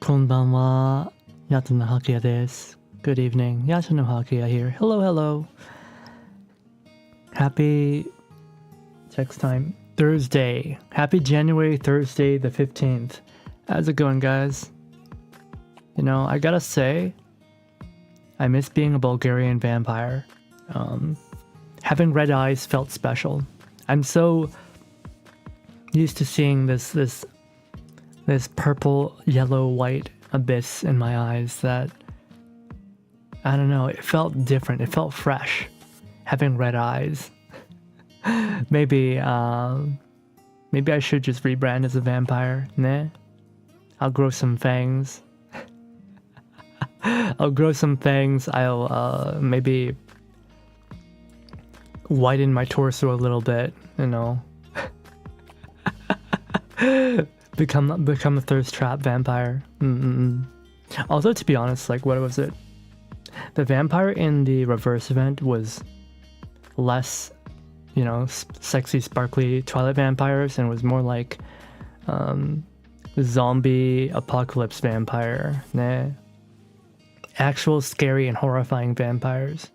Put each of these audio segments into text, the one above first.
Konbanwa. Yatsuno Hakuya desu. Good evening. Yatsuno Hakuya here. Hello, hello. Happy text time. Thursday. Happy January Thursday the 15th. How's it going, guys? You know, I gotta say, I miss being a Bulgarian vampire. Having red eyes felt special. I'm so used to seeing this purple, yellow, white abyss in my eyes that, I don't know, it felt different. It felt fresh. Having red eyes. Maybe I should just rebrand as a vampire. Nah. I'll grow some fangs. I'll grow some fangs. I'll maybe whiten my torso a little bit, you know. become a thirst trap vampire. Also, to be honest, like, what was it? The vampire in the reverse event was less, you know, sexy, sparkly Twilight vampires, and was more like zombie apocalypse vampire. Nah. Actual scary and horrifying vampires.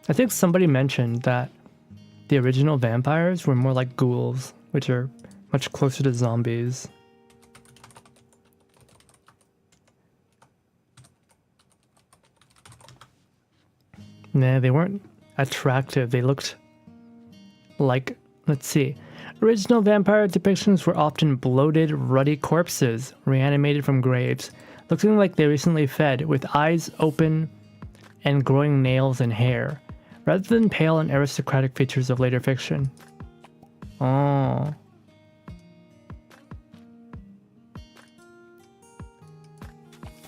I think somebody mentioned that the original vampires were more like ghouls, which are much closer to zombies. Nah, they weren't attractive. They looked like, let's see. Original vampire depictions were often bloated, ruddy corpses, reanimated from graves, looking like they recently fed, with eyes open and growing nails and hair, rather than pale and aristocratic features of later fiction. Oh.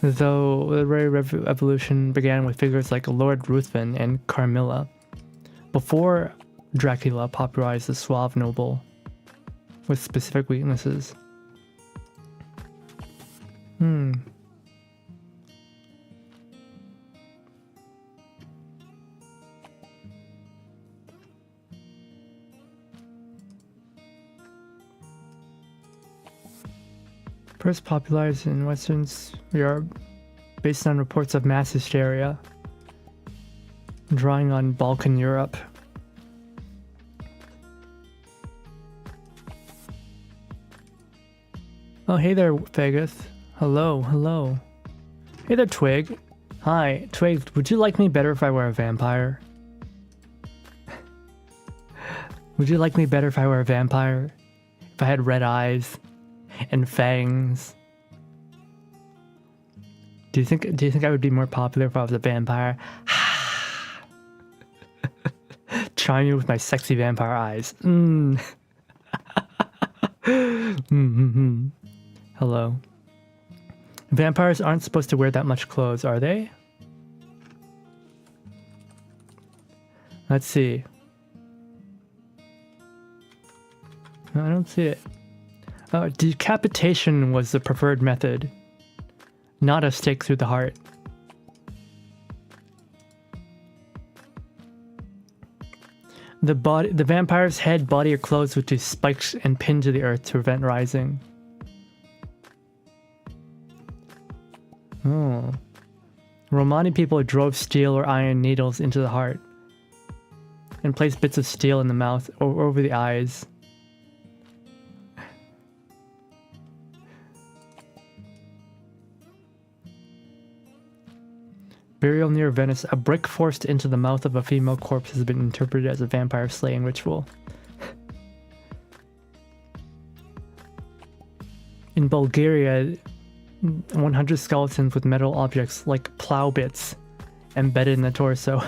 Though the rare evolution began with figures like Lord Ruthven and Carmilla, before Dracula popularized the suave noble with specific weaknesses. First popularized in Western Europe based on reports of mass hysteria, drawing on Balkan Europe. Oh, hey there, Vegas. Hello, hello. Hey there, Twig. Hi, Twig, would you like me better if I were a vampire? Would you like me better if I were a vampire? If I had red eyes and fangs? Do you think I would be more popular if I was a vampire? Charm you with my sexy vampire eyes. Hello. Vampires aren't supposed to wear that much clothes, are they? Let's see. No, I don't see it. Decapitation was the preferred method, not a stake through the heart. The vampire's head, body, or clothes would be spiked and pinned to the earth to prevent rising. Oh. Romani people drove steel or iron needles into the heart and placed bits of steel in the mouth or over the eyes. Burial near Venice. A brick forced into the mouth of a female corpse has been interpreted as a vampire slaying ritual. In Bulgaria, 100 skeletons with metal objects like plow bits embedded in the torso.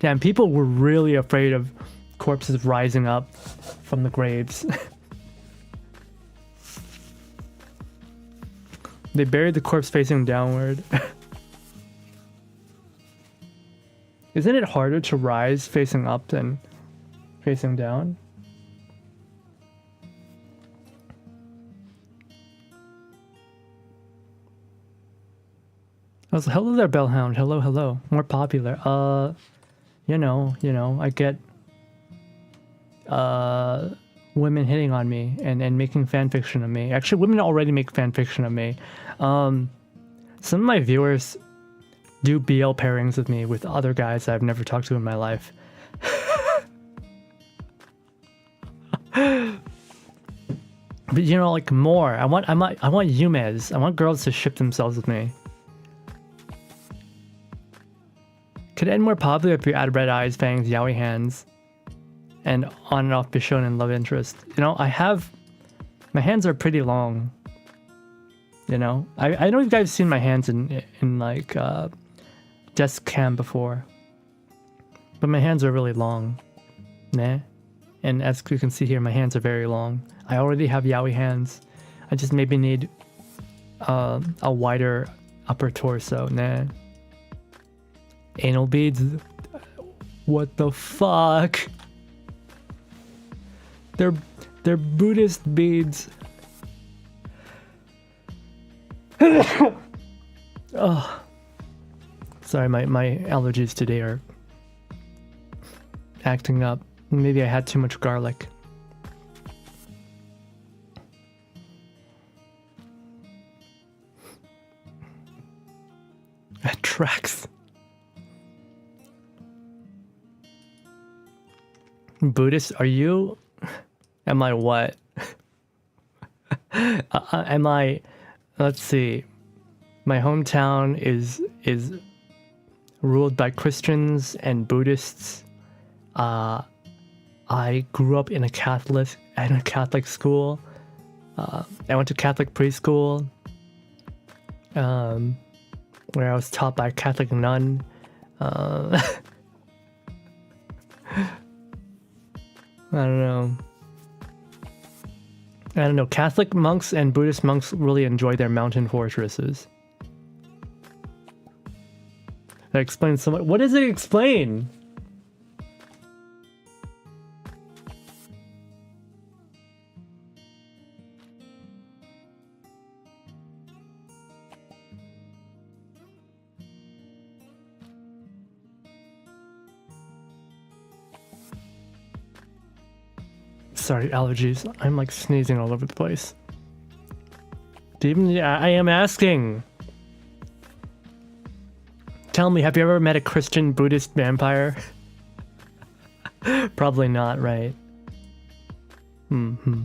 Damn, people were really afraid of corpses rising up from the graves. They buried the corpse facing downward. Isn't it harder to rise facing up than facing down? I was like, hello there, Bellhound. Hello, hello. More popular. You know, I get women hitting on me and making fan fiction of me. Actually, women already make fan fiction of me. Some of my viewers do BL pairings with me with other guys I've never talked to in my life. But you know, like more. I want Yumez. I want girls to ship themselves with me. Could end more popular if you add red eyes, fangs, yaoi hands, and on and off Bishonen love interest. You know, my hands are pretty long. You know, I know you guys have seen my hands in like desk cam before, but my hands are really long, nah. And as you can see here, my hands are very long. I already have yaoi hands. I just maybe need a wider upper torso, nah. Anal beads? What the fuck? They're Buddhist beads. Oh, sorry, my allergies today are acting up. Maybe I had too much garlic. That tracks. Buddhist, are you? Am I what? Am I? Let's see. My hometown is ruled by Christians and Buddhists. I grew up in a Catholic school. I went to Catholic preschool, where I was taught by a Catholic nun. I don't know. Catholic monks and Buddhist monks really enjoy their mountain fortresses. That explains so much. What does it explain? Sorry, allergies. I'm like sneezing all over the place. I am asking. Tell me, have you ever met a Christian Buddhist vampire? Probably not, right? Mm-hmm.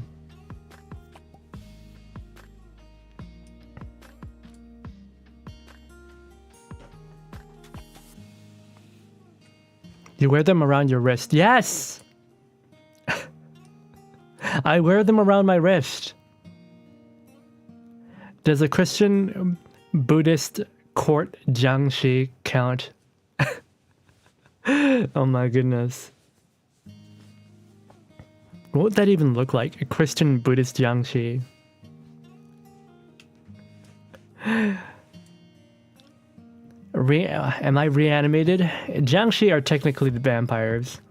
You wear them around your wrist. Yes! I wear them around my wrist. Does a Christian Buddhist court jiangshi count? Oh my goodness. What would that even look like? A Christian Buddhist jiangshi? Am I reanimated? Jiangshi are technically the vampires.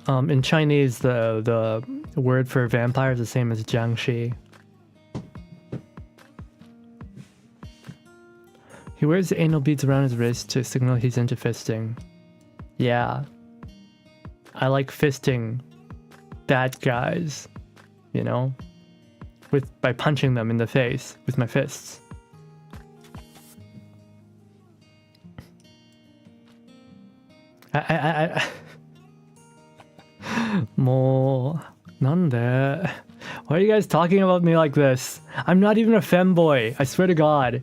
In Chinese, the word for vampire is the same as jiangshi. He wears anal beads around his wrist to signal he's into fisting. Yeah. I like fisting bad guys, you know? By punching them in the face with my fists. More. Nande. Why are you guys talking about me like this? I'm not even a femboy. I swear to God.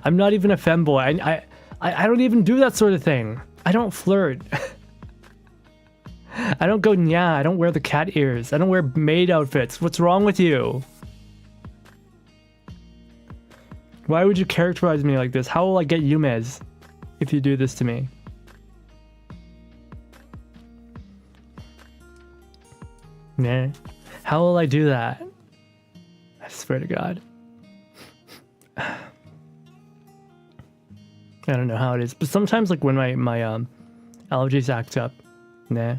I'm not even a femboy. I don't even do that sort of thing. I don't flirt. I don't go nya. I don't wear the cat ears. I don't wear maid outfits. What's wrong with you? Why would you characterize me like this? How will I get Yumez if you do this to me? Nah. How will I do that? I swear to God. I don't know how it is, but sometimes like when my allergies act up, nah.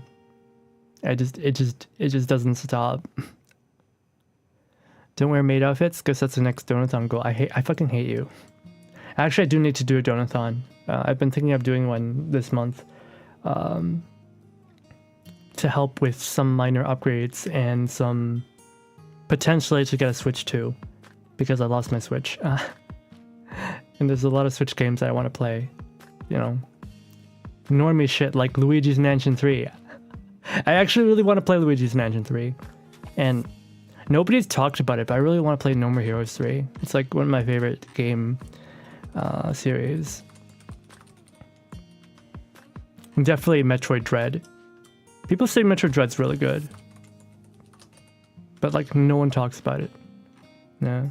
It just doesn't stop. Don't wear maid outfits, because that's the next donathon goal. I fucking hate you. Actually, I do need to do a donathon. I've been thinking of doing one this month. To to help with some minor upgrades and some potentially to get a Switch too, because I lost my Switch. And there's a lot of Switch games that I want to play, you know, normie shit like Luigi's Mansion 3. I actually really want to play Luigi's Mansion 3, and nobody's talked about it, but I really want to play No More Heroes 3. It's like one of my favorite game series. And definitely Metroid Dread. People say Metroid Dread's really good, but like no one talks about it. No.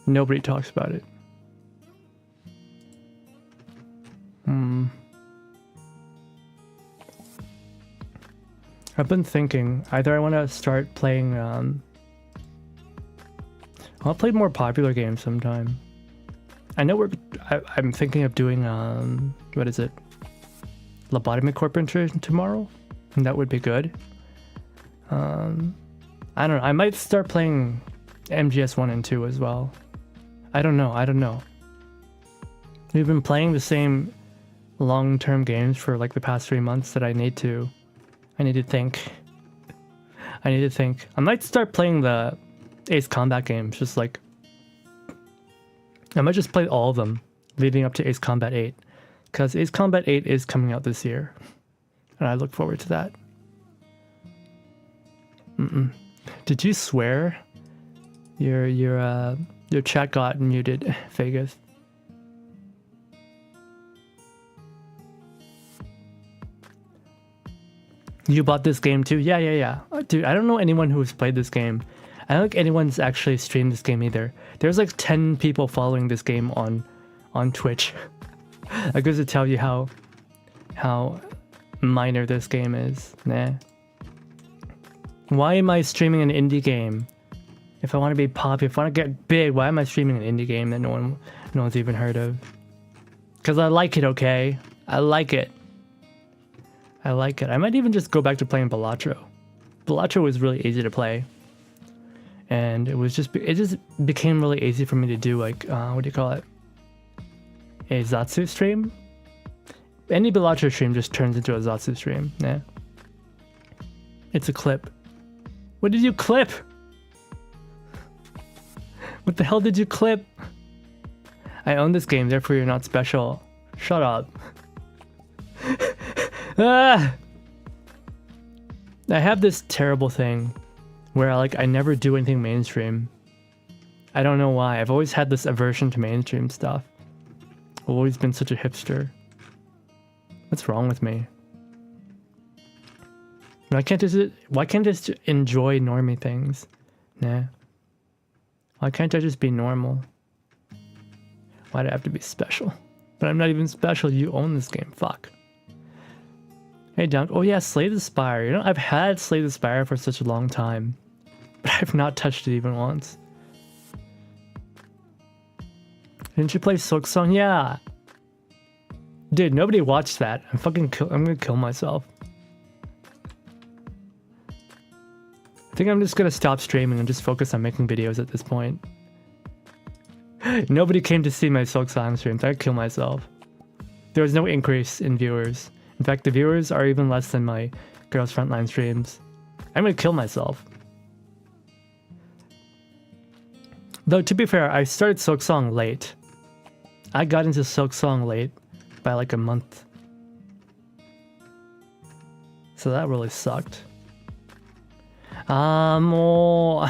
Nobody talks about it. I've been thinking either I want to start playing I'll play more popular games sometime. I know I'm thinking of doing what is it? Lobotomy Corporation tomorrow, and that would be good. I don't know. I might start playing MGS 1 and 2 as well. I don't know. We've been playing the same long-term games for like the past 3 months that I need to think. I might start playing the Ace Combat games, just like I might just play all of them leading up to Ace Combat 8, because Ace Combat 8 is coming out this year, and I look forward to that. Did you swear? Your chat got muted, Vegas. You bought this game too? Yeah. Dude, I don't know anyone who's played this game. I don't think anyone's actually streamed this game either. There's like 10 people following this game on Twitch. I goes to tell you how minor this game is. Nah. Why am I streaming an indie game? If I want to be popular, if I want to get big, why am I streaming an indie game that no one's even heard of? Because I like it, okay? I like it. I might even just go back to playing Balatro. Balatro was really easy to play, and it just became really easy for me to do, like what do you call it? A Zatsu stream. Any Balatro stream just turns into a Zatsu stream. Yeah. It's a clip. What did you clip? What the hell did you clip? I own this game, therefore you're not special. Shut up. I have this terrible thing where I never do anything mainstream. I don't know why. I've always had this aversion to mainstream stuff. I've always been such a hipster. What's wrong with me? Why can't I just enjoy normie things? Nah. Why can't I just be normal? Why'd I have to be special? But I'm not even special. You own this game. Fuck. Hey, Dunk. Oh yeah, Slay the Spire. You know, I've had Slay the Spire for such a long time, but I've not touched it even once. Didn't you play Silksong? Yeah. Dude, nobody watched that. I'm gonna kill myself. I think I'm just gonna stop streaming and just focus on making videos at this point. Nobody came to see my Silksong streams. I'd kill myself. There was no increase in viewers. In fact, the viewers are even less than my Girls Frontline streams. I'm gonna kill myself. Though, to be fair, I started Silksong late. I got into Silksong late by like a month. So that really sucked. More.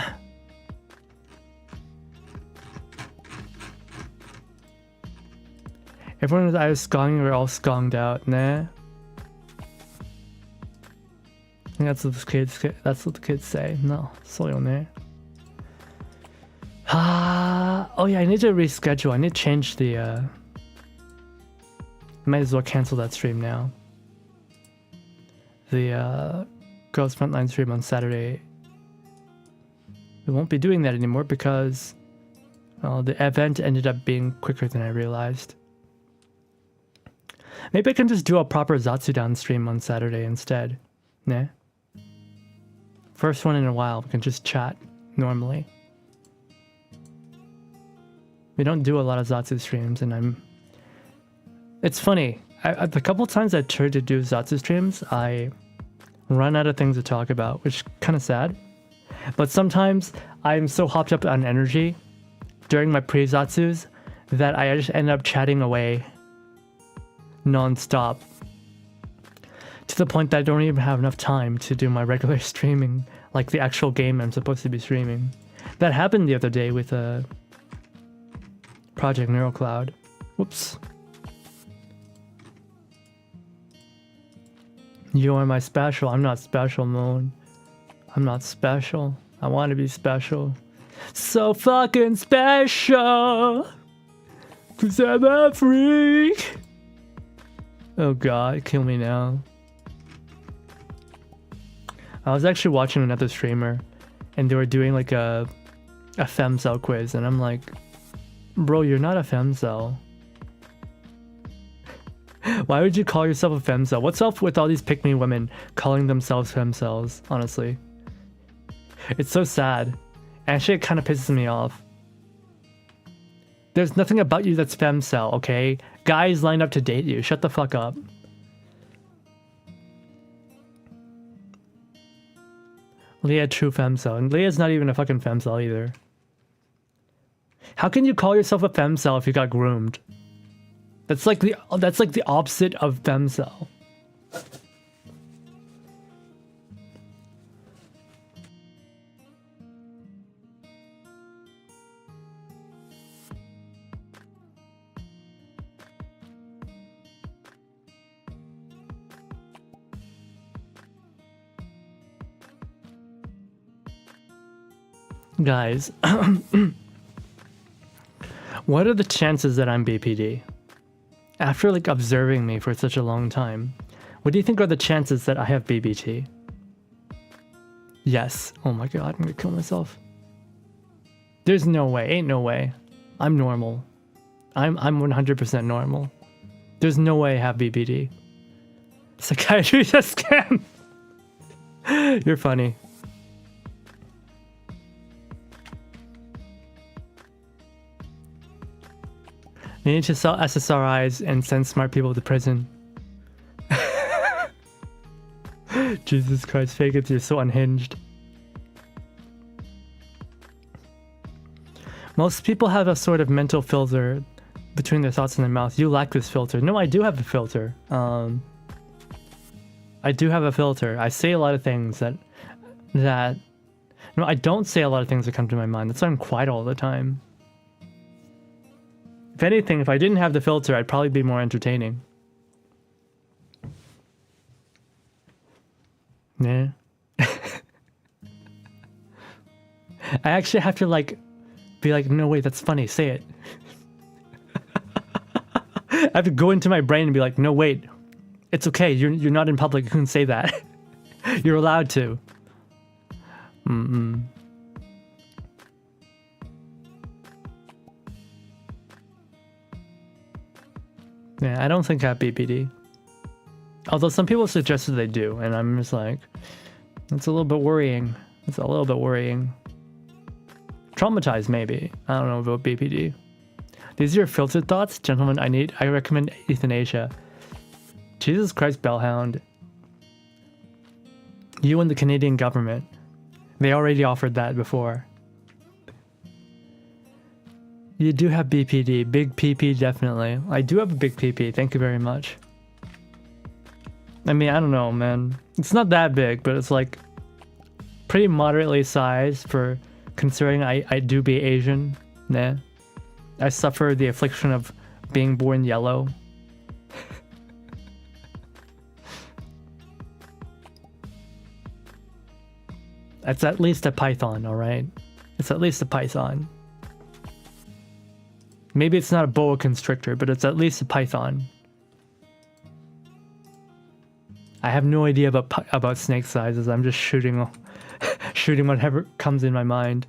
Everyone was either skonging or all skonged out, nah. I think that's what the kids say. No, sorry on there. Oh yeah, I need to reschedule. I need to change the might as well cancel that stream now. The Girls Frontline stream on Saturday. We won't be doing that anymore because the event ended up being quicker than I realized. Maybe I can just do a proper Zatsudan stream on Saturday instead. Nah. First one in a while, we can just chat normally. We don't do a lot of Zatsu streams, and it's funny. The couple times I tried to do Zatsu streams, I run out of things to talk about, which is kind of sad. But sometimes I'm so hopped up on energy during my pre-zatsus that I just end up chatting away non-stop to the point that I don't even have enough time to do my regular streaming, like the actual game I'm supposed to be streaming. That happened the other day with Project NeuroCloud. Whoops. You are my special. I'm not special, Moon. I'm not special. I want to be special. So fucking special. 'Cause I'm a freak. Oh god, kill me now. I was actually watching another streamer and they were doing like a femcel quiz and I'm like, bro, you're not a femcel. Why would you call yourself a femcel? What's up with all these pick-me women calling themselves femcels, honestly? It's so sad. Actually, it kind of pisses me off. There's nothing about you that's femcel, okay? Guys lined up to date you. Shut the fuck up. Leah, true femcel. And Leah's not even a fucking femcel either. How can you call yourself a femcel if you got groomed? That's like the opposite of femcel. Guys, what are the chances that I'm BPD? After like observing me for such a long time, what do you think are the chances that I have BBT? Yes. Oh my god, I'm gonna kill myself. There's no way, ain't no way. I'm normal. I'm 100% normal. There's no way I have BBD. Psychiatry is a scam. You're funny. They need to sell SSRIs and send smart people to prison. Jesus Christ, faggots, you're so unhinged. Most people have a sort of mental filter between their thoughts and their mouth. You lack this filter. No, I do have a filter. I do have a filter. I say a lot of things that... No, I don't say a lot of things that come to my mind. That's why I'm quiet all the time. If anything, if I didn't have the filter, I'd probably be more entertaining. Yeah. I actually have to like be like, no wait, that's funny, say it. I have to go into my brain and be like, no wait, it's okay, you're not in public, you can say that. You're allowed to. Yeah, I don't think I have BPD. Although some people suggested they do, and I'm just like, it's a little bit worrying. It's a little bit worrying. Traumatized, maybe. I don't know about BPD. These are your filtered thoughts? Gentlemen, I recommend euthanasia. Jesus Christ, Bellhound. You and the Canadian government. They already offered that before. You do have BPD. Big PP, definitely. I do have a big PP. Thank you very much. I mean, I don't know, man. It's not that big, but it's like pretty moderately sized for considering I do be Asian. Nah. I suffer the affliction of being born yellow. It's at least a python, alright? It's at least a python. Maybe it's not a boa constrictor, but it's at least a python. I have no idea about snake sizes. I'm just shooting whatever comes in my mind.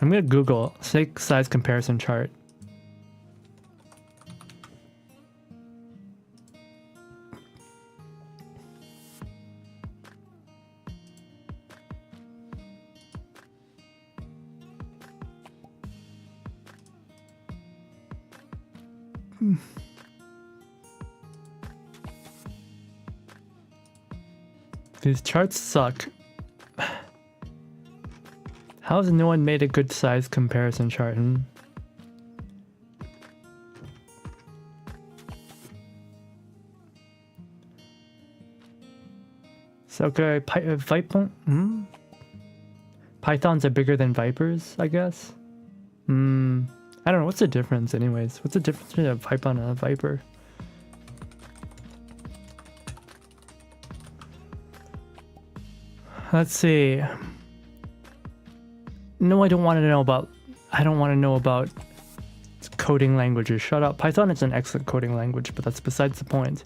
I'm gonna Google snake size comparison chart. These charts suck. How has no one made a good size comparison chart? So okay, Pythons are bigger than vipers, I guess. I don't know, what's the difference anyways? What's the difference between a python and a viper? Let's see. No, I don't want to know about coding languages. Shut up. Python is an excellent coding language, but that's besides the point.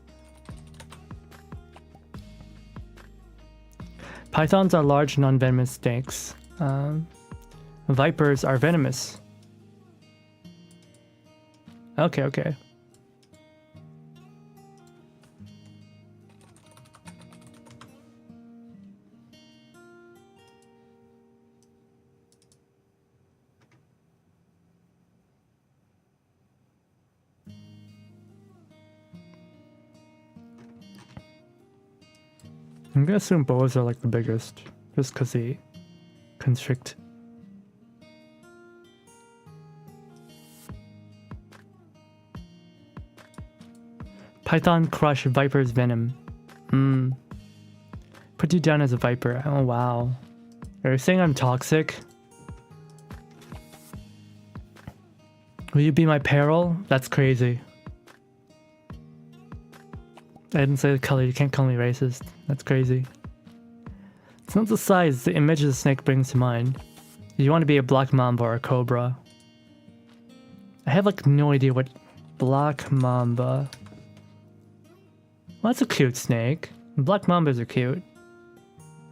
Pythons are large, non-venomous snakes. Vipers are venomous. Okay. I'm gonna assume boas are like the biggest, just because they constrict. Python crush viper's venom. Put you down as a viper. Oh wow. Are you saying I'm toxic? Will you be my peril? That's crazy. I didn't say the color, you can't call me racist. That's crazy. It's not the size, the image of the snake brings to mind. You want to be a black mamba or a cobra. I have like no idea what black mamba. Well, that's a cute snake. Black mambas are cute.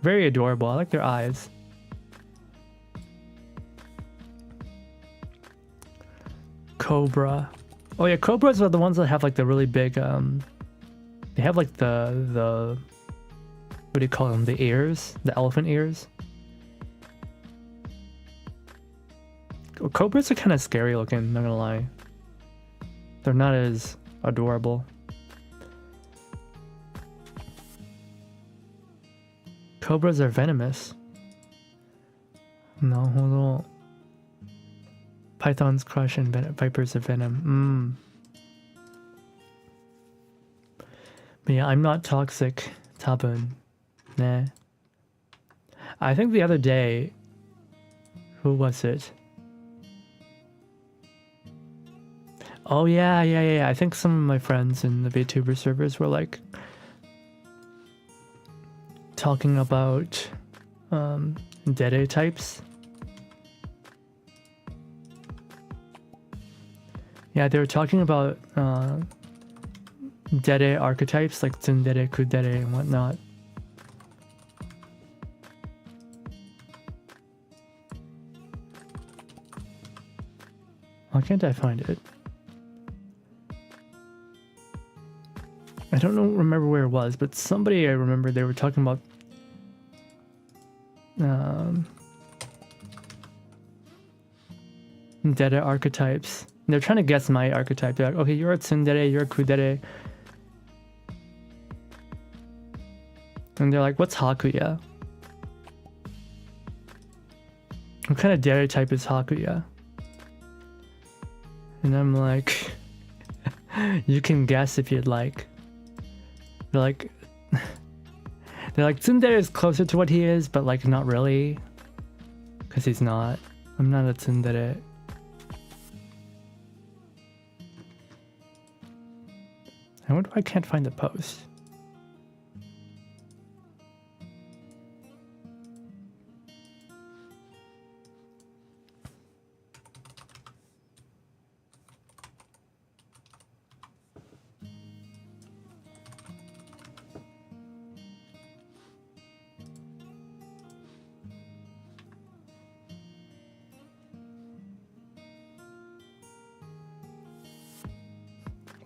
Very adorable, I like their eyes. Cobra. Oh yeah, cobras are the ones that have like the really big they have like the what do you call them? The ears? The elephant ears? Cobras are kind of scary looking, not gonna lie. They're not as adorable. Cobras are venomous. No, hold on. Pythons crush and vipers are venom. But yeah, I'm not toxic, Tabun. Nah. I think the other day, who was it? Oh yeah. I think some of my friends in the Vtuber servers were like talking about Dede types. Yeah, they were talking about Dede archetypes like Tsundere, Kudere, and whatnot. Why can't I find it? I don't remember where it was, but somebody I remember they were talking about Dede archetypes. They're trying to guess my archetype. They're like, okay, you're a Tsundere, you're a Kudere. And they're like, what's Hakuya? What kind of Dede type is Hakuya? And I'm like, you can guess if you'd like. They're like, Tsundere is closer to what he is, but like not really. Because he's not. I'm not a Tsundere. I wonder why I can't find the post.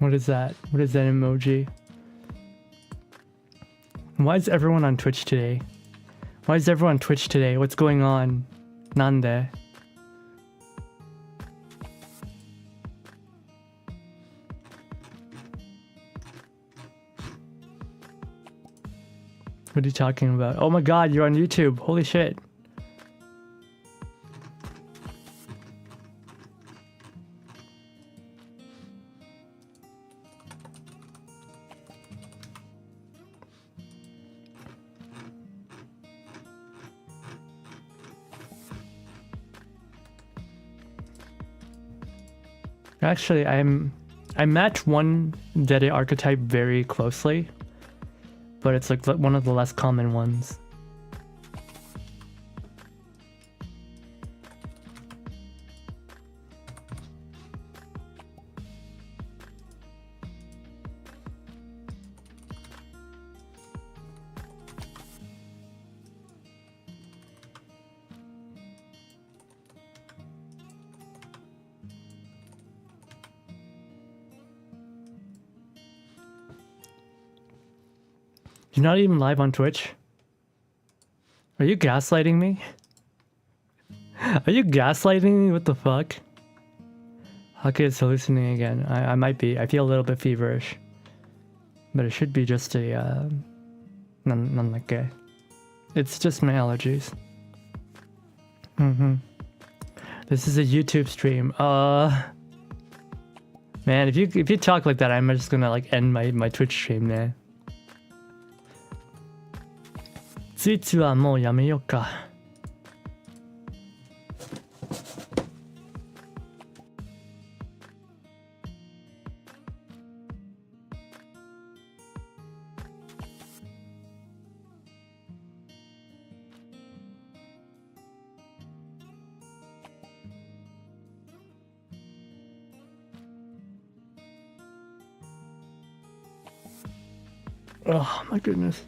What is that? What is that emoji? Why is everyone on Twitch today? Why is everyone on Twitch today? What's going on? Nande? What are you talking about? Oh my god, you're on YouTube. Holy shit. Actually, I match one Dede archetype very closely, but it's like one of the less common ones. You're not even live on Twitch? Are you gaslighting me? Are you gaslighting me? What the fuck? Hake is hallucinating again. I might be. I feel a little bit feverish. But it should be just a, nanake. It's just my allergies. This is a YouTube stream. Man, if you talk like that, I'm just gonna like end my Twitch stream there. スイッチはもうやめようか。Oh my goodness.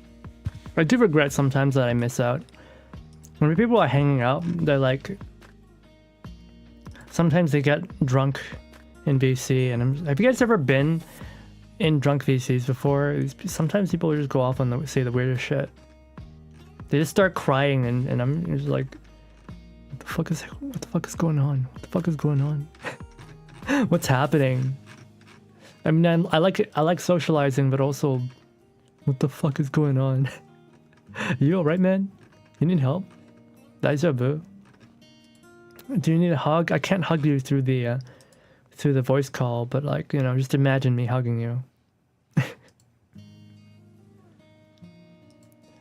I do regret sometimes that I miss out. When people are hanging out, they're like... Sometimes they get drunk in VC, and have you guys ever been in drunk VCs before? Sometimes people just go off and say the weirdest shit. They just start crying, and I'm just like... What the fuck is going on? What the fuck is going on? What's happening? I mean, I like socializing, but also... What the fuck is going on? You alright, man? You need help? Daijoubu? Do you need a hug? I can't hug you through the voice call, but like, you know, just imagine me hugging you.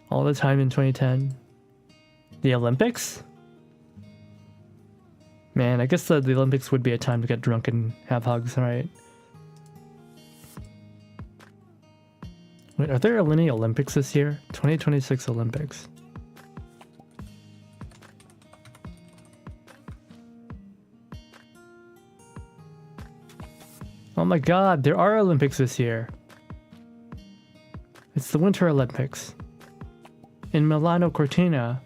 All the time in 2010. The Olympics? Man, I guess the Olympics would be a time to get drunk and have hugs, right? Wait, are there any Olympics this year? 2026 Olympics. Oh my god, there are Olympics this year. It's the Winter Olympics. In Milano Cortina.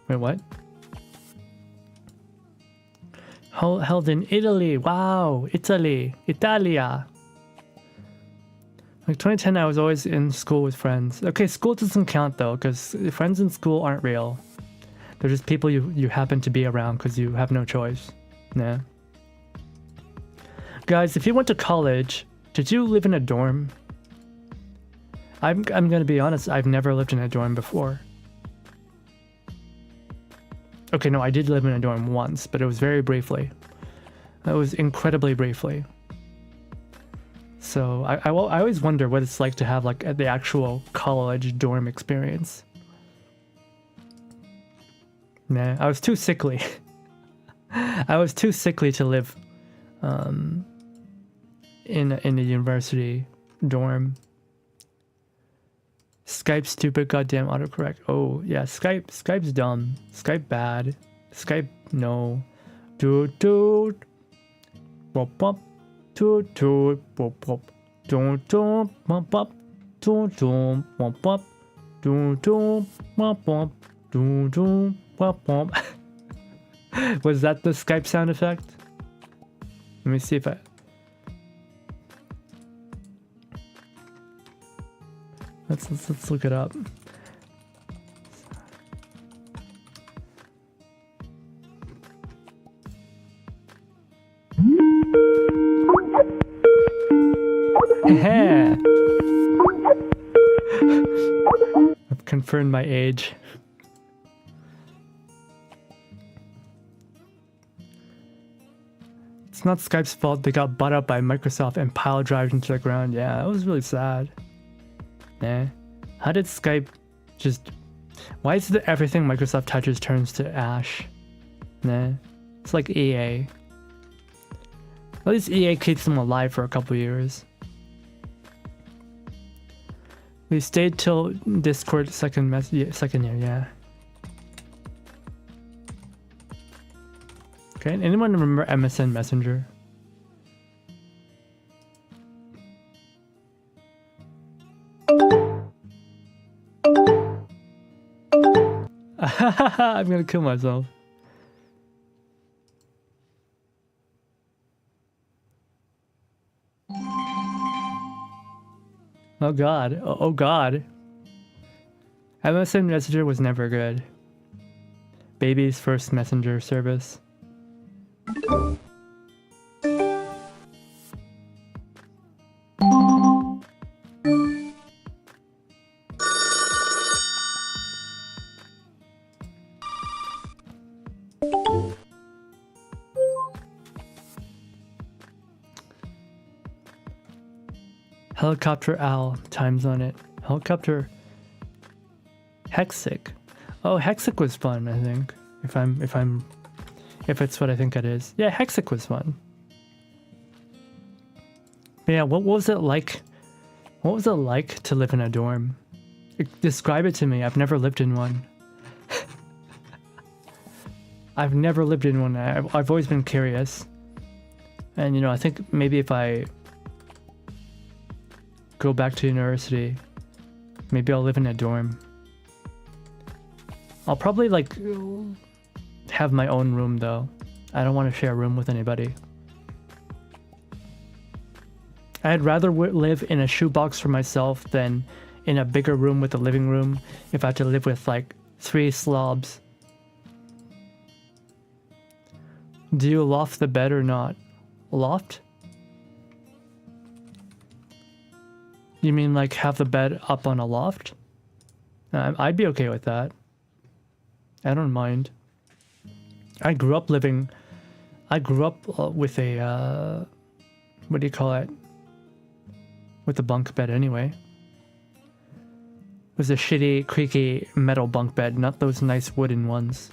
Wait, what? Held in Italy. Wow, Italy, Italia. Like 2010, I was always in school with friends. Okay, school doesn't count though, because friends in school aren't real. They're just people you happen to be around because you have no choice. Nah. Guys, if you went to college, did you live in a dorm? I'm gonna be honest, I've never lived in a dorm before. Okay, no, I did live in a dorm once, but it was very briefly. It was incredibly briefly. So I always wonder what it's like to have like the actual college dorm experience. Nah, I was too sickly. I was too sickly to live in a university dorm. Skype stupid, goddamn autocorrect. Oh yeah, Skype's dumb. Skype bad. Skype no. Toot toot. Pop pop. Toot toot. Pop pop. Toot toot. Pop pop. Toot toot. Pop pop. Toot toot. Pop pop. Toot toot. Pop pop. Was that the Skype sound effect? Let me see if I... Let's look it up. Hey, Yeah. I've confirmed my age. It's not Skype's fault they got bought up by Microsoft and pile drived into the ground. Yeah, it was really sad. Yeah. How did Skype just... Why is it everything Microsoft touches turns to ash? Nah. It's like EA. At least EA keeps them alive for a couple years. We stayed till Discord second year, yeah. Okay, anyone remember MSN Messenger? I'm gonna kill myself. Oh god, oh god. MSN Messenger was never good. Baby's first messenger service. Helicopter Owl, times on it. Helicopter Hexic. Oh, Hexic was fun, I think. If it's what I think it is. Yeah, Hexic was fun. But yeah, what was it like? What was it like to live in a dorm? Describe it to me. I've never lived in one. I've never lived in one. I've always been curious. And you know, I think maybe if I go back to university, maybe I'll live in a dorm. I'll probably like have my own room though. I don't want to share a room with anybody. I'd rather live in a shoebox for myself than in a bigger room with a living room if I had to live with like 3 slobs. Do you loft the bed or not? Loft? You mean like have the bed up on a loft? I'd be okay with that. I don't mind. I grew up with a, what do you call it? With a bunk bed anyway. It was a shitty, creaky metal bunk bed, not those nice wooden ones.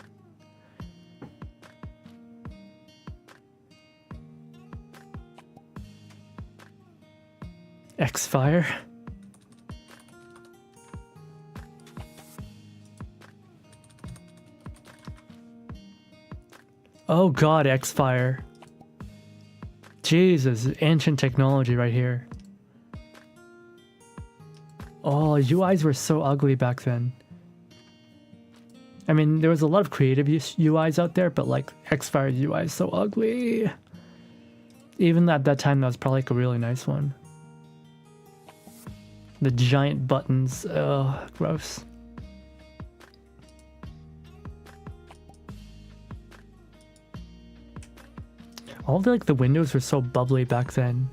X-Fire? Oh god, X-Fire. Jesus, ancient technology right here. Oh, UIs were so ugly back then. I mean, there was a lot of creative UIs out there, but like X-Fire UI is so ugly. Even at that time, that was probably like a really nice one. The giant buttons, ugh, gross. All the windows were so bubbly back then.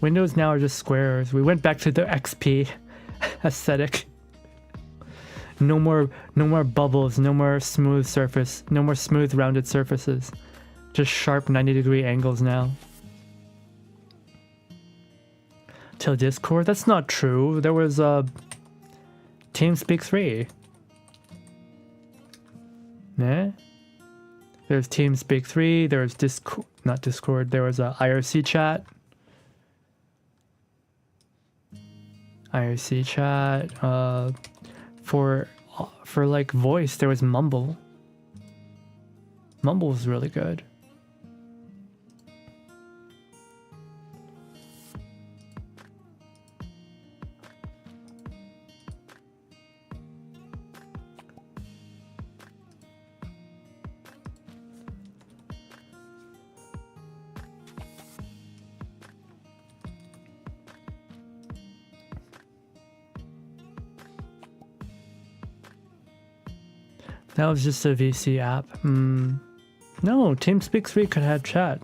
Windows now are just squares. We went back to the XP aesthetic. No more bubbles, no more smooth surface, no more smooth rounded surfaces. Just sharp 90-degree angles now. Till Discord? That's not true. There was TeamSpeak 3. Nah? There's TeamSpeak 3, there's not Discord, there was a IRC chat. IRC chat, for like voice, there was Mumble. Mumble was really good. That was just a VC app. No, TeamSpeak 3 could have chat.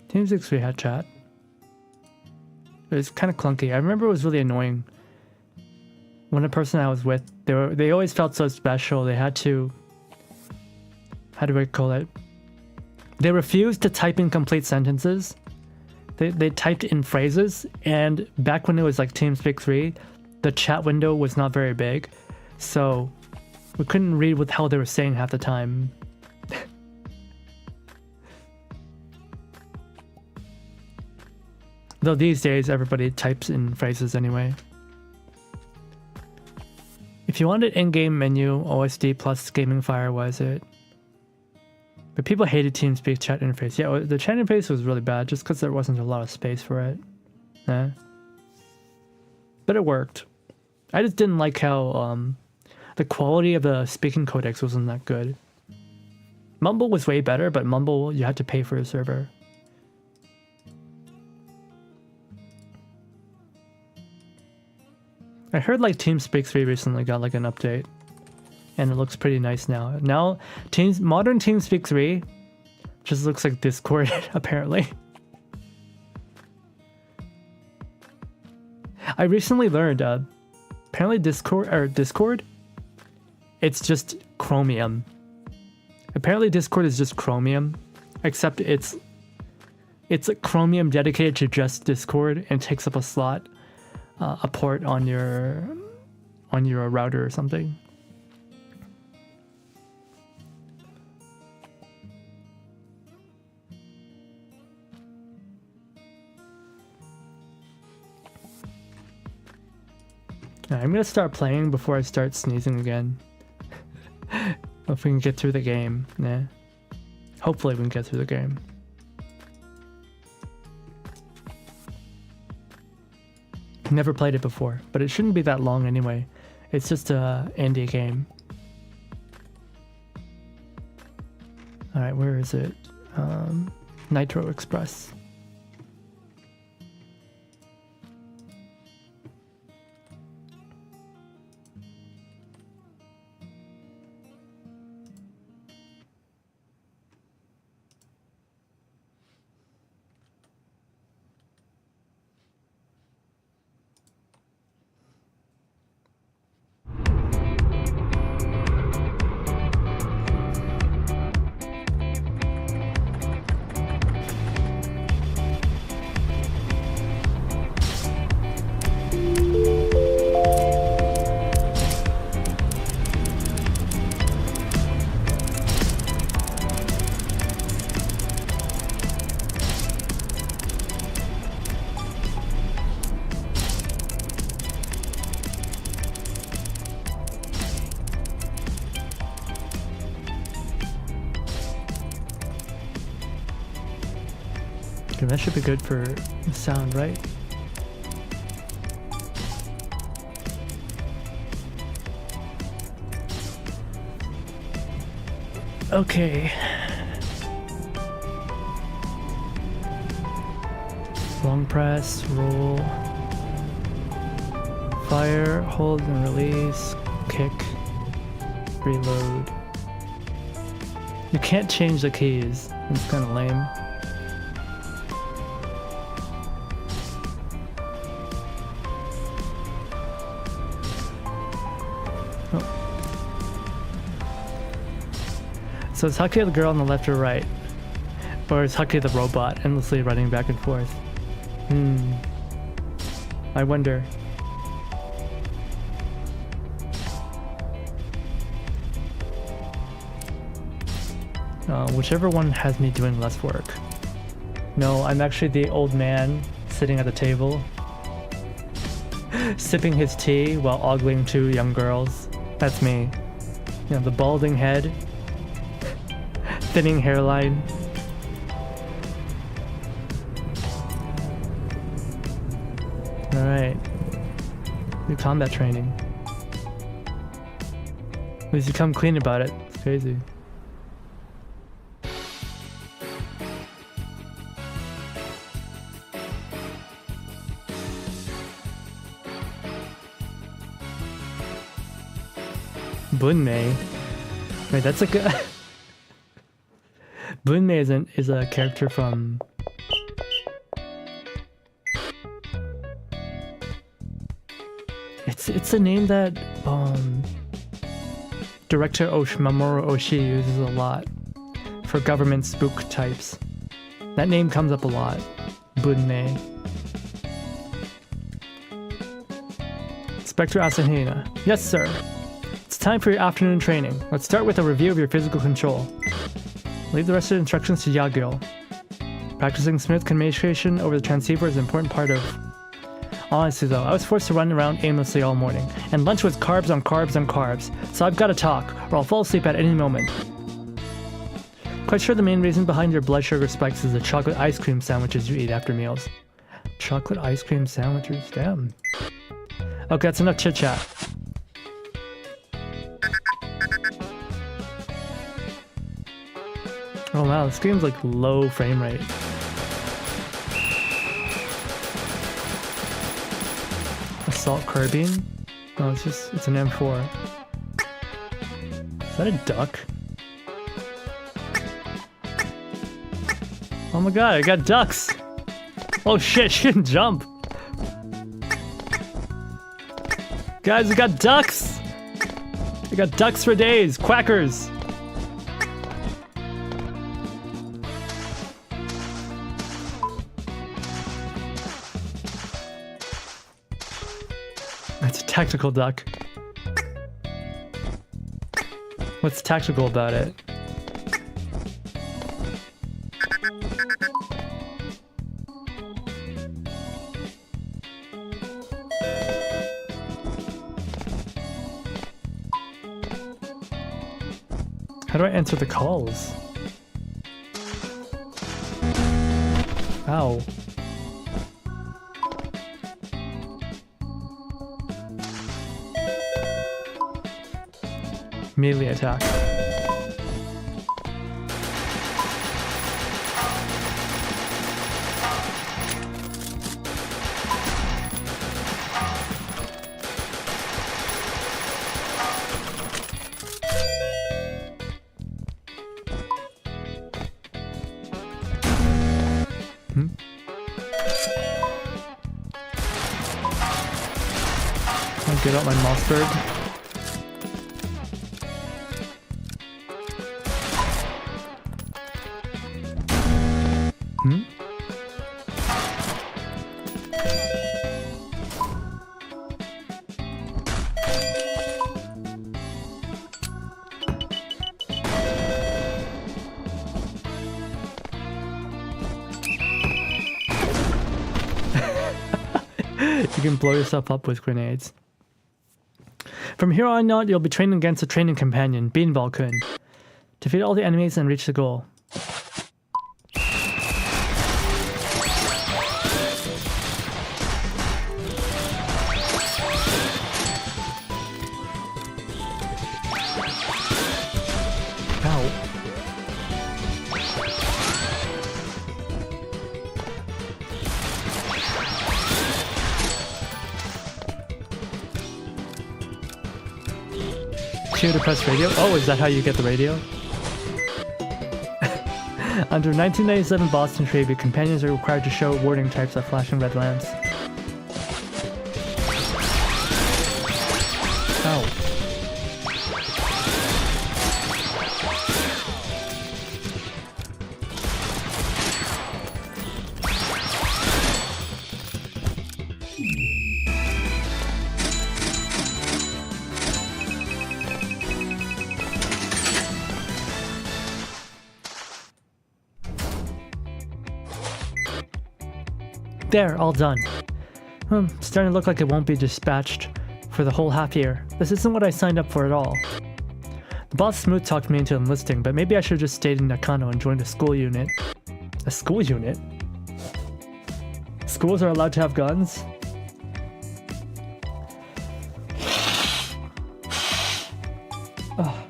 TeamSpeak 3 had chat. It was kind of clunky. I remember it was really annoying. When a person I was with, they always felt so special. They had to, how do I call it? They refused to type in complete sentences. They typed in phrases, and back when it was like TeamSpeak 3, the chat window was not very big, so we couldn't read what the hell they were saying half the time. Though these days everybody types in phrases anyway. If you wanted in-game menu, OSD plus Gaming Fire was it. But people hated TeamSpeak chat interface. Yeah, the chat interface was really bad just because there wasn't a lot of space for it. Yeah. But it worked. I just didn't like how the quality of the speaking codecs wasn't that good. Mumble was way better, but Mumble, you had to pay for a server. I heard like TeamSpeak 3 recently got like an update. And it looks pretty nice now. Now, modern TeamSpeak 3 just looks like Discord, apparently. I recently learned, apparently Discord, it's just Chromium. Apparently Discord is just Chromium, except it's a Chromium dedicated to just Discord and takes up a slot, a port on your router or something. I'm gonna start playing before I start sneezing again. If we can get through the game, yeah. Hopefully we can get through the game. Never played it before, but it shouldn't be that long anyway. It's just a indie game. Alright, where is it? Nitro Express. That should be good for the sound, right? Okay. Long press, roll, fire, hold and release, kick, reload. You can't change the keys. It's kind of lame. So is Hucky the girl on the left or right? Or is Hucky the robot endlessly running back and forth? I wonder. Whichever one has me doing less work. No, I'm actually the old man sitting at the table, sipping his tea while ogling two young girls. That's me. You know, the balding head, thinning hairline. Alright. New combat training. At least you come clean about it. It's crazy. Bunmei. Wait, that's a good... Bunmei is a character from... It's a name that director Mamoru Oshii uses a lot for government spook types. That name comes up a lot. Bunne. Inspector Asahina. Yes, sir. It's time for your afternoon training. Let's start with a review of your physical control. Leave the rest of the instructions to Yagyo. Practicing smooth communication over the transceiver is an important part of... Honestly though, I was forced to run around aimlessly all morning, and lunch was carbs on carbs on carbs, so I've got to talk, or I'll fall asleep at any moment. Quite sure the main reason behind your blood sugar spikes is the chocolate ice cream sandwiches you eat after meals. Chocolate ice cream sandwiches? Damn. Okay, that's enough chit-chat. Oh wow, this game's like low frame rate. Assault carbine? No, it's an M4. Is that a duck? Oh my god, I got ducks! Oh shit, she can jump! Guys, we got ducks! We got ducks for days! Quackers! That's a tactical duck. What's tactical about it? How do I answer the calls? Ow. Melee attack. I'll get out my Mossberg. You can blow yourself up with grenades. From here on out, you'll be training against a training companion, Beanball-kun. Defeat all the enemies and reach the goal. Ow. To press radio? Oh, is that how you get the radio? Under 1997 Boston Trade, companions are required to show warning types of flashing red lamps. Ow. There, all done. Starting to look like it won't be dispatched for the whole half year. This isn't what I signed up for at all. The boss smooth talked me into enlisting, but maybe I should have just stayed in Nakano and joined a school unit. A school unit? Schools are allowed to have guns? Oh.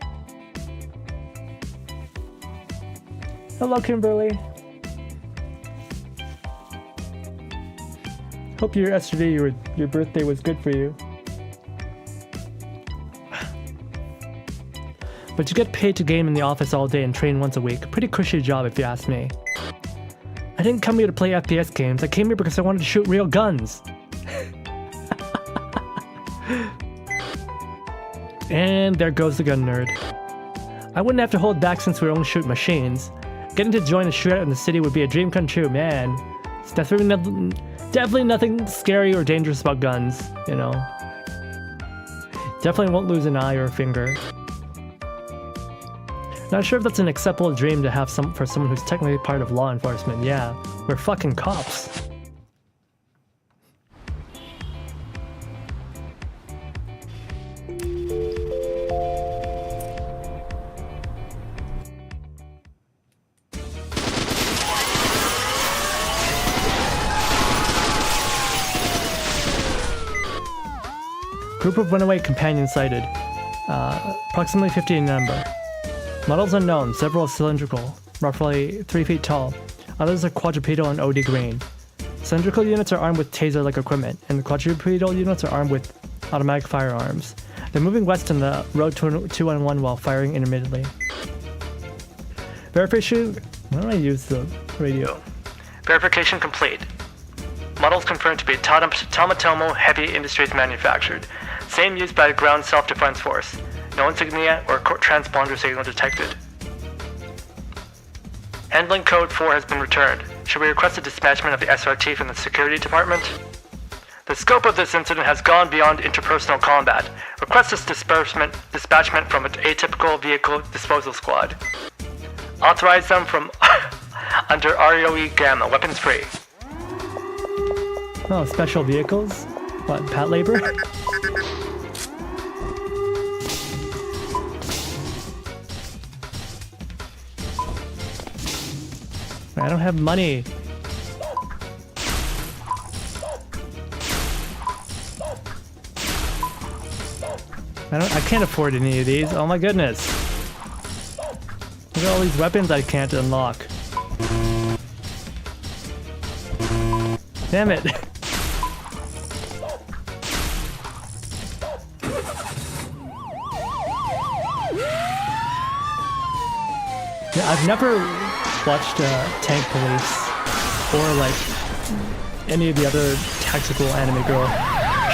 Hello, Kimberly. Hope yesterday your birthday was good for you. But you get paid to game in the office all day and train once a week. Pretty cushy job if you ask me. I didn't come here to play FPS games. I came here because I wanted to shoot real guns. And there goes the gun nerd. I wouldn't have to hold back since we only shoot machines. Getting to join a shootout in the city would be a dream come true, man. It's definitely nothing scary or dangerous about guns, you know. Definitely won't lose an eye or a finger. Not sure if that's an acceptable dream to have for someone who's technically part of law enforcement. Yeah, we're fucking cops. Group of runaway companions sighted. Approximately 50 in number. Models unknown, several cylindrical, roughly 3 feet tall. Others are quadrupedal and OD green. Cylindrical units are armed with taser-like equipment, and the quadrupedal units are armed with automatic firearms. They're moving west on the road 211 while firing intermittently. Verification... Why don't I use the radio? Verification complete. Models confirmed to be Tomatomo Heavy Industries manufactured. Same used by the Ground Self-Defense Force. No insignia or transponder signal detected. Handling code 4 has been returned. Should we request a dispatchment of the SRT from the security department? The scope of this incident has gone beyond interpersonal combat. Request this dispatchment from an atypical vehicle disposal squad. Authorize them from under ROE Gamma, weapons free. Oh, special vehicles? What, pat labor? I don't have money. I can't afford any of these. Oh my goodness. Look at all these weapons I can't unlock. Damn it. Yeah, I've never watched Tank Police or like any of the other tactical anime girl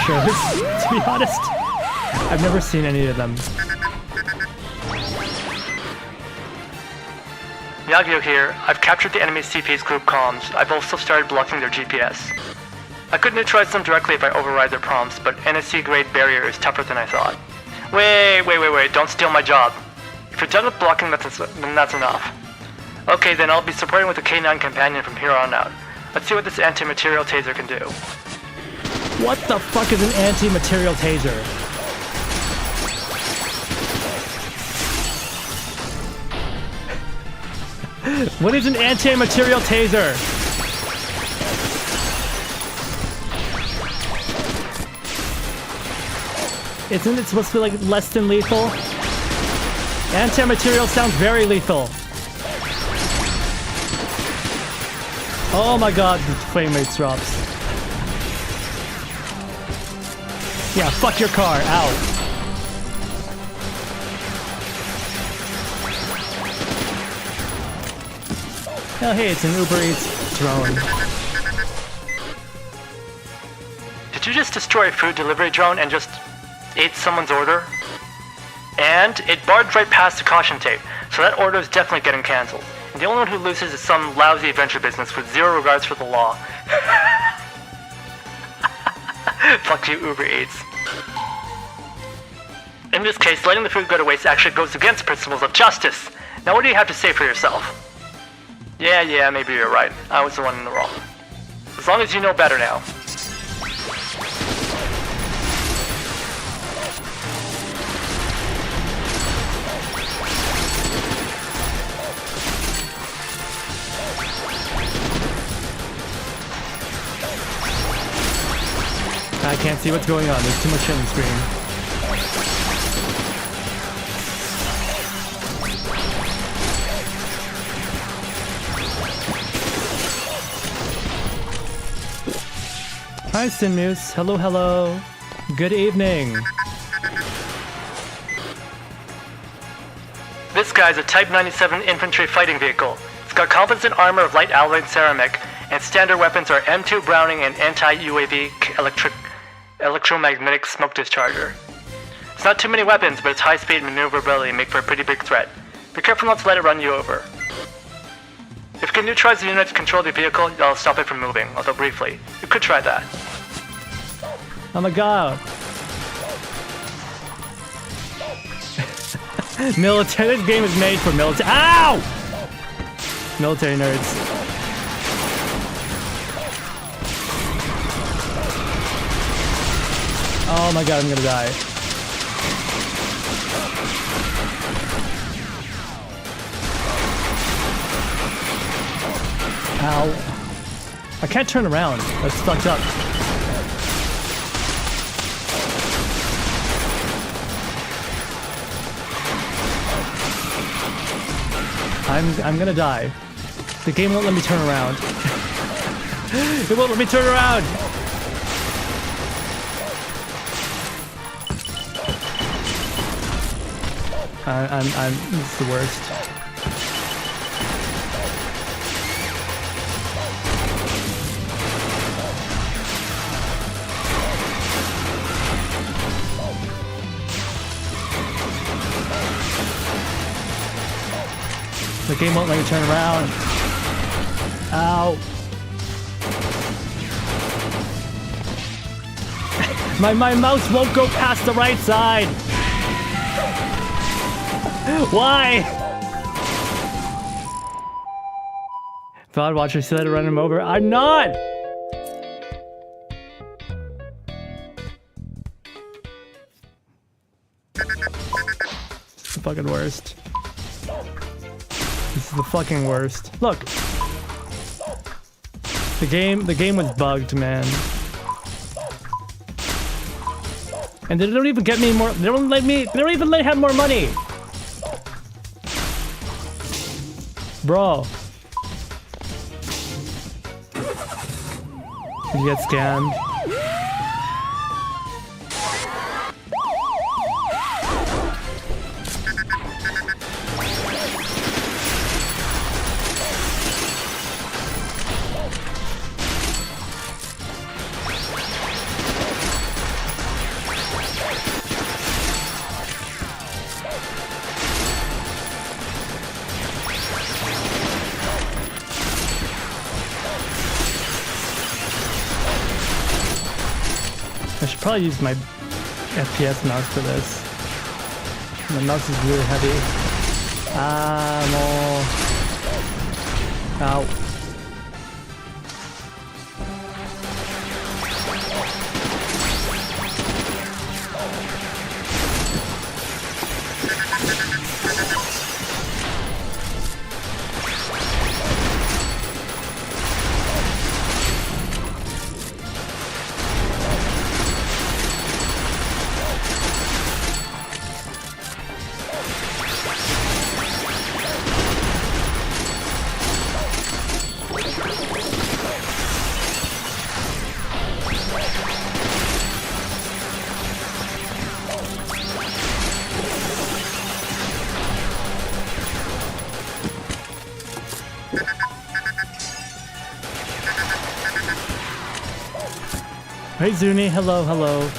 shows, to be honest. I've never seen any of them. Yagyu here. I've captured the enemy CP's group comms. I've also started blocking their GPS. I could neutralize them directly if I override their prompts, but NSC-grade barrier is tougher than I thought. Wait, don't steal my job. If you're done with blocking, then that's enough. Okay, then I'll be supporting with the K9 companion from here on out. Let's see what this anti-material taser can do. What the fuck is an anti-material taser? What is an anti-material taser? Isn't it supposed to be like less than lethal? Anti-material sounds very lethal. Oh my god, the frame rate drops. Yeah, fuck your car, ow. Oh hey, it's an Uber Eats drone. Did you just destroy a food delivery drone and just ate someone's order? And it barged right past the caution tape, so that order is definitely getting cancelled. And the only one who loses is some lousy venture business with zero regards for the law. Fuck you, Uber Eats. In this case, letting the food go to waste actually goes against principles of justice. Now what do you have to say for yourself? Yeah, maybe you're right. I was the one in the wrong. As long as you know better now. I can't see what's going on. There's too much shit on the screen. Hi, Sinmuse. Hello. Good evening. This guy's a Type 97 infantry fighting vehicle. It's got composite armor of light alloyed ceramic, and standard weapons are M2 Browning and anti-UAV electromagnetic smoke discharger. It's not too many weapons, but its high speed and maneuverability make for a pretty big threat. Be careful not to let it run you over. If you can neutralize the unit to control the vehicle, that'll stop it from moving, although briefly. You could try that. Oh my god. Military. This game is made for military. Ow! Military nerds. Oh my god, I'm gonna die. Ow. I can't turn around. That's fucked up. I'm gonna die. The game won't let me turn around. It won't let me turn around! This is the worst. The game won't let me turn around. Ow. My mouse won't go past the right side. Why? VOD watcher said to run him over. I'm not! It's the fucking worst. This is the fucking worst. Look! The game was bugged, man. And they don't even get me more. They don't even let me have more money. Bro. You get scammed. I should probably use my FPS mouse for this. My mouse is really heavy. No. Ow. Hey Zuni, hello, hello.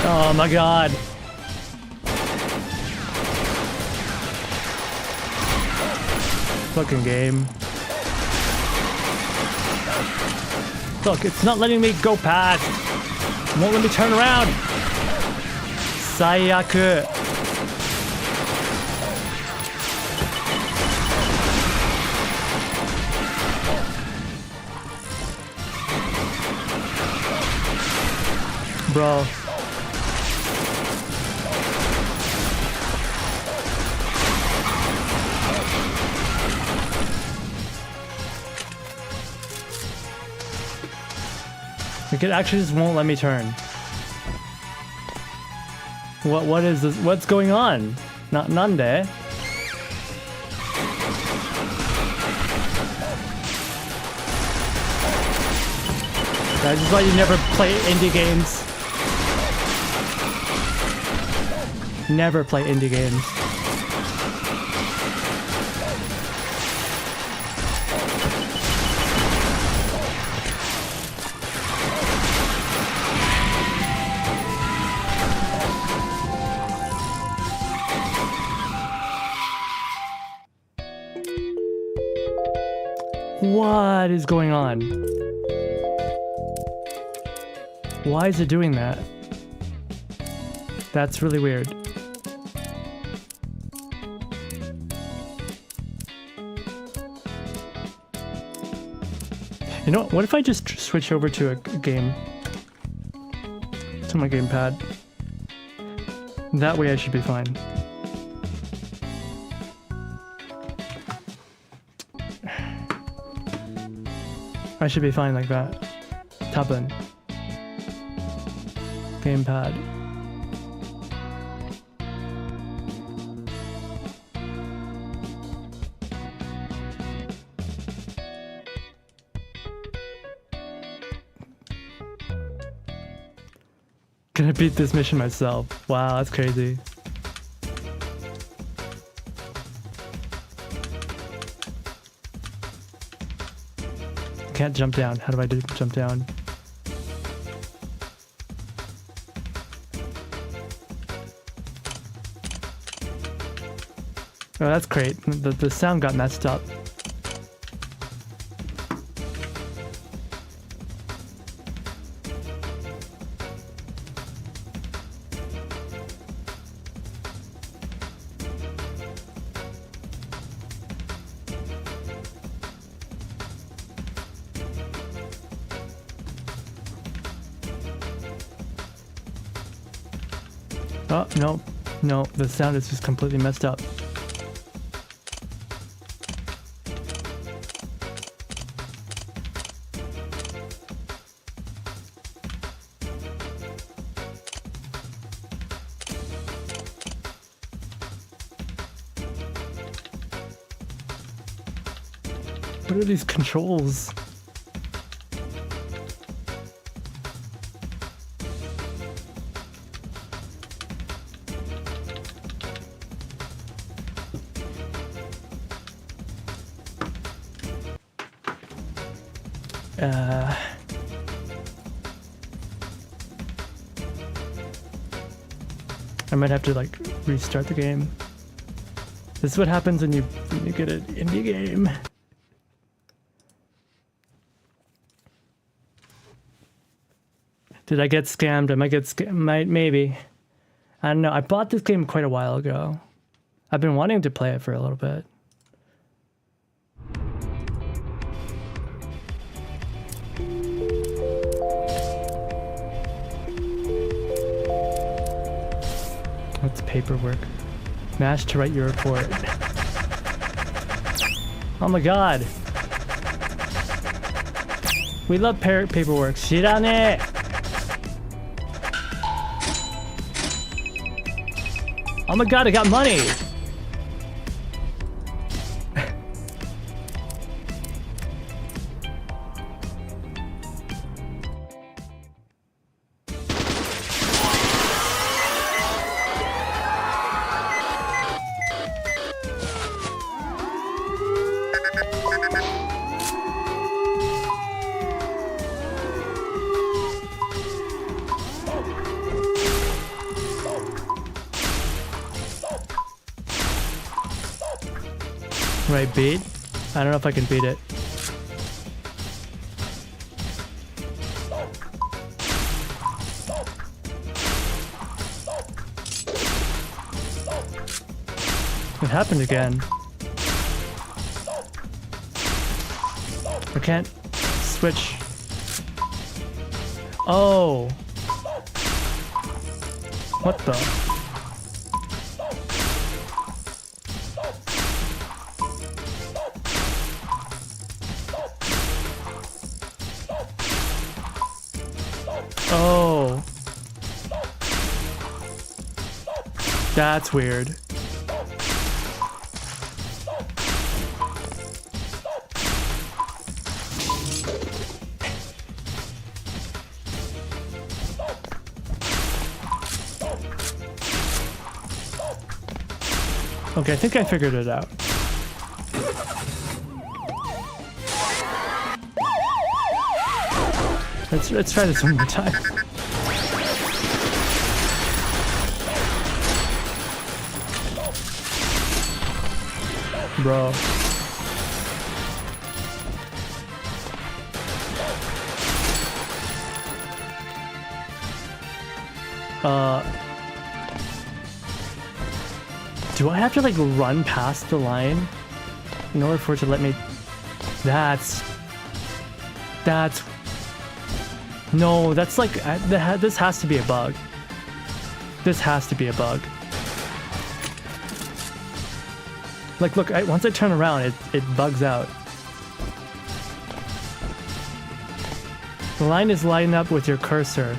Oh my god. Fucking game. Look, it's not letting me go past. It won't let me turn around. Sayaku. Bro. Like it actually just won't let me turn. What is this? What's going on? Nande? That's just why you never play indie games. Never play indie games. What is going on? Why is it doing that? That's really weird. You know, what if I just switch over to a game? To my gamepad. That way I should be fine. I should be fine like that. Tabun. Gamepad. Gonna beat this mission myself. Wow, that's crazy. Can't jump down. How do I jump down? Oh, that's great. The sound got messed up. Oh, no. No, the sound is just completely messed up. What are these controls? I might have to like restart the game. This is what happens when you get an indie game. Did I get scammed? I might get scammed. Maybe. I don't know. I bought this game quite a while ago. I've been wanting to play it for a little bit. What's paperwork? Mash to write your report. Oh my god. We love paperwork. Shit on it. Oh my god, I got money. Right, beat? I don't know if I can beat it. It happened again. I can't switch. Oh. What the? Oh. That's weird. Okay, I think I figured it out. Let's try this one more time. Bro. Do I have to like run past the line in order for it to let me? That's no, that's like this has to be a bug. This has to be a bug. Like, look, once I turn around, it bugs out. The line is lighting up with your cursor.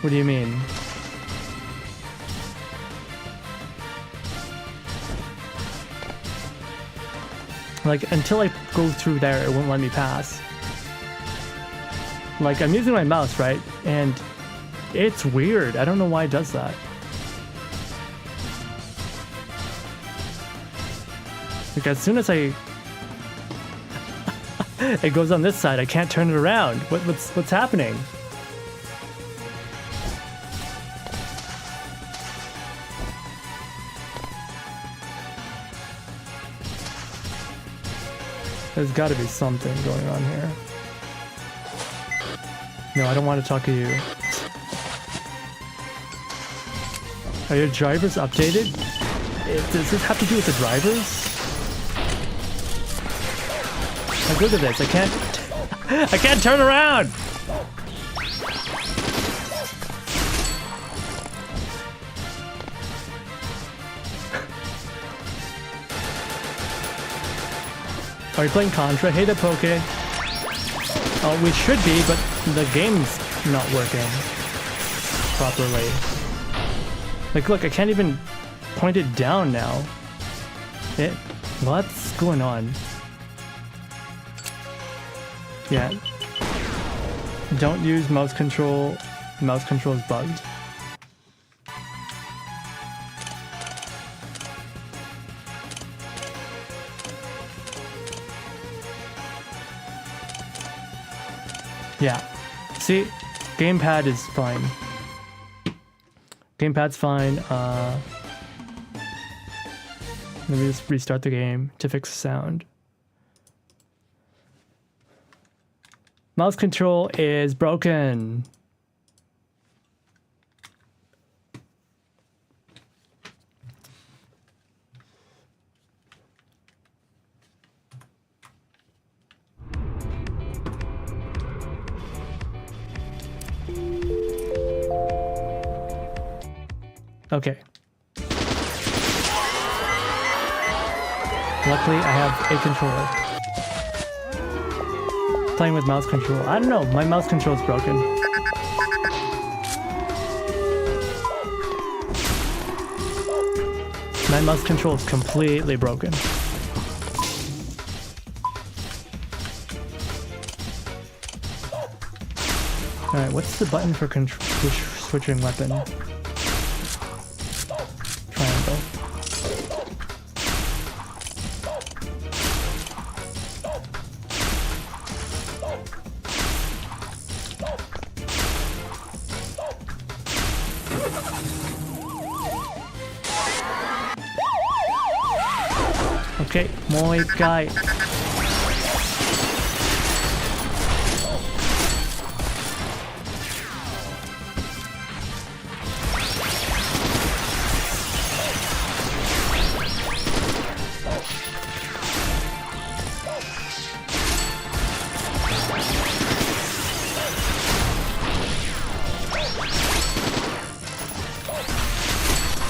What do you mean? Like, until I go through there, it won't let me pass. Like, I'm using my mouse, right? And it's weird. I don't know why it does that. Like, as soon as it goes on this side, I can't turn it around. What's happening? There's got to be something going on here. No, I don't want to talk to you. Are your drivers updated? Does this have to do with the drivers? Like, look at this. I can't turn around! Are you playing Contra? Hey, the Poke. Oh, we should be, but the game's not working properly. Like, look, I can't even point it down now. What's going on? Yeah. Don't use mouse control. Mouse control is bugged. Yeah. See? Gamepad is fine. Gamepad's fine. Let me just restart the game to fix the sound. Mouse control is broken. Okay. Luckily, I have a controller. Playing with mouse control. I don't know, my mouse control is broken. My mouse control is completely broken. Alright, what's the button for switching weapon? Triangle. Okay, もう一回.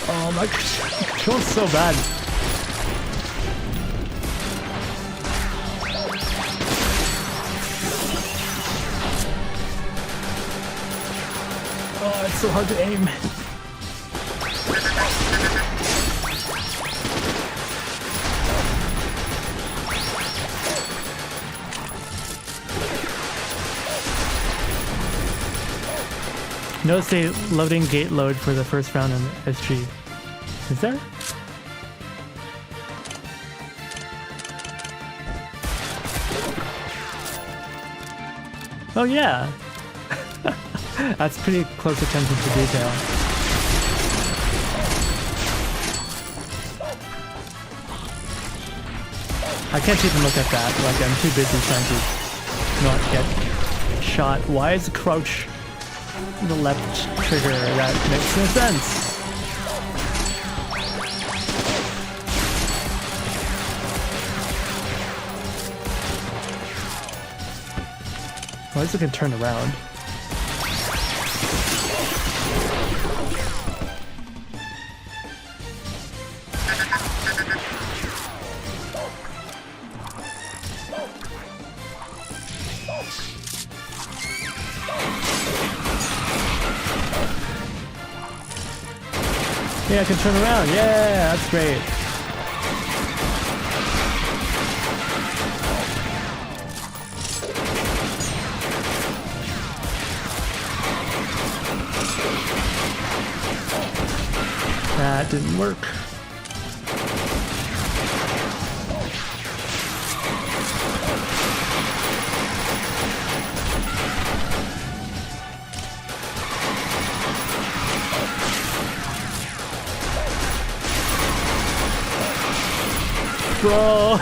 Oh, my control's so bad. Oh, it's so hard to aim. Notice a loading gate load for the first round in SG. Is there? Oh yeah! That's pretty close attention to detail. I can't even look at that, like I'm too busy trying to not get shot. Why is the crouch the left trigger? That makes no sense. At least I can turn around. Yeah, I can turn around. Yeah, that's great. That didn't work. Bro.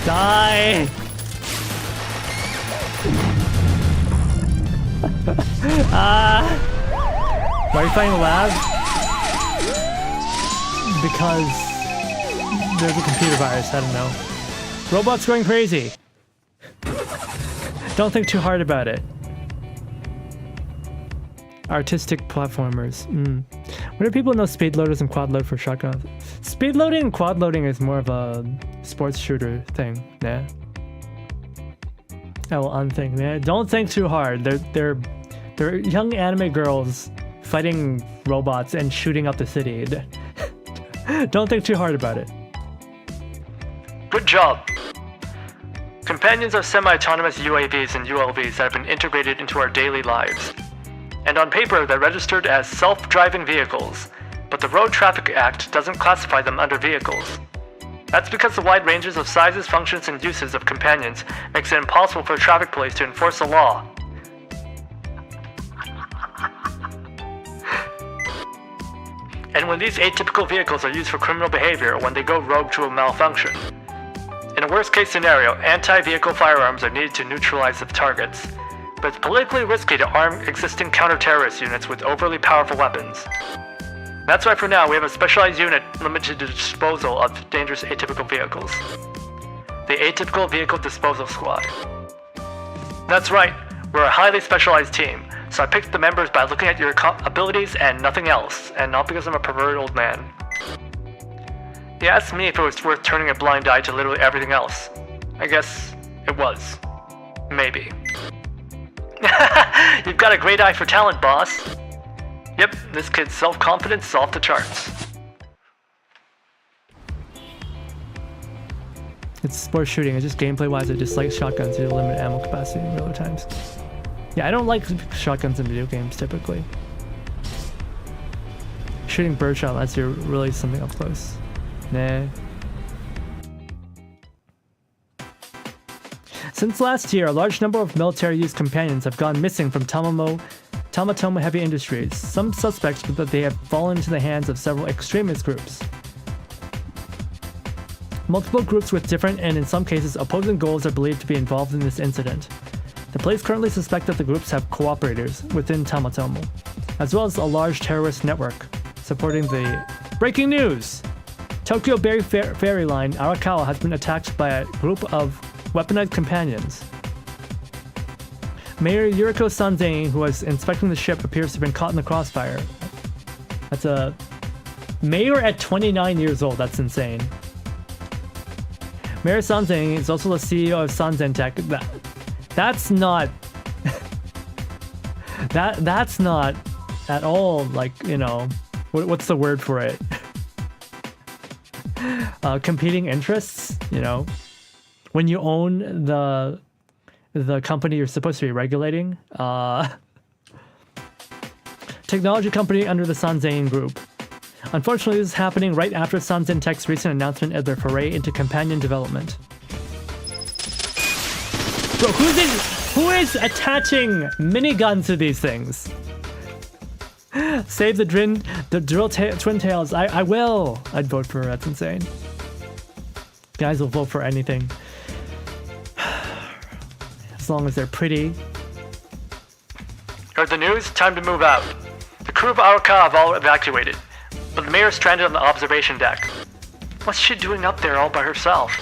Die! Why are you fighting the lab? Because there's a computer virus, I don't know. Robots going crazy! Don't think too hard about it. Artistic platformers. What do people know speed loaders and quad load for shotguns? Speed loading and quad loading is more of a sports shooter thing, yeah. I will unthink, yeah. Don't think too hard. They're young anime girls fighting robots and shooting up the city. Don't think too hard about it. Good job. Companions are semi-autonomous UAVs and ULVs that have been integrated into our daily lives. And on paper, they're registered as self-driving vehicles, but the Road Traffic Act doesn't classify them under vehicles. That's because the wide ranges of sizes, functions, and uses of companions makes it impossible for traffic police to enforce the law. And when these atypical vehicles are used for criminal behavior, when they go rogue to a malfunction. In a worst-case scenario, anti-vehicle firearms are needed to neutralize the targets. But it's politically risky to arm existing counter-terrorist units with overly powerful weapons. That's why for now we have a specialized unit limited to disposal of dangerous atypical vehicles. The Atypical Vehicle Disposal Squad. That's right, we're a highly specialized team, so I picked the members by looking at your abilities and nothing else, and not because I'm a perverted old man. You asked me if it was worth turning a blind eye to literally everything else. I guess it was. Maybe. You've got a great eye for talent, boss. Yep, this kid's self-confidence is off the charts. It's sports shooting, it's just gameplay-wise, I dislike shotguns due to limited ammo capacity in real times. Yeah, I don't like shotguns in video games, typically. Shooting birdshot unless you're really something up close. Nah. Since last year, a large number of military-use companions have gone missing from Tamatomo Heavy Industries. Some suspects that they have fallen into the hands of several extremist groups. Multiple groups with different and in some cases opposing goals are believed to be involved in this incident. The police currently suspect that the groups have cooperators within Tamatomo, as well as a large terrorist network supporting the breaking news! Tokyo Bay Ferry Line, Arakawa, has been attacked by a group of weaponized companions. Mayor Yuriko Sanzane, who was inspecting the ship, appears to have been caught in the crossfire. That's a mayor at 29 years old. That's insane. Mayor Sanzane is also the CEO of Sanzen Tech. That's not... that's not at all, like, you know... What's the word for it? Competing interests, you know? When you own the the company you're supposed to be regulating. Technology company under the Sanzain Group. Unfortunately, this is happening right after Sanzen Tech's recent announcement of their foray into companion development. Bro, who is attaching miniguns to these things? Save the twin tails. I will. I'd vote for her. That's insane. Guys will vote for anything. As long as they're pretty. Heard the news? Time to move out. The crew of our car have all evacuated, but the mayor's stranded on the observation deck. What's she doing up there all by herself?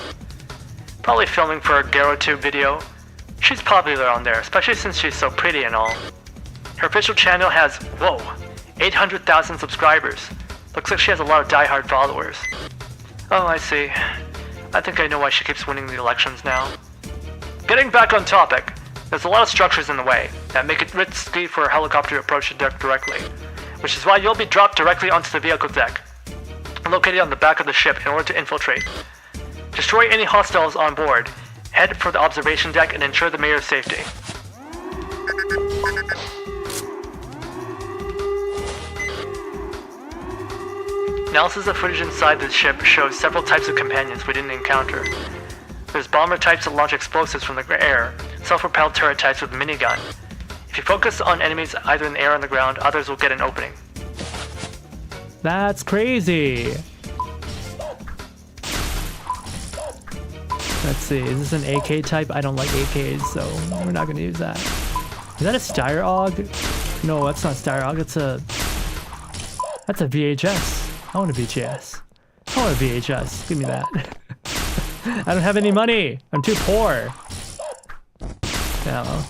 Probably filming for a GaroTube video. She's popular on there, especially since she's so pretty and all. Her official channel has, whoa, 800,000 subscribers. Looks like she has a lot of diehard followers. Oh, I see. I think I know why she keeps winning the elections now. Getting back on topic, there's a lot of structures in the way that make it risky for a helicopter to approach the deck directly, which is why you'll be dropped directly onto the vehicle deck, located on the back of the ship in order to infiltrate. Destroy any hostiles on board, head for the observation deck, and ensure the mayor's safety. Analysis of footage inside the ship shows several types of companions we didn't encounter. There's bomber types that launch explosives from the air, self-propelled turret types with a minigun. If you focus on enemies either in the air or on the ground, others will get an opening. That's crazy. Let's see, is this an AK type? I don't like AKs, so we're not gonna use that. Is that a Styr-Og? No, that's not Styr-Og, that's a VHS. I want a VHS. I want a VHS. Give me that. I don't have any money. I'm too poor. No.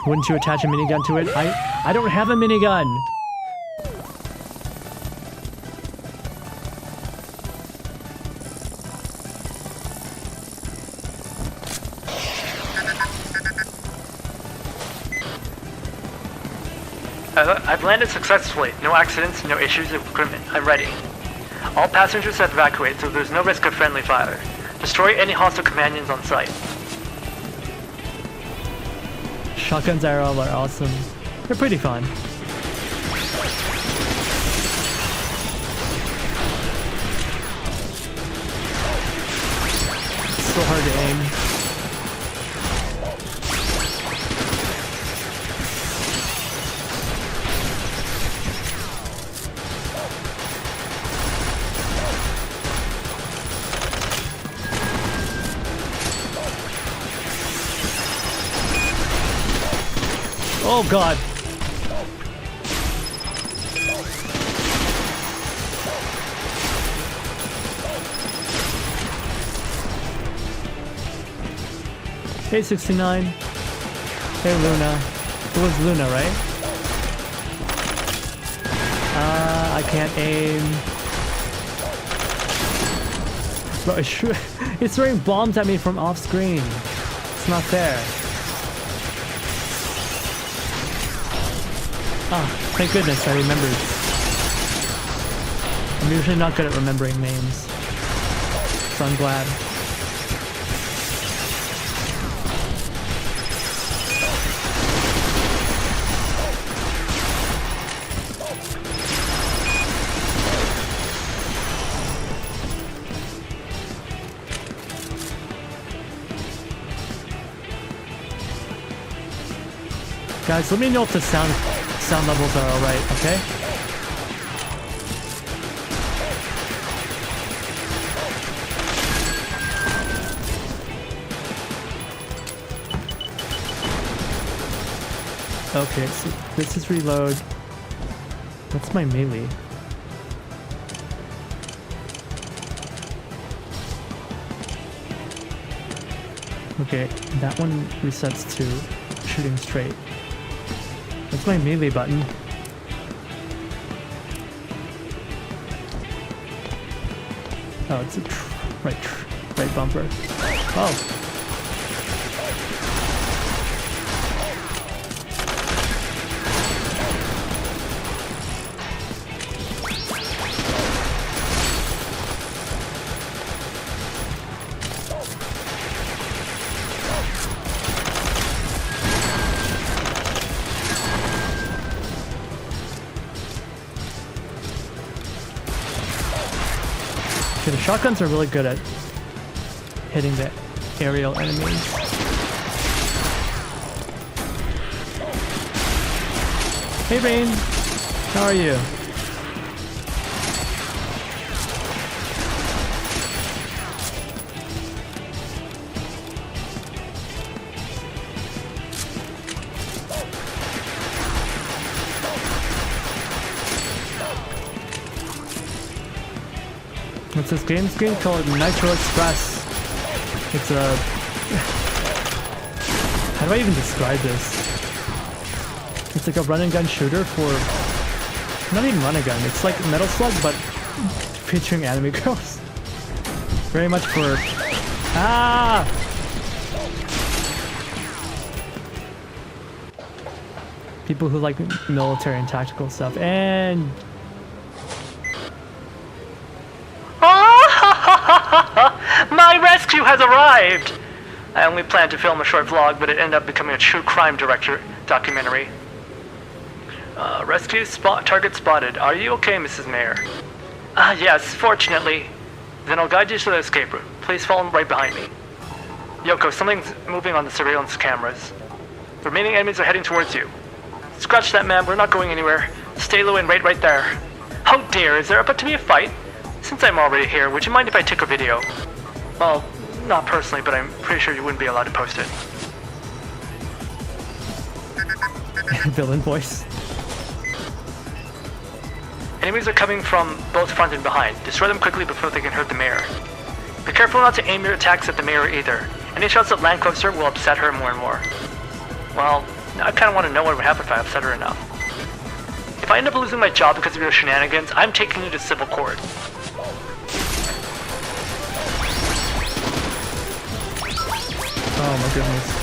Wouldn't you attach a minigun to it? I don't have a minigun. I've landed successfully. No accidents, no issues with equipment. I'm ready. All passengers have evacuated, so there's no risk of friendly fire. Destroy any hostile companions on site. Shotguns are awesome. They're pretty fun. It's so hard to aim. Oh god. Hey 69. Hey Luna. It was Luna, right? I can't aim. Bro, it's throwing bombs at me from off screen. It's not fair. Ah, thank goodness I remembered. I'm usually not good at remembering names, so I'm glad. Guys, let me know if the sound levels are alright, okay? Okay, so this is reload. What's my melee? Okay, that one resets to shooting straight. What's my melee button? Oh, it's a right bumper. Oh. Okay, the shotguns are really good at hitting the aerial enemies. Hey Rain, how are you? It's this game screen called Nitro Express. It's a... How do I even describe this? It's like a run and gun shooter for... Not even run and gun, it's like Metal Slug but featuring anime girls. Very much for... Ah! People who like military and tactical stuff. And... My rescue has arrived! I only planned to film a short vlog, but it ended up becoming a true crime documentary. Rescue target spotted. Are you okay, Mrs. Mayor? Yes, fortunately. Then I'll guide you to the escape route. Please follow right behind me. Yoko, something's moving on the surveillance cameras. The remaining enemies are heading towards you. Scratch that, ma'am. We're not going anywhere. Stay low and right there. Oh dear, is there about to be a fight? Since I'm already here, would you mind if I took a video? Well, not personally, but I'm pretty sure you wouldn't be allowed to post it. Villain voice. Enemies are coming from both front and behind. Destroy them quickly before they can hurt the mayor. Be careful not to aim your attacks at the mayor either. Any shots that land closer will upset her more and more. Well, I kind of want to know what would happen if I upset her enough. If I end up losing my job because of your shenanigans, I'm taking you to civil court. Oh my goodness.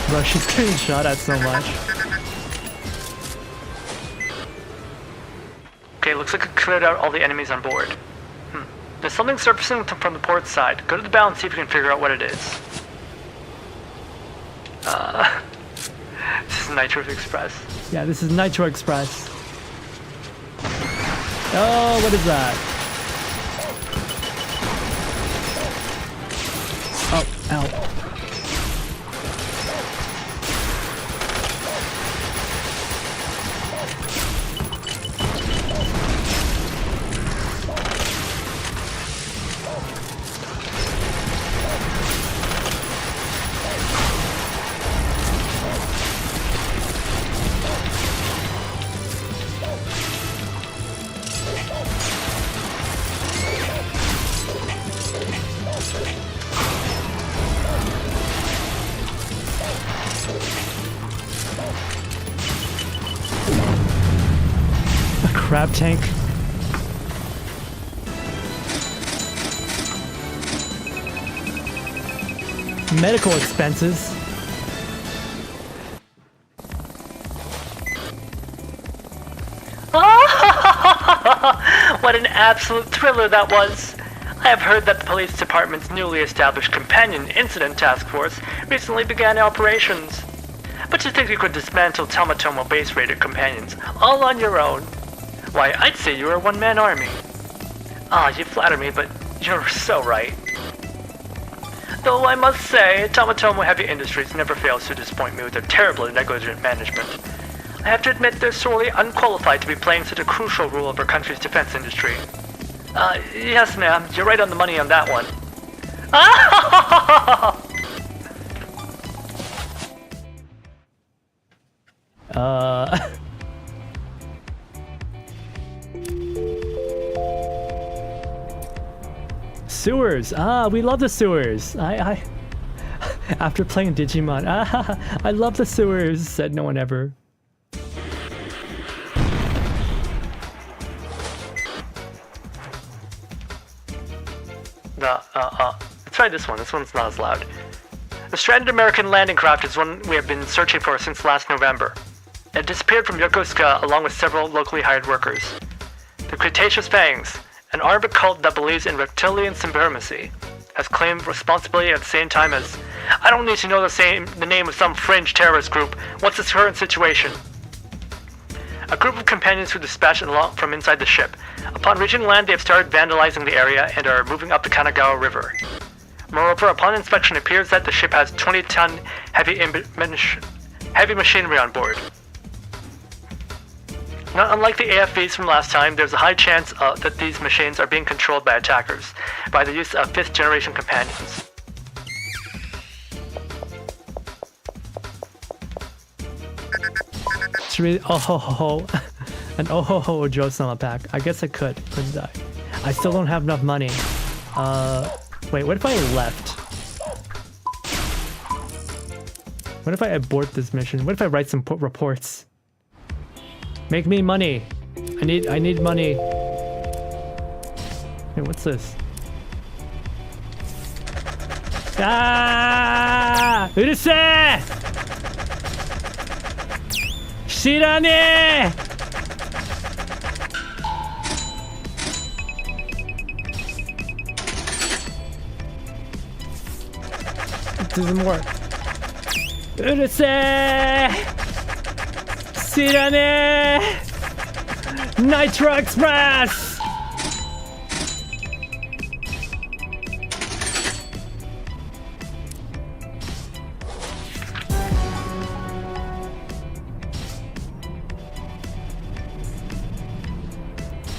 Bro, she's getting shot at so much. Okay, looks like I cleared out all the enemies on board. There's something surfacing from the port side. Go to the bow and see if you can figure out what it is. This is Nitro Express. Yeah, this is Nitro Express. Oh, what is that? Oh, ow. Crab tank. Medical expenses. What an absolute thriller that was! I have heard that the police department's newly established Companion Incident Task Force recently began operations. But you think you could dismantle Tamatomo base raider companions all on your own? Why, I'd say you're a one-man army. You flatter me, but you're so right. Though I must say, Tamatomo Heavy Industries never fails to disappoint me with their terribly negligent management. I have to admit they're sorely unqualified to be playing such a crucial role of our country's defense industry. Yes ma'am, you're right on the money on that one. Sewers. We love the sewers. I after playing Digimon, I love the sewers, said no one ever. That's try this one. This one's not as loud. The stranded American landing craft is one we have been searching for since last November. It disappeared from Yokosuka along with several locally hired workers. The Cretaceous Fangs, an armed cult that believes in reptilian supremacy, has claimed responsibility at the same time as, I don't need to know the name of some fringe terrorist group. What's the current situation? A group of companions who dispatched along from inside the ship. Upon reaching land, they have started vandalizing the area and are moving up the Kanagawa River. Moreover, upon inspection, it appears that the ship has 20-ton heavy machinery on board. Not unlike the AFVs from last time, there's a high chance that these machines are being controlled by attackers by the use of 5th-generation companions. Should we oh ho ho ho an oh ho ho Ojo-sama pack? I guess I could, couldn't I? I still don't have enough money. Wait, what if I left? What if I abort this mission? What if I write some reports? Make me money. I need money. Hey, what's this? Ah! Urusei! Shirane! It doesn't work. Urusei! Shirane! Nitro Express!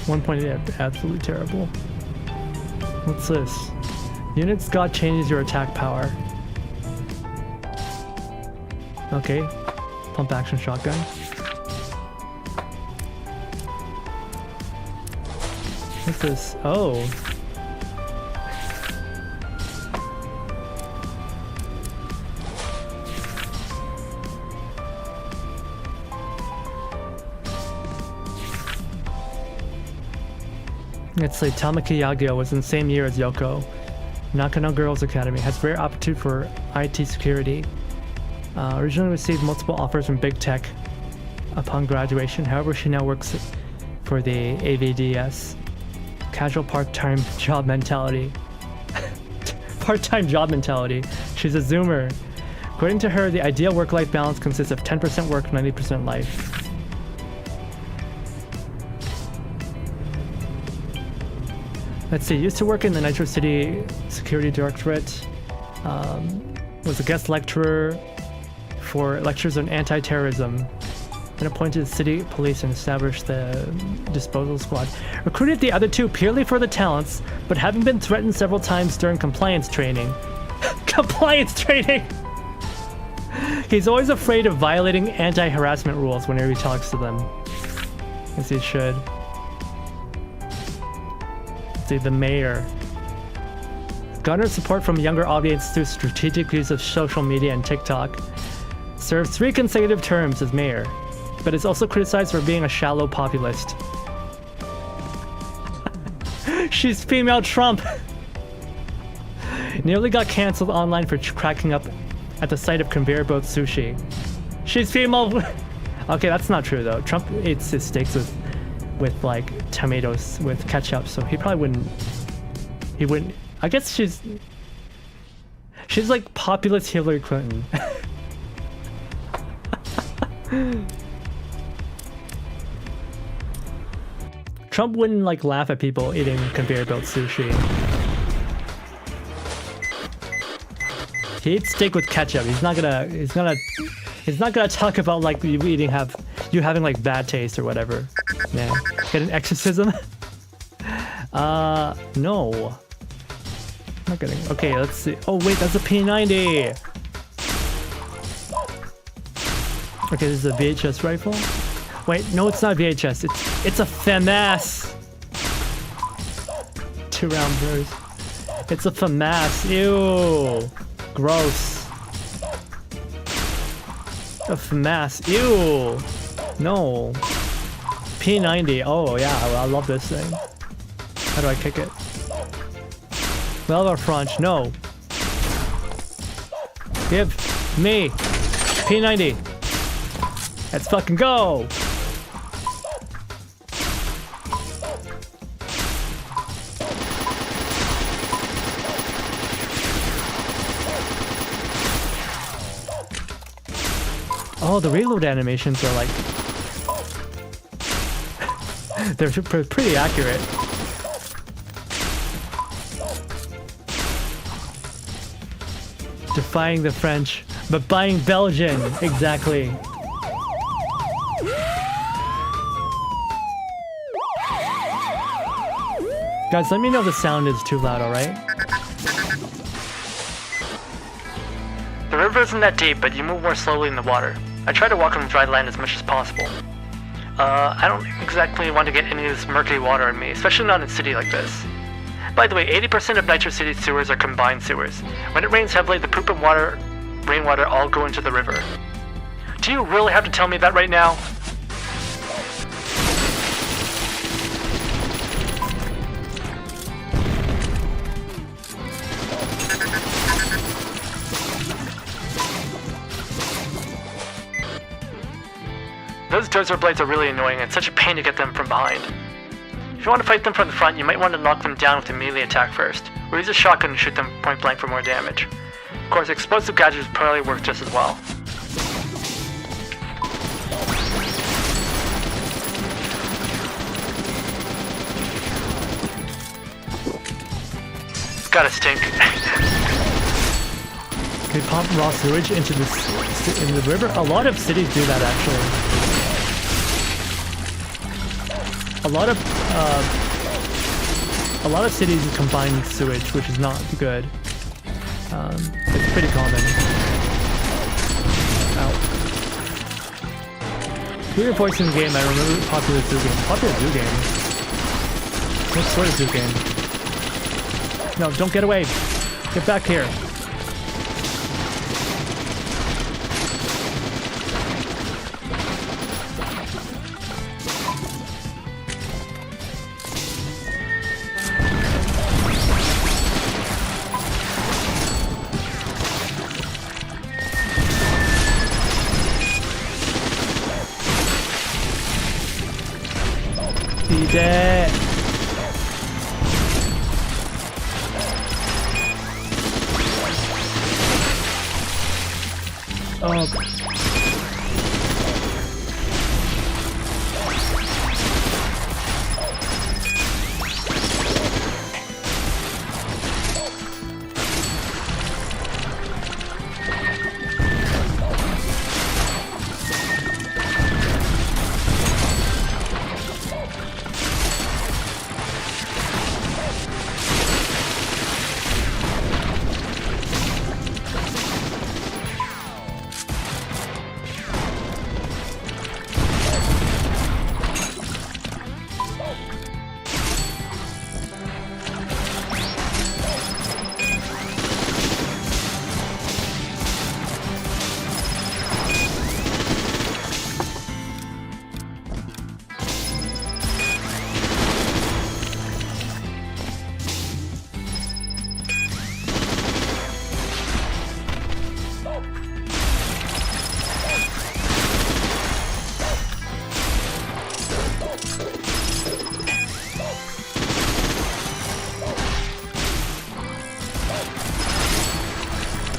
One point, absolutely terrible. What's this? Units got changes your attack power. Okay. Pump action shotgun. What's this? Oh. Let's say Tamaki Yagyo was in the same year as Yoko. Nakano Girls Academy has rare aptitude for IT security. Originally received multiple offers from big tech upon graduation. However, she now works for the AVDS. Casual part-time job mentality. Part-time job mentality. She's a Zoomer. According to her, the ideal work-life balance consists of 10% work, 90% life. Let's see, used to work in the Nitro City Security Directorate. Was a guest lecturer for lectures on anti-terrorism. Then appointed the city police and established the disposal squad. Recruited the other two purely for the talents, but having been threatened several times during compliance training. Compliance training! He's always afraid of violating anti-harassment rules whenever he talks to them. As he should. Let's see, the mayor. Garnered support from a younger audience through strategic use of social media and TikTok. Served 3 consecutive terms as mayor, but is also criticized for being a shallow populist. She's female Trump! Nearly got cancelled online for cracking up at the sight of conveyor boat sushi. She's female... Okay, that's not true though. Trump eats his steaks with like tomatoes with ketchup, so he probably wouldn't... He wouldn't... I guess she's like populist Hillary Clinton. Trump wouldn't like laugh at people eating conveyor belt sushi. He eats steak with ketchup. He's not gonna talk about like you having like bad taste or whatever. Yeah. Get an exorcism? No. I'm not getting... Okay, let's see. Oh wait, that's a P90! Okay, this is a VHS rifle. Wait, no, it's not VHS. It's a FAMAS. 2-round burst. It's a FAMAS. Ew. Gross. A FAMAS. Ew. No. P90. Oh yeah, I love this thing. How do I kick it? Velvet French. No. Give me P90. Let's fucking go. Oh, the reload animations are like... they're pretty accurate. Defying the French, but buying Belgian. Exactly. Guys, let me know if the sound is too loud, alright? The river isn't that deep, but you move more slowly in the water. I try to walk on dry land as much as possible. I don't exactly want to get any of this murky water on me, especially not in a city like this. By the way, 80% of Nitro City's sewers are combined sewers. When it rains heavily, the poop and rainwater all go into the river. Do you really have to tell me that right now? Those dozer blades are really annoying and it's such a pain to get them from behind. If you want to fight them from the front, you might want to knock them down with a melee attack first, or use a shotgun and shoot them point blank for more damage. Of course, explosive gadgets probably work just as well. It's gotta stink. Can you pump raw sewage into the river? A lot of cities do that actually. A lot of cities combine sewage, which is not good. It's pretty common. Ow. Who reports in the game? I remember popular zoo game. Popular zoo game? What sort of zoo game? No, don't get away. Get back here. Dead. Oh.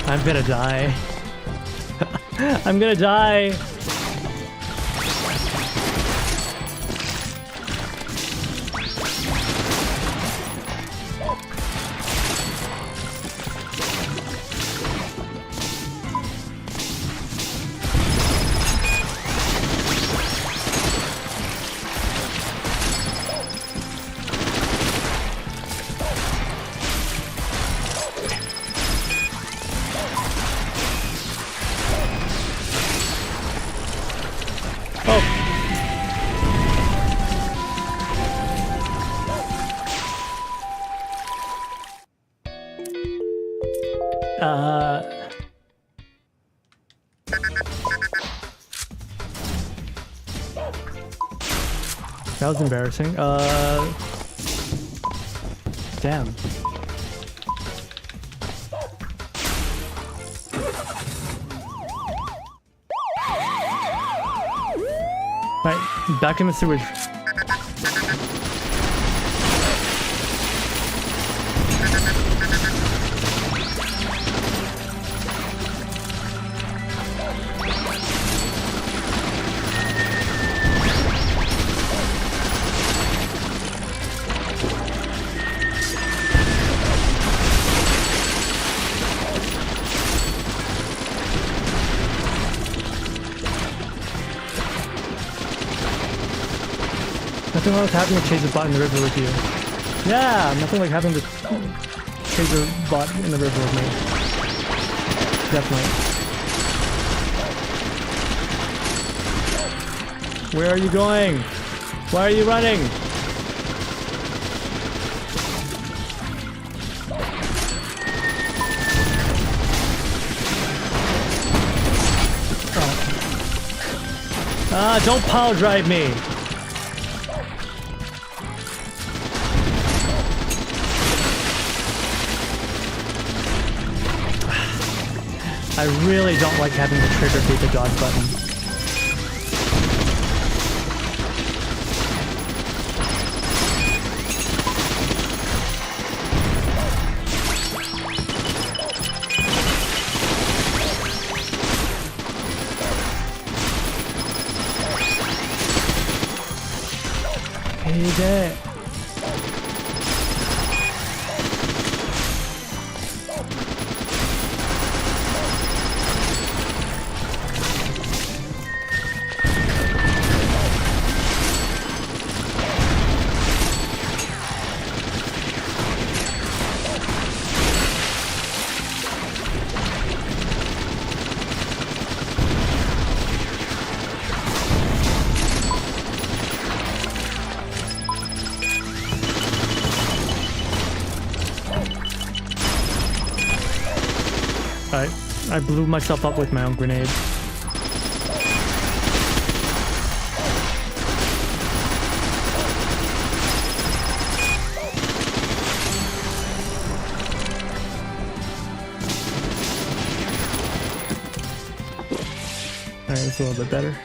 I'm gonna die. I'm gonna die. That was embarrassing. Damn. Right, back in the sewage. Nothing like having to chase a bot in the river with you. Yeah, nothing like having to chase a bot in the river with me. Definitely. Where are you going? Why are you running? Ah, don't power drive me! I really don't like having to trigger beat the dodge button. Hey there. I blew myself up with my own grenade. Alright, that's a little bit better.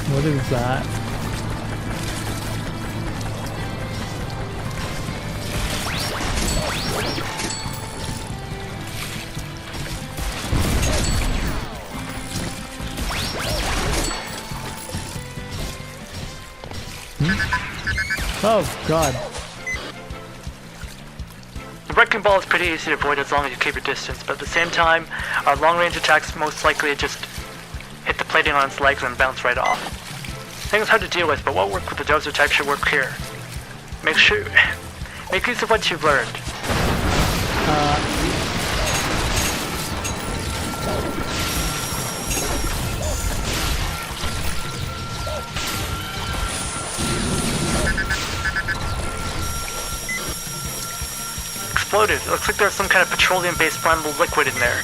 What is that? Oh, God. The wrecking ball is pretty easy to avoid as long as you keep your distance, but at the same time, our long-range attacks most likely just hit the plating on its legs and bounce right off. I think it's hard to deal with, but what worked with the dozer type should work here. Make use of what you've learned. Exploded. It looks like there's some kind of petroleum-based flammable liquid in there.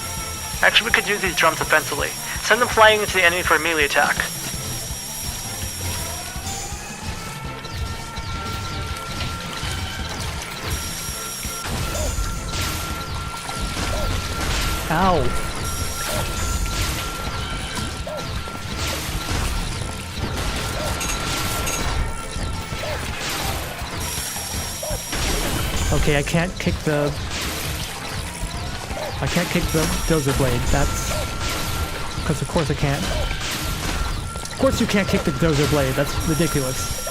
Actually, we could use these drums offensively. Send them flying into the enemy for a melee attack. Ow. Okay, I can't kick the dozer blade. That's because of course I can't. Of course you can't kick the dozer blade. That's ridiculous.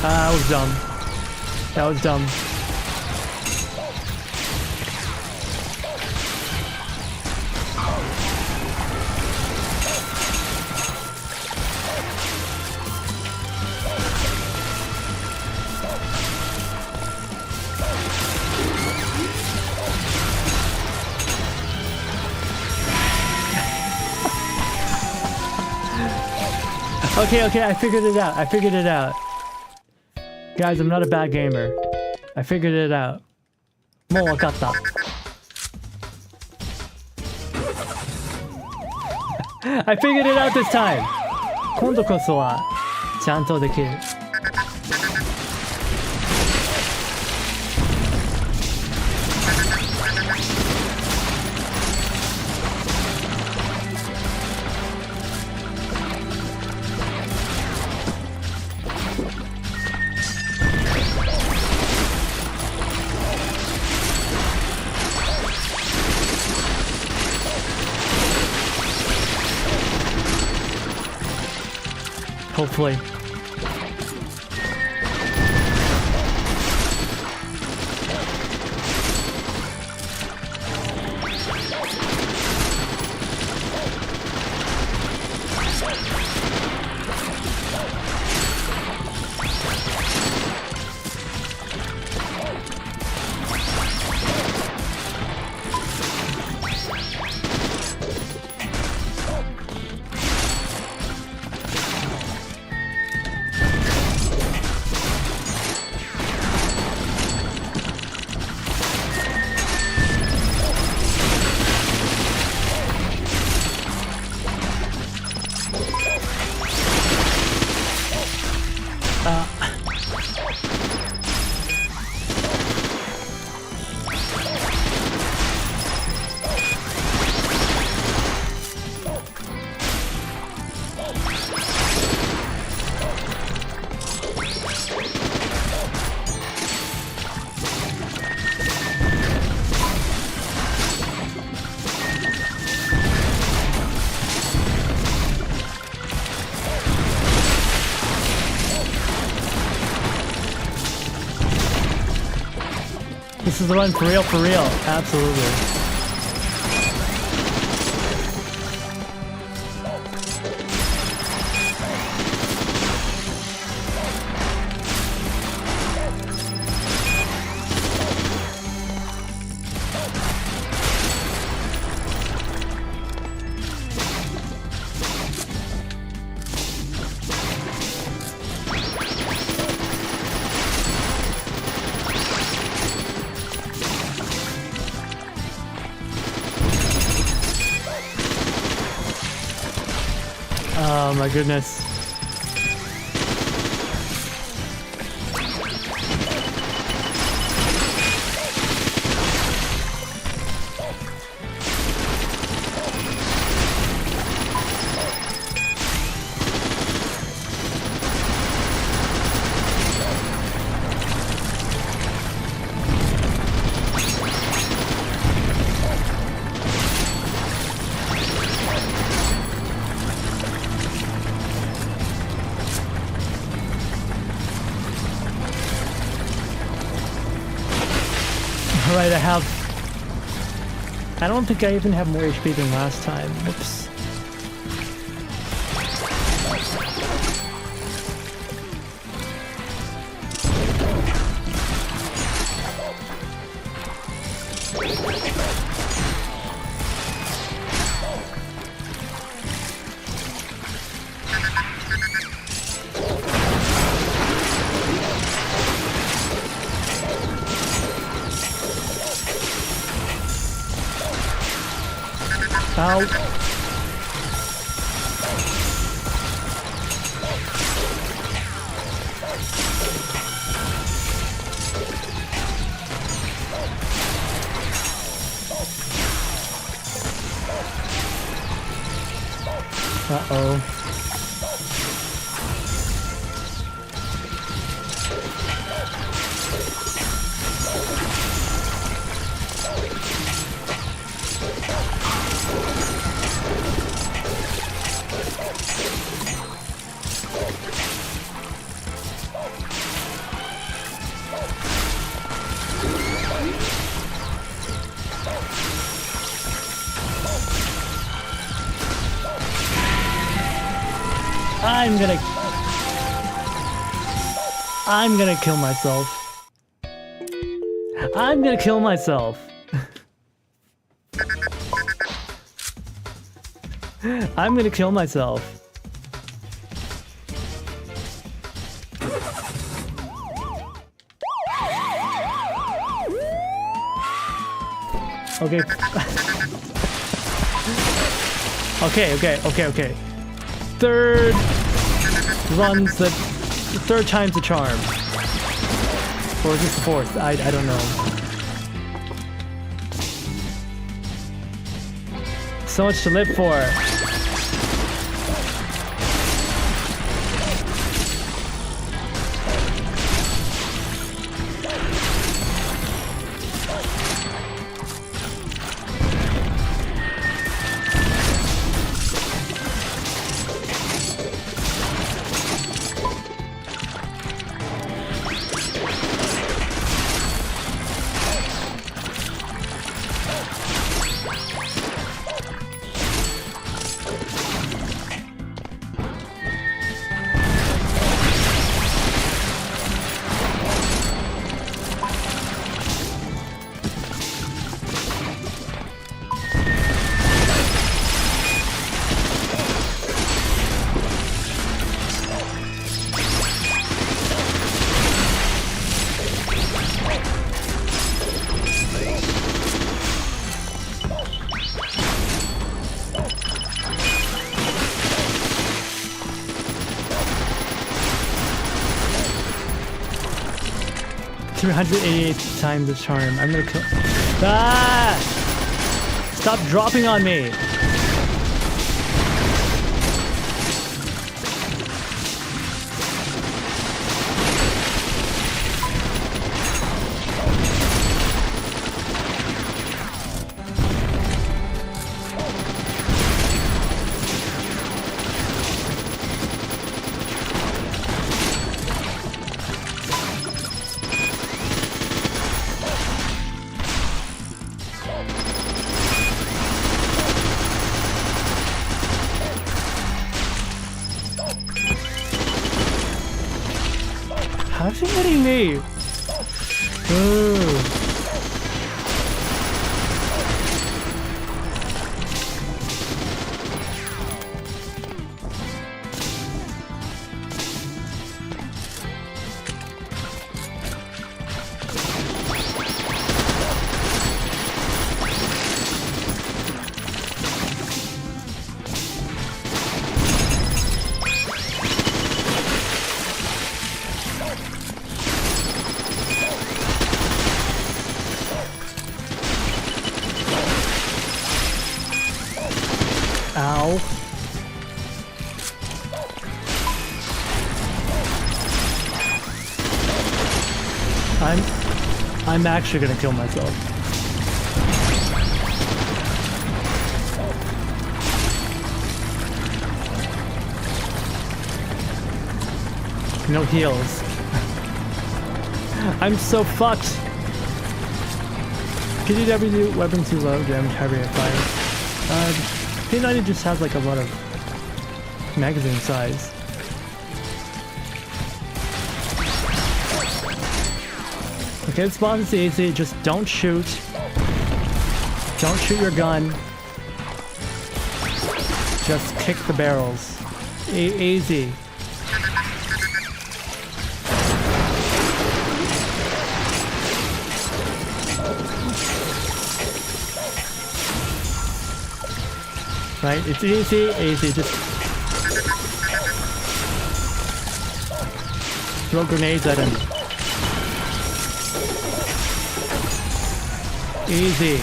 That was dumb. That was dumb. Okay, I figured it out. Guys, I'm not a bad gamer. I figured it out. もう分かった。I figured it out this time! 今度こそはちゃんとできる。Hopefully. This is the one for real, absolutely. Oh my goodness. Alright, I don't think I even have more HP than last time. Whoops. Ow. Uh-oh. I'm gonna kill myself. I'm gonna kill myself. I'm gonna kill myself. Okay. Okay. Third time's the charm. Or is this the fourth? I don't know. So much to live for. $388 times the charm. I'm gonna kill. Ah! Stop dropping on me! How's he hitting me? Ooh. Ow. I'm actually gonna kill myself. No heals. I'm so fucked. PDW weapon too low, damage high rate of fire. P90 just has like a lot of magazine size. Okay, this boss is easy, just don't shoot. Don't shoot your gun. Just kick the barrels. Easy. Right, it's easy, just throw grenades at him. Easy.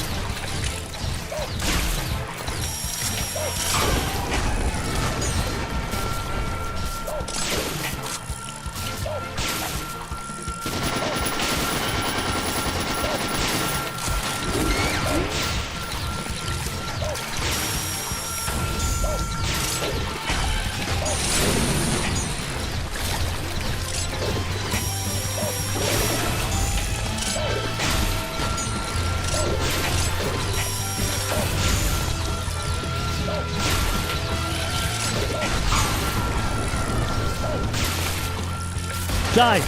Die!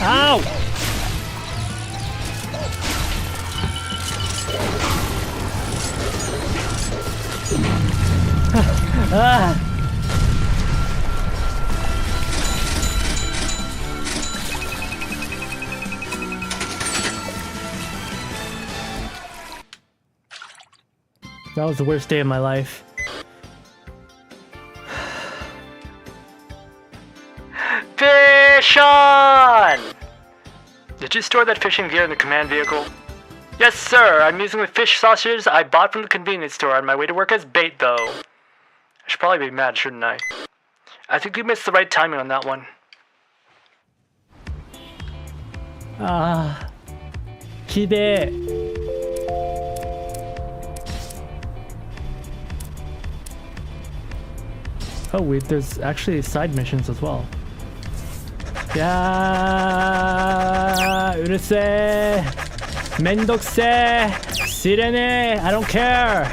Ow! That was the worst day of my life. Fish on! Did you store that fishing gear in the command vehicle? Yes, sir. I'm using the fish sausages I bought from the convenience store on my way to work as bait, though. I should probably be mad, shouldn't I? I think you missed the right timing on that one. Kide. Oh wait, there's actually side missions as well. Yeah, uruse, mendokuse, sirene, I don't care.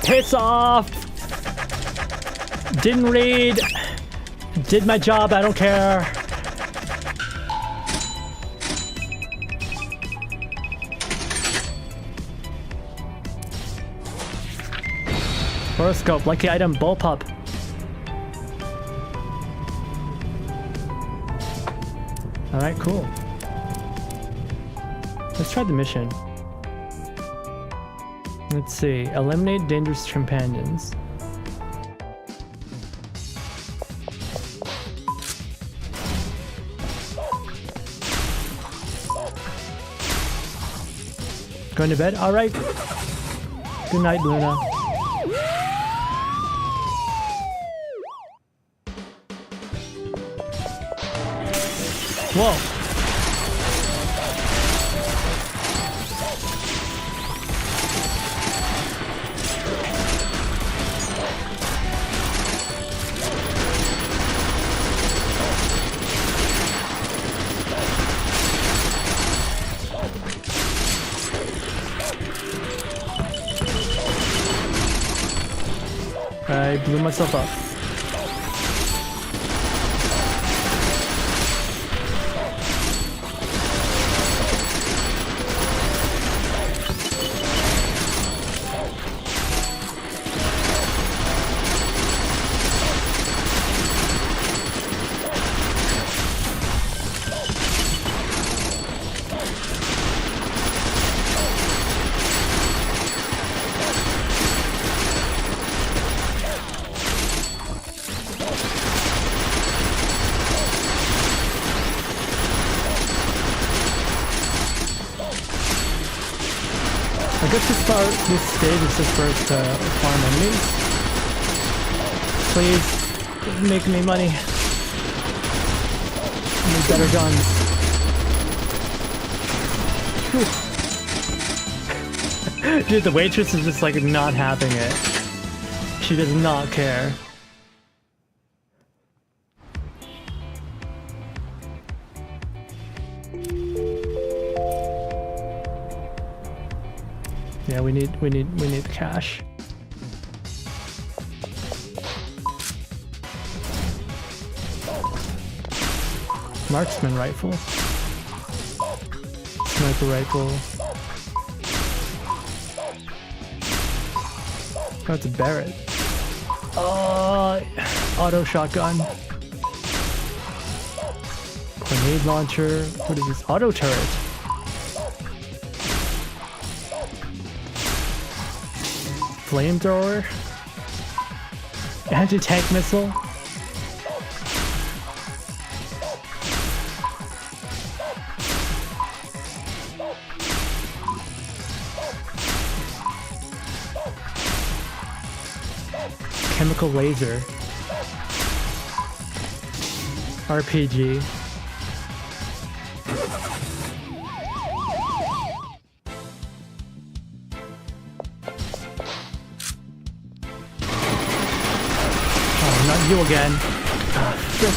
Piss off. Didn't read. Did my job, I don't care. Horoscope, lucky item, bullpup. Alright, cool. Let's try the mission. Let's see. Eliminate dangerous companions. Going to bed? Alright. Good night, Luna. Whoa. I blew myself up. I guess this stage is just for us to farm enemies. Please, make me money. I need better guns. Dude, the waitress is just like not having it. She does not care. Yeah, we need cash. Marksman rifle. Sniper rifle. Oh, it's a Barrett. Auto shotgun. Grenade launcher. What is this? Auto turret. Flamethrower, anti-tank missile, chemical laser, RPG. Not you again. Ah, frick.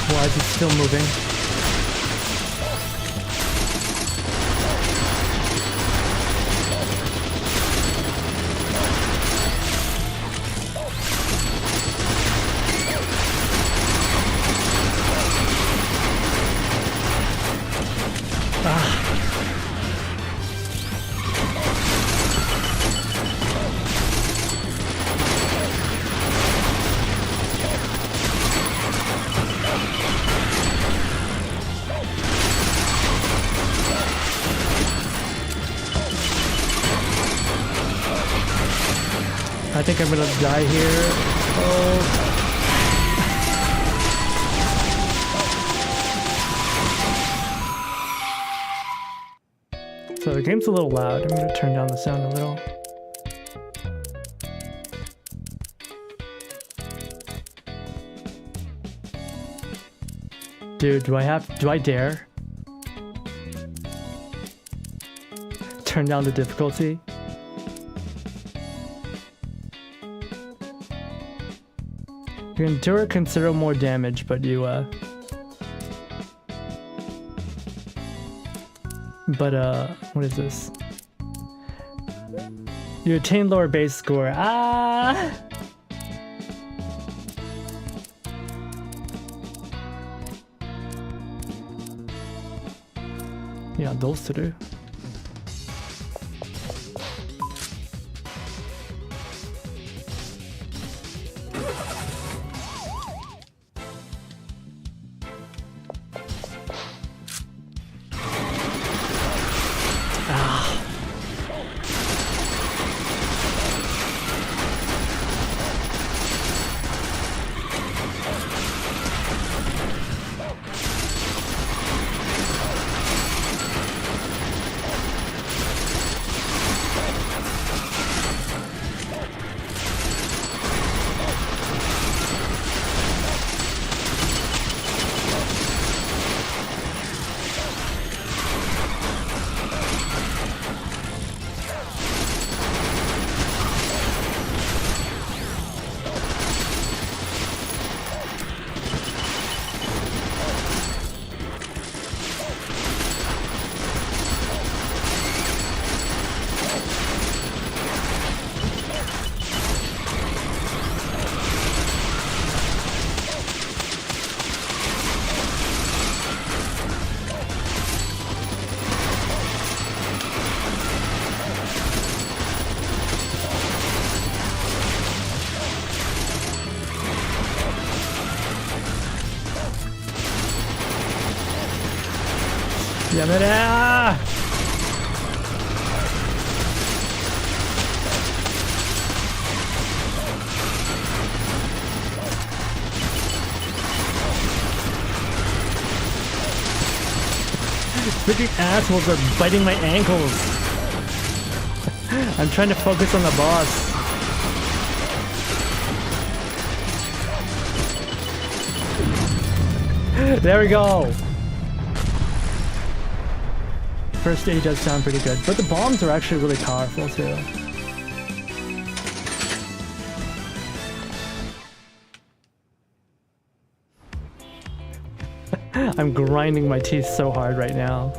Why is it still moving? I think I'm gonna die here. Oh. So the game's a little loud. I'm gonna turn down the sound a little. Dude, do I dare? Turn down the difficulty? You endure considerable more damage, but you, what is this? You attain lower base score. Ah! Yeah, どうする? Yamada! Freaking assholes are biting my ankles. I'm trying to focus on the boss. There we go. First stage does sound pretty good, but the bombs are actually really powerful too. I'm grinding my teeth so hard right now.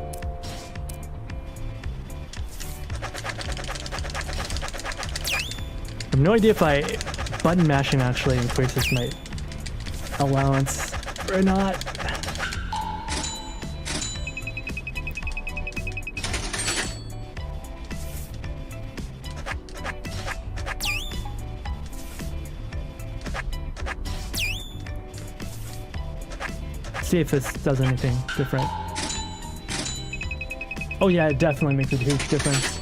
I have no idea if button mashing actually increases my allowance or not. See if this does anything different. Oh yeah, it definitely makes a huge difference.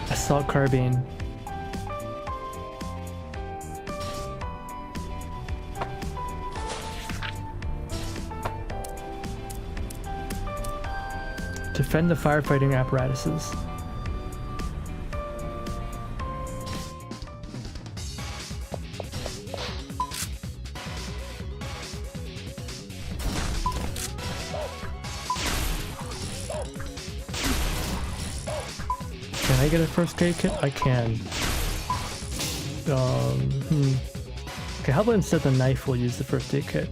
Assault carbine. Defend the firefighting apparatuses. I get a first aid kit? I can. Okay, how about instead of the knife, we'll use the first aid kit.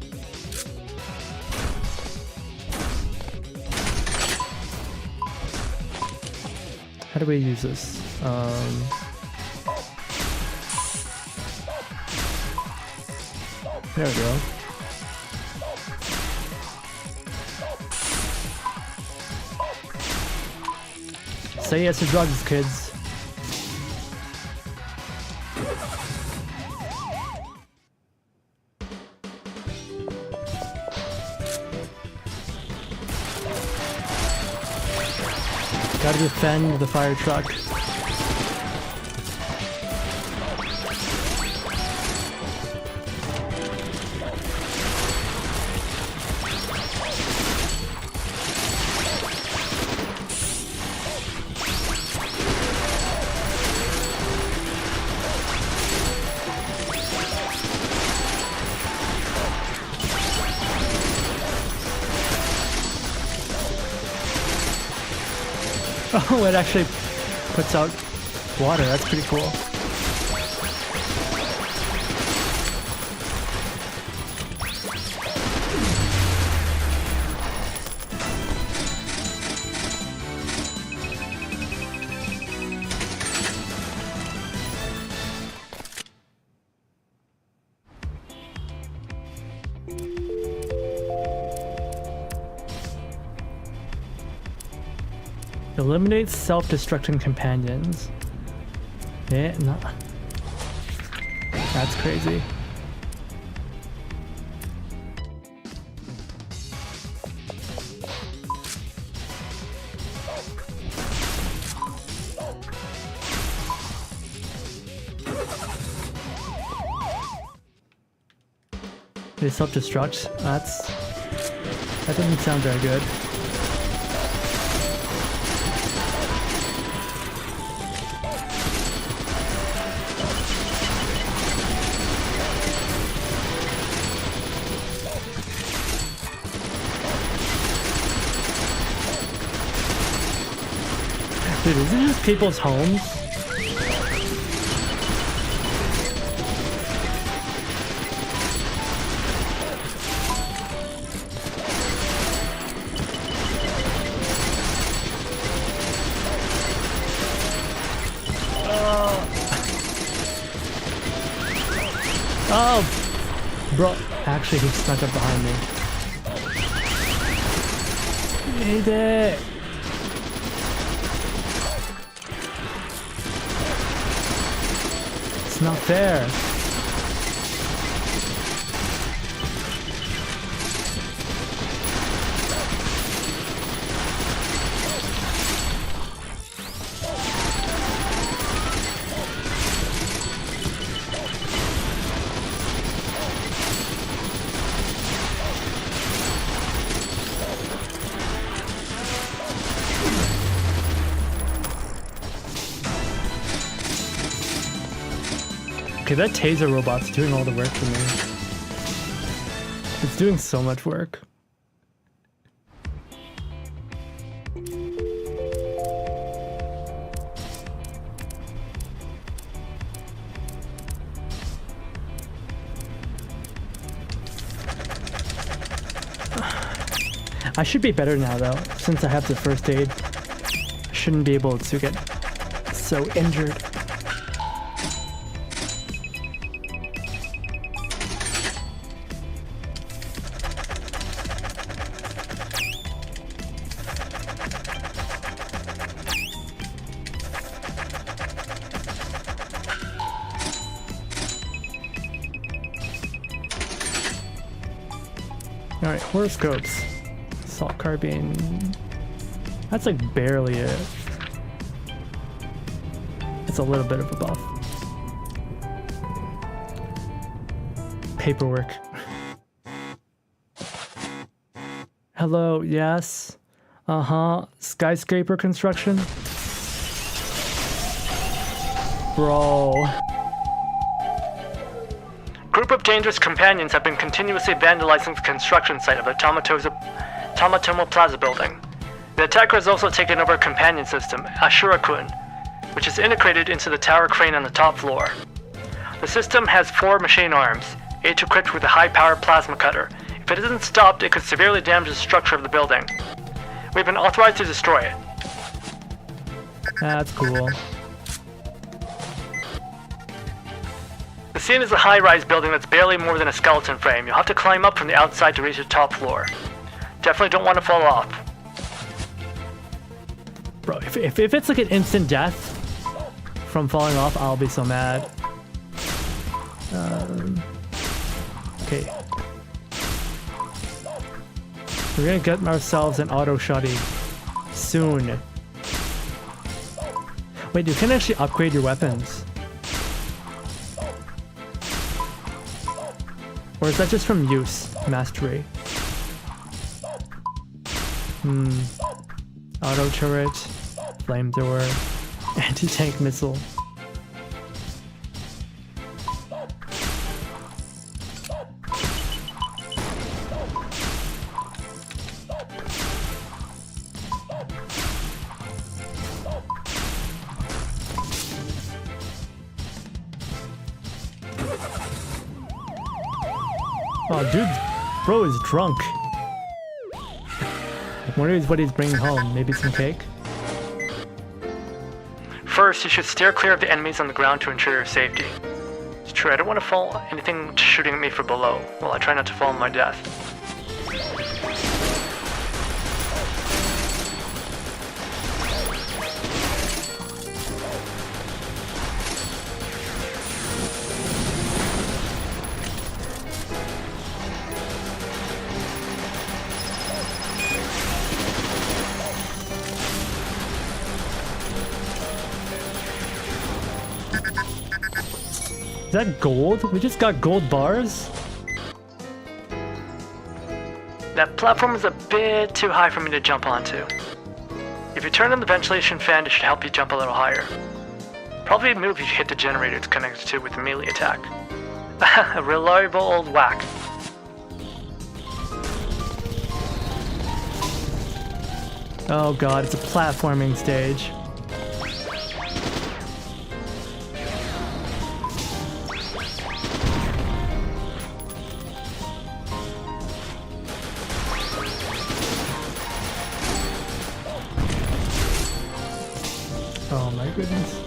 How do we use this? There we go. Say yes to drugs, kids. Gotta defend the fire truck. Oh, it actually puts out water. That's pretty cool. Eliminate self-destructing companions. Yeah, no. That's crazy. They self-destruct? That doesn't sound very good. Dude, is it just people's homes? Oh! Bro, actually he snuck up behind me. Made it! It's not fair. Okay, that taser robot's doing all the work for me. It's doing so much work. I should be better now though, since I have the first aid. I shouldn't be able to get so injured. Alright, horoscopes. Assault carbine. That's like barely it. It's a little bit of a buff. Paperwork. Hello, yes. Uh-huh. Skyscraper construction? Bro. Group of dangerous companions have been continuously vandalizing the construction site of the Tamatomo Plaza building. The attacker has also taken over a companion system, Ashura-kun. which is integrated into the tower crane on the top floor. The system has 4 machine arms, each equipped with a high-powered plasma cutter. If it isn't stopped, it could severely damage the structure of the building. We've been authorized to destroy it. That's cool. The scene is a high-rise building that's barely more than a skeleton frame. You'll have to climb up from the outside to reach the top floor. Definitely don't want to fall off. Bro, if it's like an instant death from falling off, I'll be so mad. Okay. We're gonna get ourselves an auto shotty soon. Wait, you can actually upgrade your weapons. Or is that just from use? Mastery. Auto turret, flamethrower, anti-tank missile. Oh, dude, bro is drunk. I wonder what he's bringing home. Maybe some cake? First, you should steer clear of the enemies on the ground to ensure your safety. It's true, I don't want to fall anything shooting at me from below. Well, I try not to fall on my death. Is that gold? We just got gold bars? That platform is a bit too high for me to jump onto. If you turn on the ventilation fan, it should help you jump a little higher. Probably move if you hit the generator it's connected to with a melee attack. A reliable old whack. Oh god, it's a platforming stage. Oh my goodness.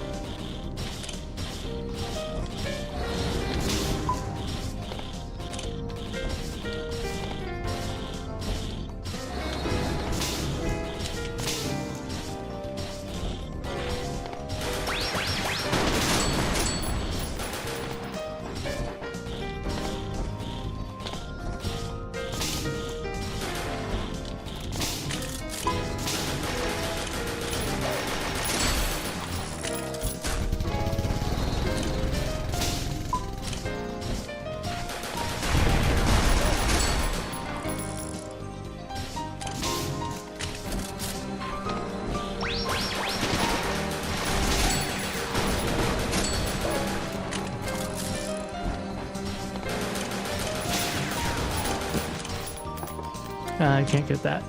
I can't get that.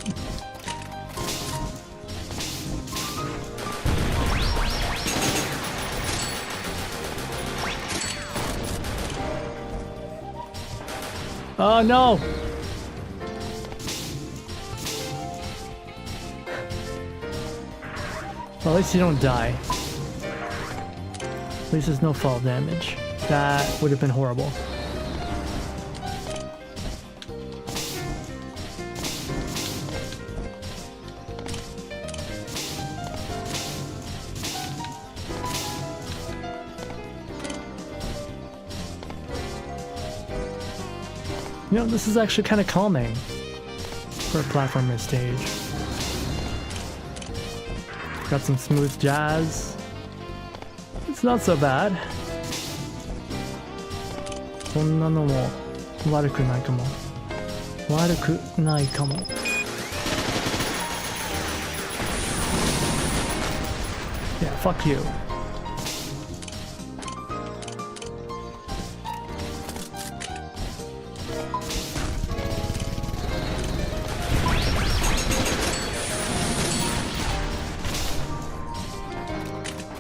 Oh no! Well, at least you don't die. At least there's no fall damage. That would have been horrible. You know, this is actually kind of calming for a platformer stage. Got some smooth jazz. It's not so bad. こんなのも悪くないかも。悪くないかも。Yeah, fuck you.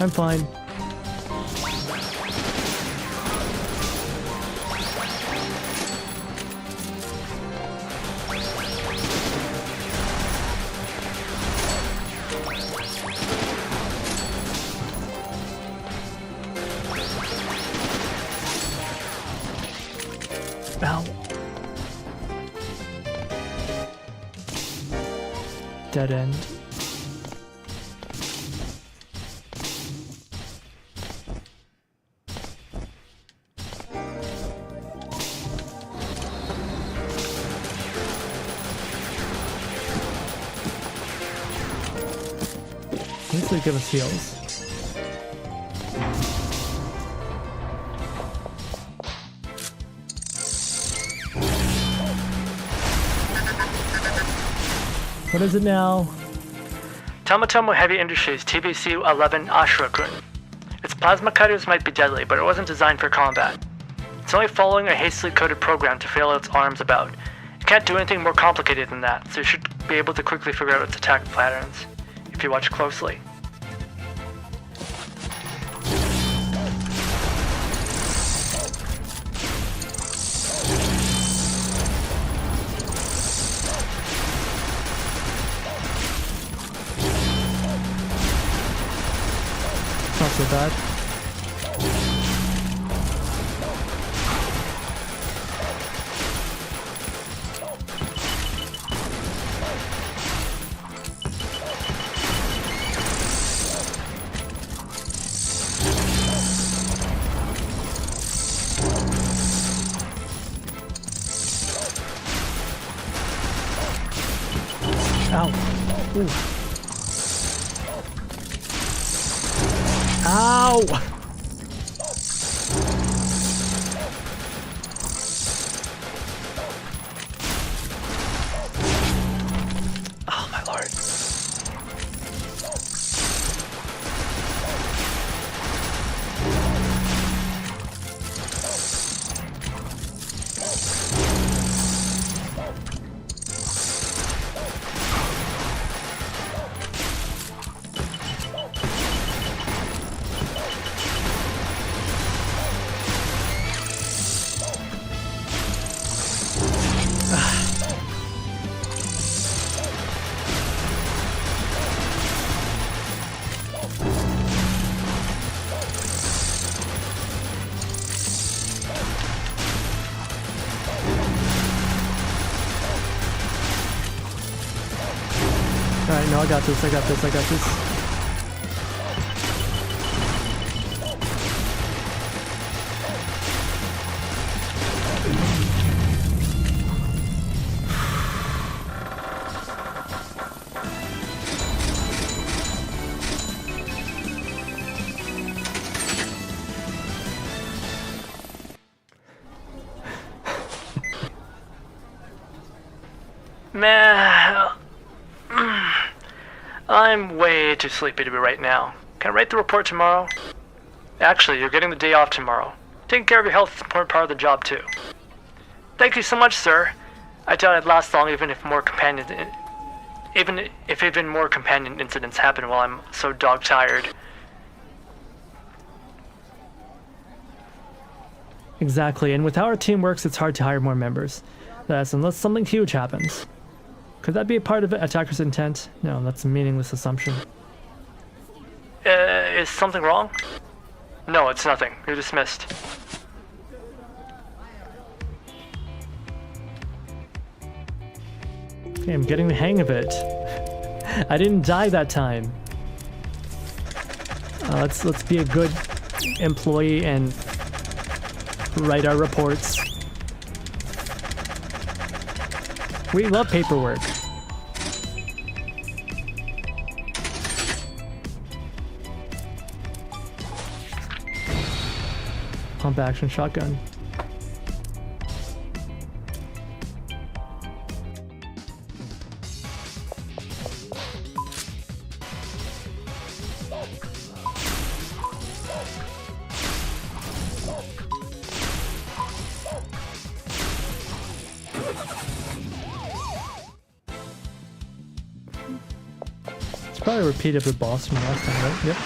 I'm fine. Ow. Dead end. At least give us heals. What is it now? Tomotomo Heavy Industries TBC-11 Ashura-kun. Its plasma cutters might be deadly, but it wasn't designed for combat. It's only following a hastily coded program to flail its arms about. It can't do anything more complicated than that, so you should be able to quickly figure out its attack patterns if you watch closely. Not so bad. Ow. Ooh. Ow! Oh my lord. Alright, no, I got this, I got this, I got this. Meh. I'm way too sleepy to be right now. Can I write the report tomorrow? Actually, you're getting the day off tomorrow. Taking care of your health is an important part of the job too. Thank you so much, sir. I doubt I'd last long even if more companion incidents happen while I'm so dog tired. Exactly, and with how our team works, it's hard to hire more members. That's unless something huge happens. Could that be a part of attacker's intent? No, that's a meaningless assumption. Is something wrong? No, it's nothing. You're dismissed. Okay, I'm getting the hang of it. I didn't die that time. Let's be a good employee and write our reports. We love paperwork. Pump action shotgun. It's probably a repeat of the boss from last time, right? Yep.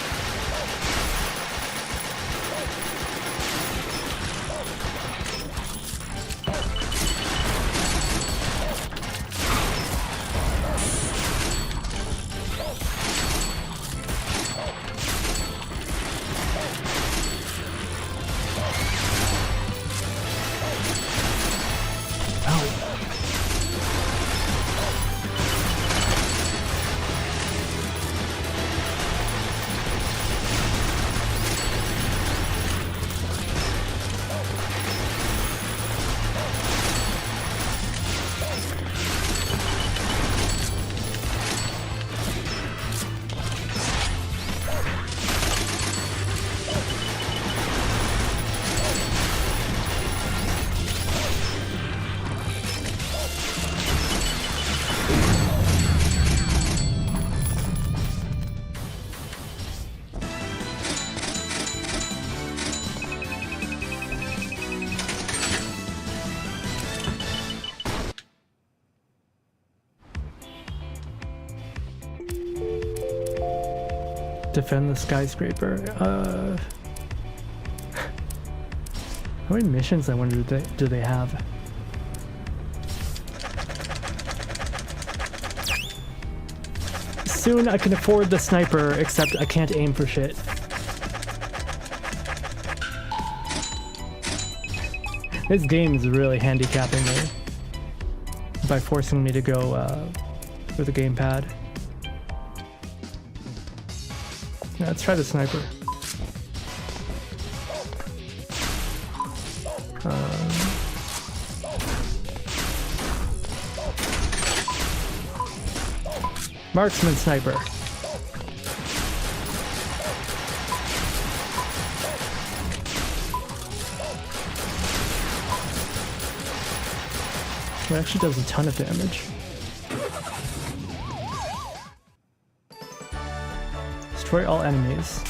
Defend the skyscraper. How many missions, I wonder, do they have? Soon I can afford the sniper, except I can't aim for shit. This game is really handicapping me by forcing me to go with a gamepad. Yeah, let's try the sniper. Marksman sniper. It actually does a ton of damage. Destroy all enemies.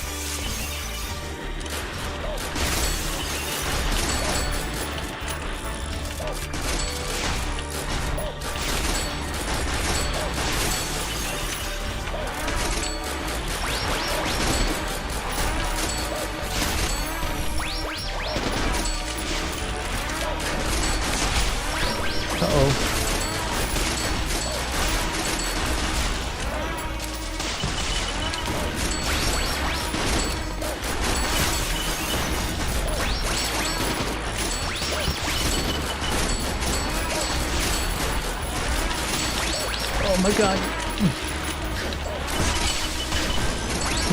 Oh my god.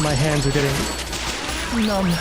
My hands are getting numb.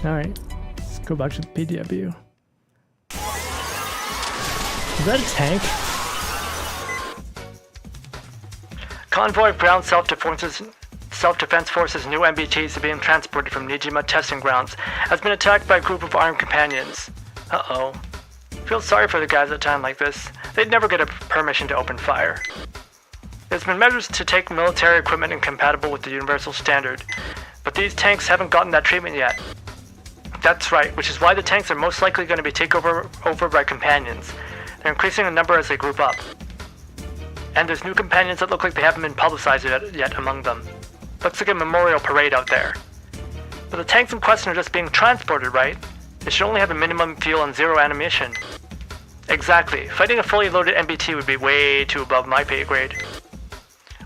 Alright, let's go back to the PDW. Is that a tank? Convoy of ground self-defense forces new MBTs are being transported from Nijima testing grounds has been attacked by a group of armed companions. Uh-oh. Feel sorry for the guys at a time like this. They'd never get a permission to open fire. There's been measures to take military equipment incompatible with the Universal Standard, but these tanks haven't gotten that treatment yet. That's right, which is why the tanks are most likely going to be taken over by companions. They're increasing in number as they group up. And there's new companions that look like they haven't been publicized yet among them. Looks like a memorial parade out there. But the tanks in question are just being transported, right? They should only have a minimum fuel and zero ammunition. Exactly. Fighting a fully loaded MBT would be way too above my pay grade.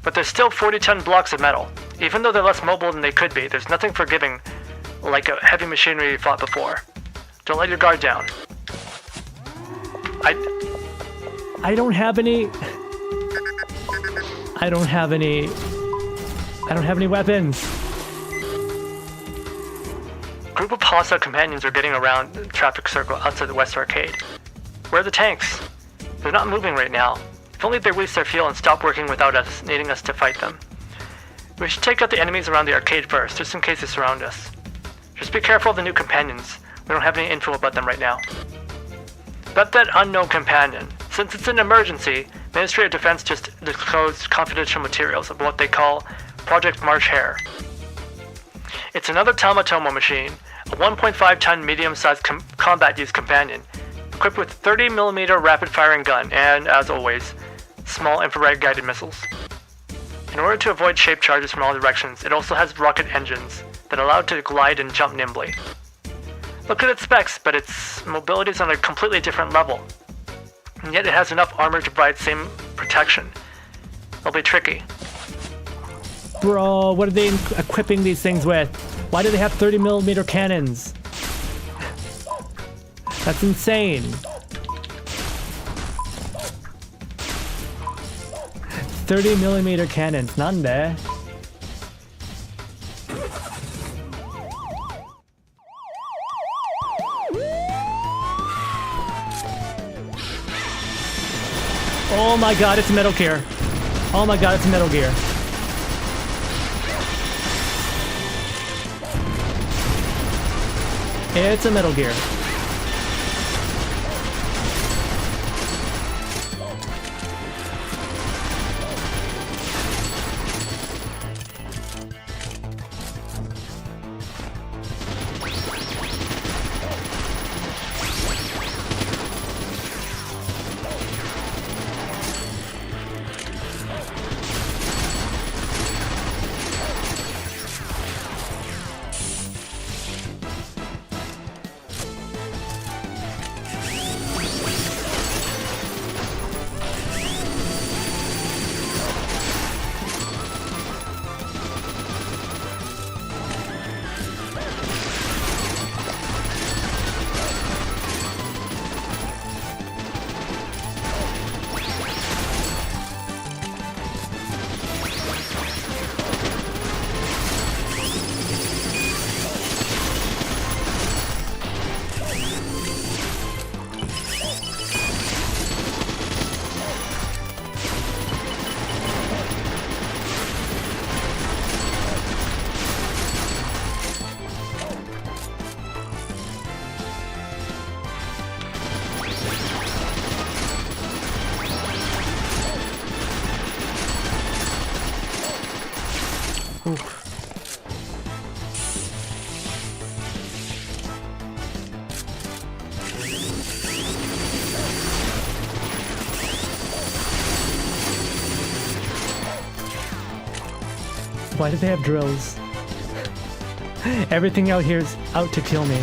But there's still 40-ton blocks of metal. Even though they're less mobile than they could be, there's nothing forgiving like a heavy machinery you fought before. Don't let your guard down. I don't have any weapons. Group of hostile companions are getting around the traffic circle outside the West Arcade. Where are the tanks? They're not moving right now. If only they waste their fuel and stop working without us, needing us to fight them. We should take out the enemies around the arcade first, just in case they surround us. Just be careful of the new companions. We don't have any info about them right now. About that unknown companion. Since it's an emergency, Ministry of Defense just disclosed confidential materials of what they call Project March Hare. It's another Tamatomo machine, a 1.5-ton medium-sized combat-use companion, equipped with 30mm rapid-firing gun and, as always, small infrared-guided missiles. In order to avoid shape charges from all directions, it also has rocket engines that allow it to glide and jump nimbly. Look at its specs, but its mobility is on a completely different level. And yet it has enough armor to provide same protection. It'll be tricky. Bro, what are they equipping these things with? Why do they have 30mm cannons? That's insane. 30mm cannons, なんで? Oh my god, it's Metal Gear. Oh my god, it's Metal Gear. It's a Metal Gear. Why do they have drills? Everything out here is out to kill me.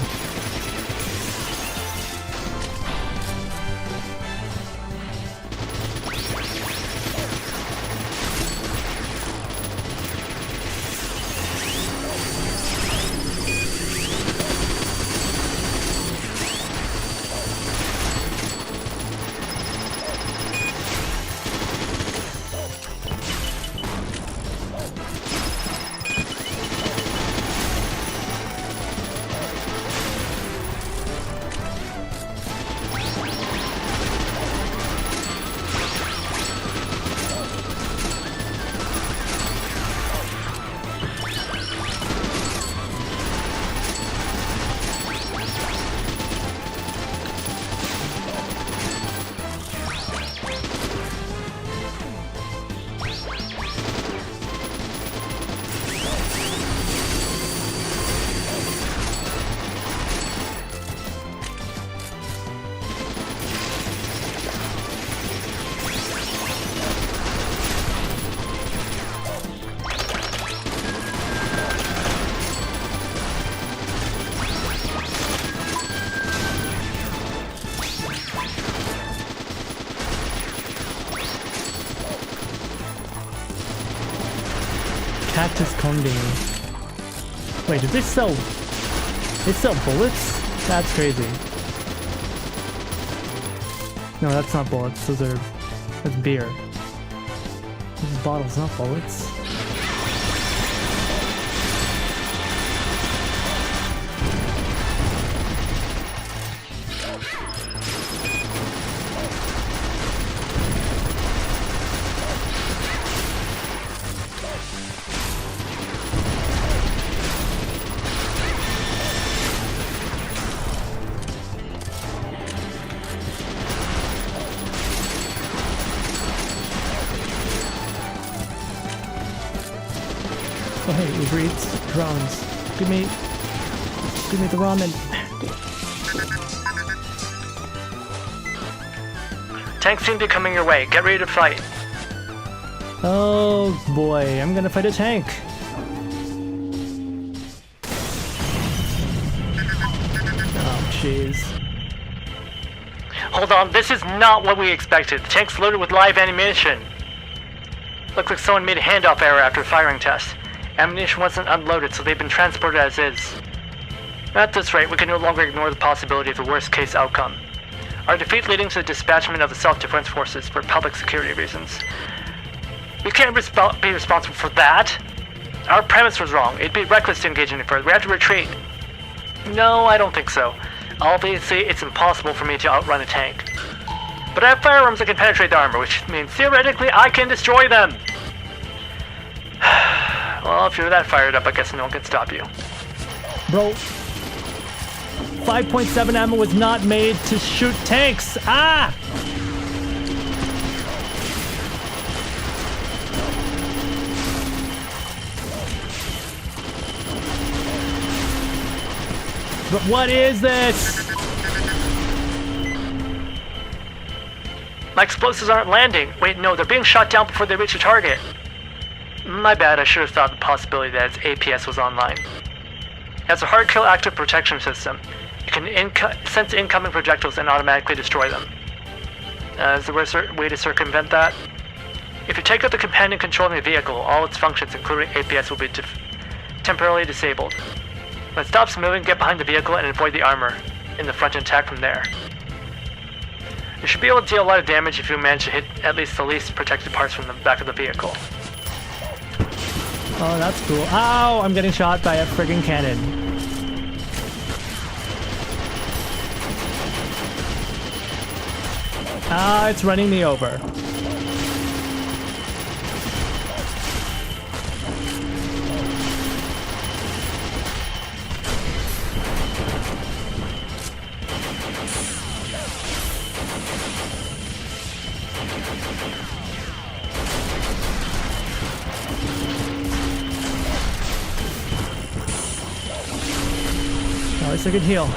Cactus Conding. Wait, did they sell... They sell bullets? That's crazy. No, that's not bullets. Those are... That's beer. These bottles, not bullets. Oh hey, Uber Eats, drones. Give me the ramen. Tanks seem to be coming your way. Get ready to fight. Oh boy, I'm gonna fight a tank. jeez. Hold on, this is not what we expected. The tank's loaded with live ammunition. Looks like someone made a handoff error after a firing test. Ammunition wasn't unloaded, so they've been transported as is. At this rate, we can no longer ignore the possibility of the worst-case outcome. Our defeat leading to the dispatchment of the self-defense forces for public security reasons. We can't be responsible for that. Our premise was wrong. It'd be reckless to engage any further. We have to retreat. No, I don't think so. Obviously, it's impossible for me to outrun a tank. But I have firearms that can penetrate the armor, which means theoretically I can destroy them. Well, if you're that fired up, I guess no one can stop you. Bro, 5.7 ammo was not made to shoot tanks. Ah! But what is this? My explosives aren't landing. Wait, no, they're being shot down before they reach the target. My bad, I should have thought the possibility that its APS was online. It has a hard kill active protection system. It can sense incoming projectiles and automatically destroy them. Is there a way to circumvent that? If you take out the companion controlling the vehicle, all its functions, including APS, will be temporarily disabled. When it stops moving, get behind the vehicle and avoid the armor in the front and attack from there. You should be able to deal a lot of damage if you manage to hit at least the least protected parts from the back of the vehicle. Oh, that's cool. Ow! I'm getting shot by a friggin' cannon. Ah, it's running me over. At least I can heal.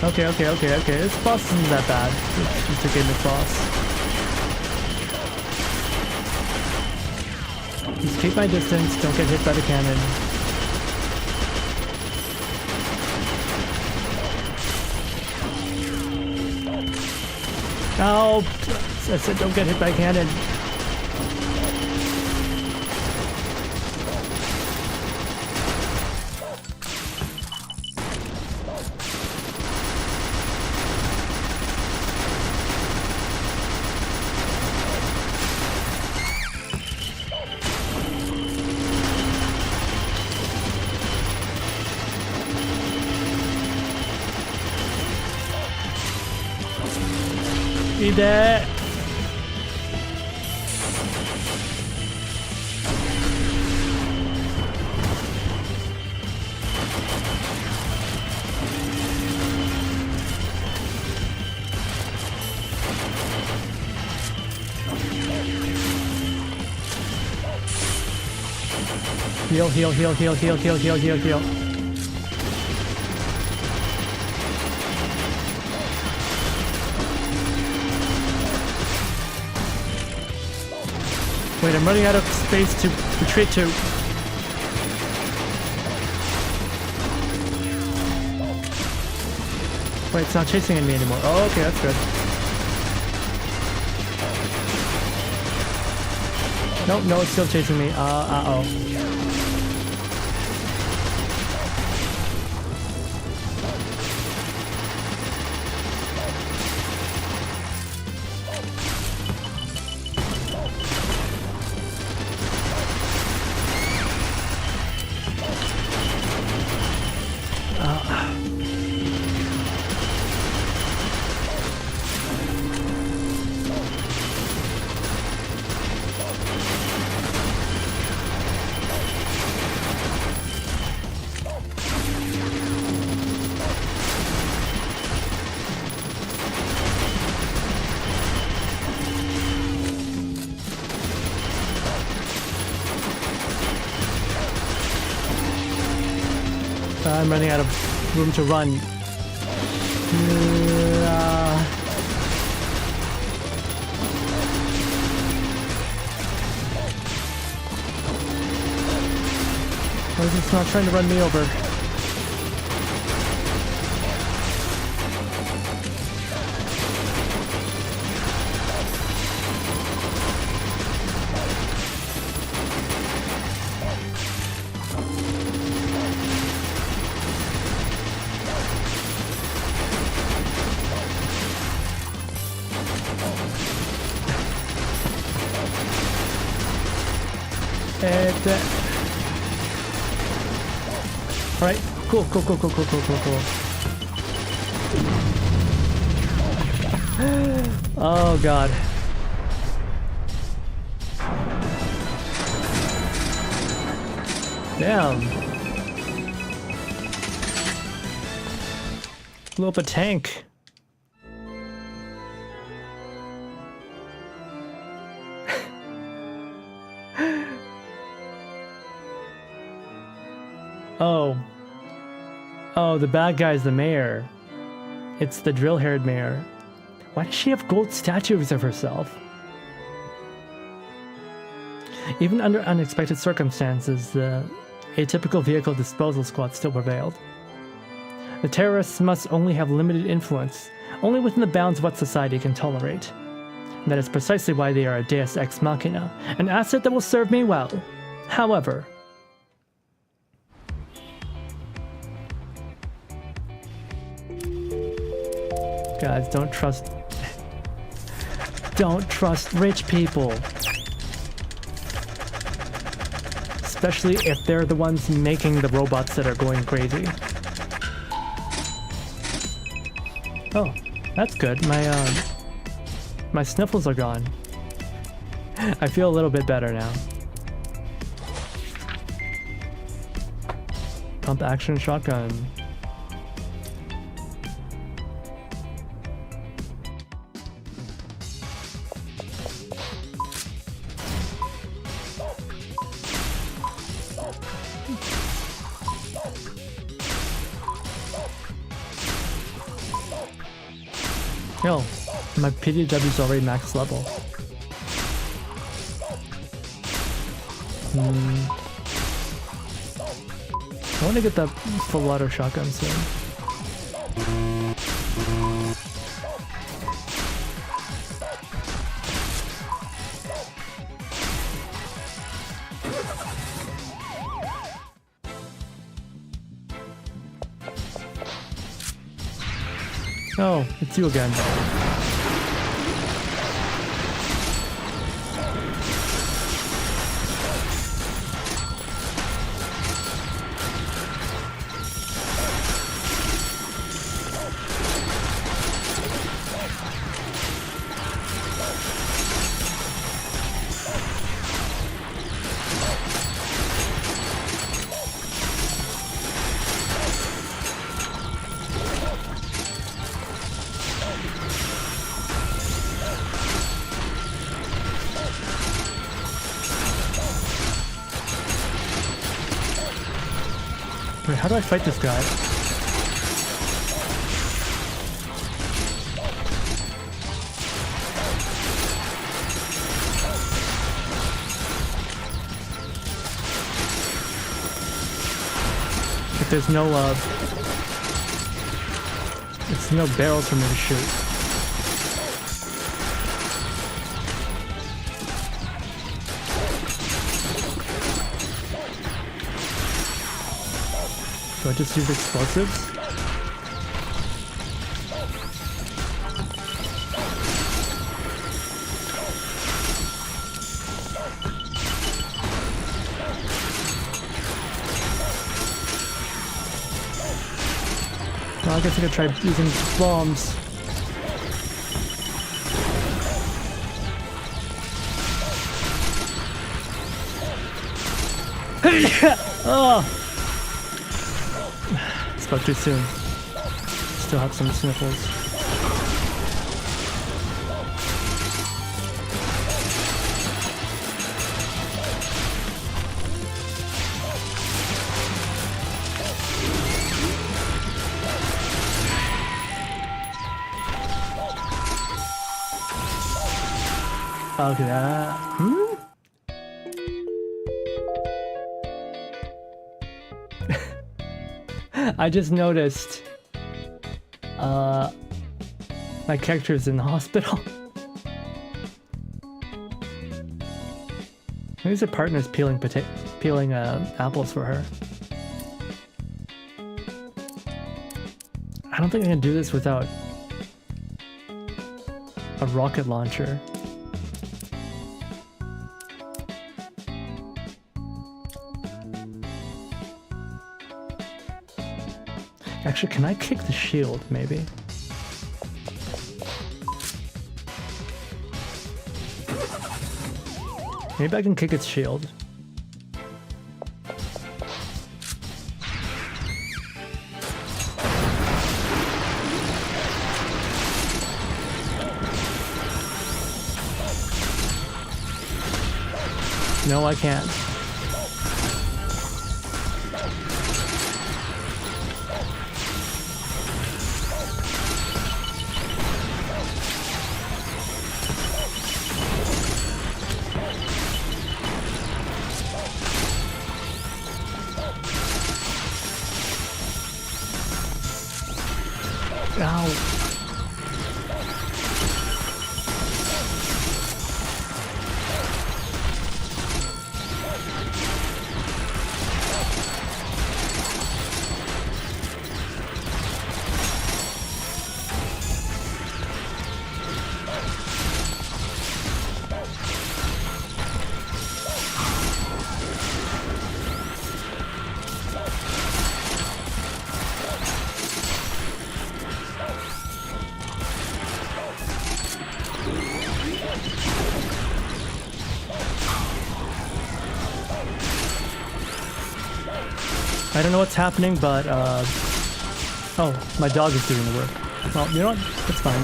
Okay. This boss isn't that bad. It's just a gimmick boss. Just keep my distance, don't get hit by the cannon. No! I said don't get hit by cannon. There. Heal. Wait, I'm running out of space to retreat to. Wait, it's not chasing at me anymore. Oh, okay, that's good. Nope, no, it's still chasing me. Uh-oh. I'm running out of room to run. Why is this not trying to run me over? Alright, cool. Oh god. Damn. Blew up a tank. Oh, the bad guy's the mayor. It's the drill-haired mayor. Why does she have gold statues of herself? Even under unexpected circumstances, the atypical vehicle disposal squad still prevailed. The terrorists must only have limited influence, only within the bounds of what society can tolerate. And that is precisely why they are a deus ex machina, an asset that will serve me well. However, guys, don't trust rich people. Especially if they're the ones making the robots that are going crazy. Oh, that's good. My sniffles are gone. I feel a little bit better now. Pump action shotgun. Yo, my PDW is already max level. I want to get that full auto shotgun soon. Oh, it's you again. Wait, how do I fight this guy? If there's no barrels for me to shoot. Do I just use explosives? Well, I guess I could try using bombs. Oh! Spoke too soon. Still have some sniffles. Okay, I just noticed my character's in the hospital. Maybe her partner's peeling apples for her. I don't think I can do this without a rocket launcher. Actually, can I kick the shield, maybe? Maybe I can kick its shield. No, I can't. Ow. I don't know what's happening, but oh, my dog is doing the work. Well, you know what? It's fine.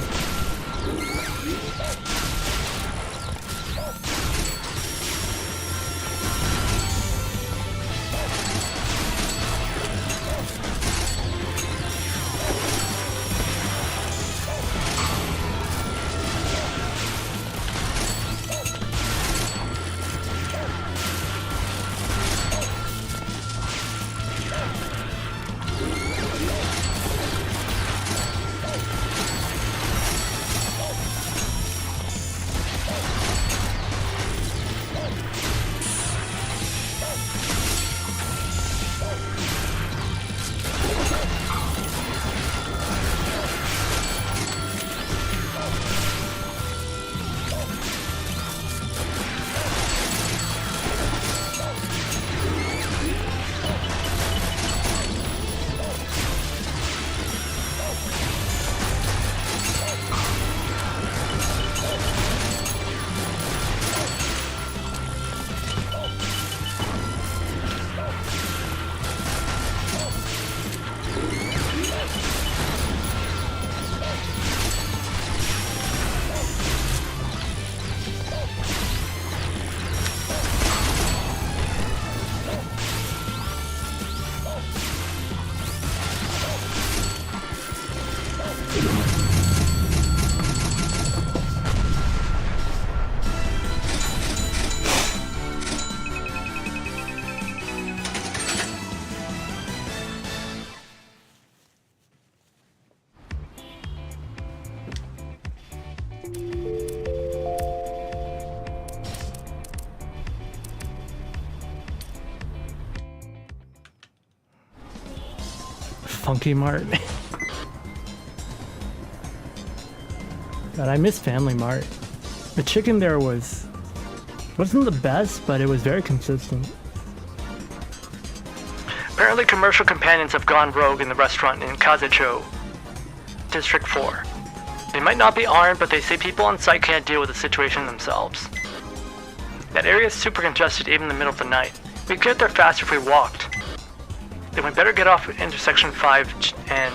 Funky Mart. God, I miss Family Mart. The chicken there wasn't the best, but it was very consistent. Apparently commercial companions have gone rogue in the restaurant in Kazucho, District 4. They might not be armed, but they say people on site can't deal with the situation themselves. That area is super congested even in the middle of the night. We could get there faster if we walked. Then we better get off at intersection 5 and...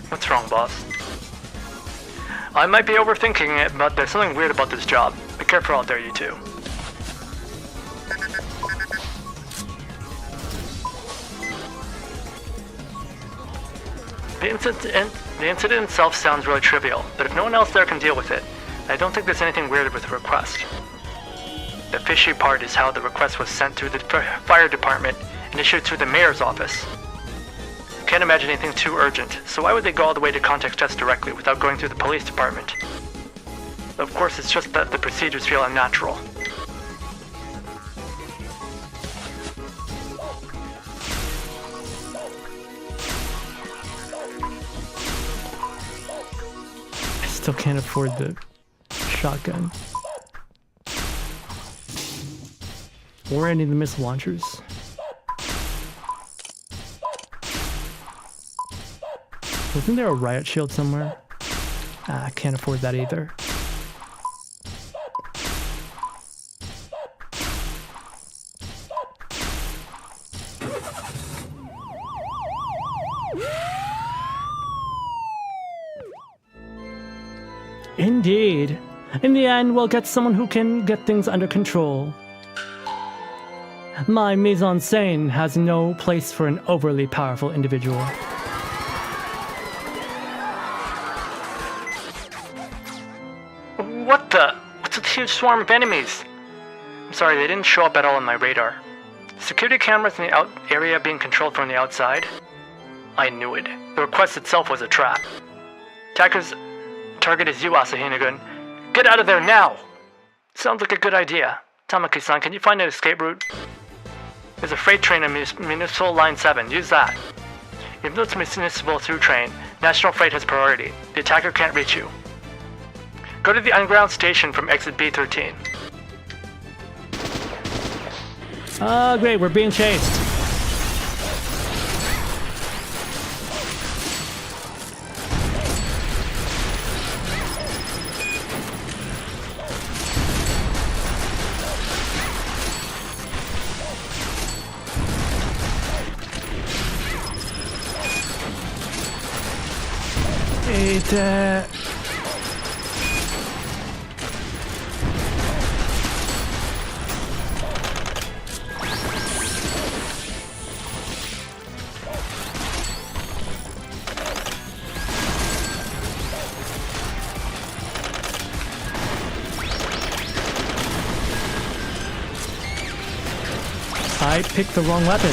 What's wrong, boss? I might be overthinking it, but there's something weird about this job. Be careful out there, you two. The incident itself sounds really trivial, but if no one else there can deal with it, I don't think there's anything weird with the request. The fishy part is how the request was sent through the fire department and issued through the mayor's office. Can't imagine anything too urgent, so why would they go all the way to contact us directly without going through the police department? Of course, it's just that the procedures feel unnatural. I still can't afford the shotgun. Or any of the missile launchers. Wasn't there a riot shield somewhere? I can't afford that either. Indeed. In the end, we'll get someone who can get things under control. My mise-en-scène has no place for an overly powerful individual. What the? What's with the huge swarm of enemies? I'm sorry, they didn't show up at all on my radar. Security cameras in the area being controlled from the outside? I knew it. The request itself was a trap. Attacker's target is you, Asahinagun. Get out of there now! Sounds like a good idea. Tamaki-san, can you find an escape route? There's a freight train on Municipal Line 7. Use that. Even though it's municipal through train, National Freight has priority. The attacker can't reach you. Go to the underground station from exit B13. Great, we're being chased. I picked the wrong weapon.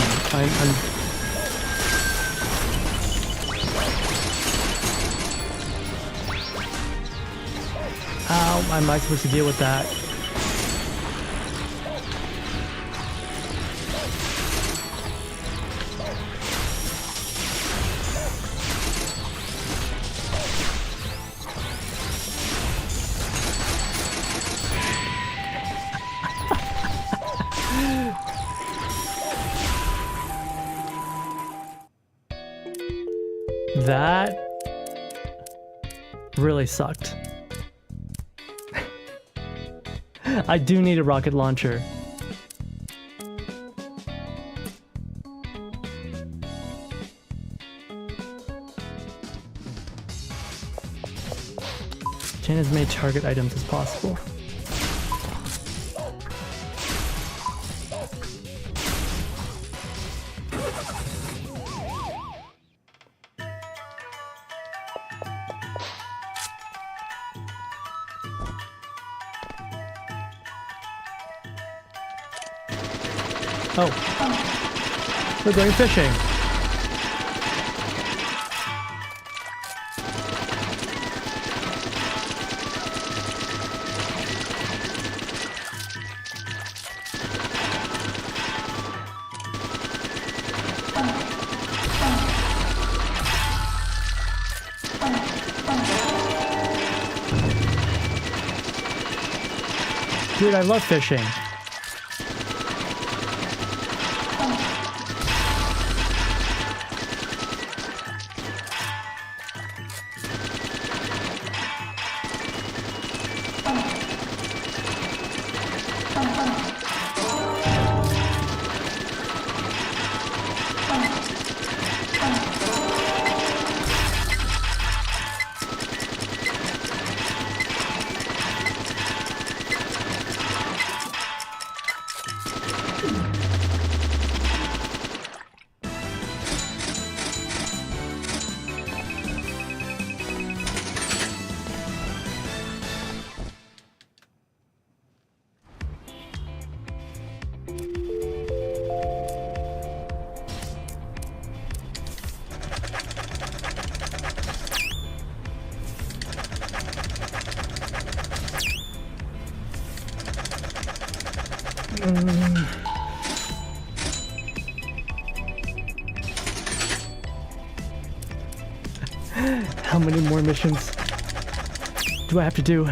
How am I supposed to deal with that? That really sucked. I do need a rocket launcher. Obtain as many target items as possible. Oh, we're going fishing. Dude, I love fishing. How many more missions do I have to do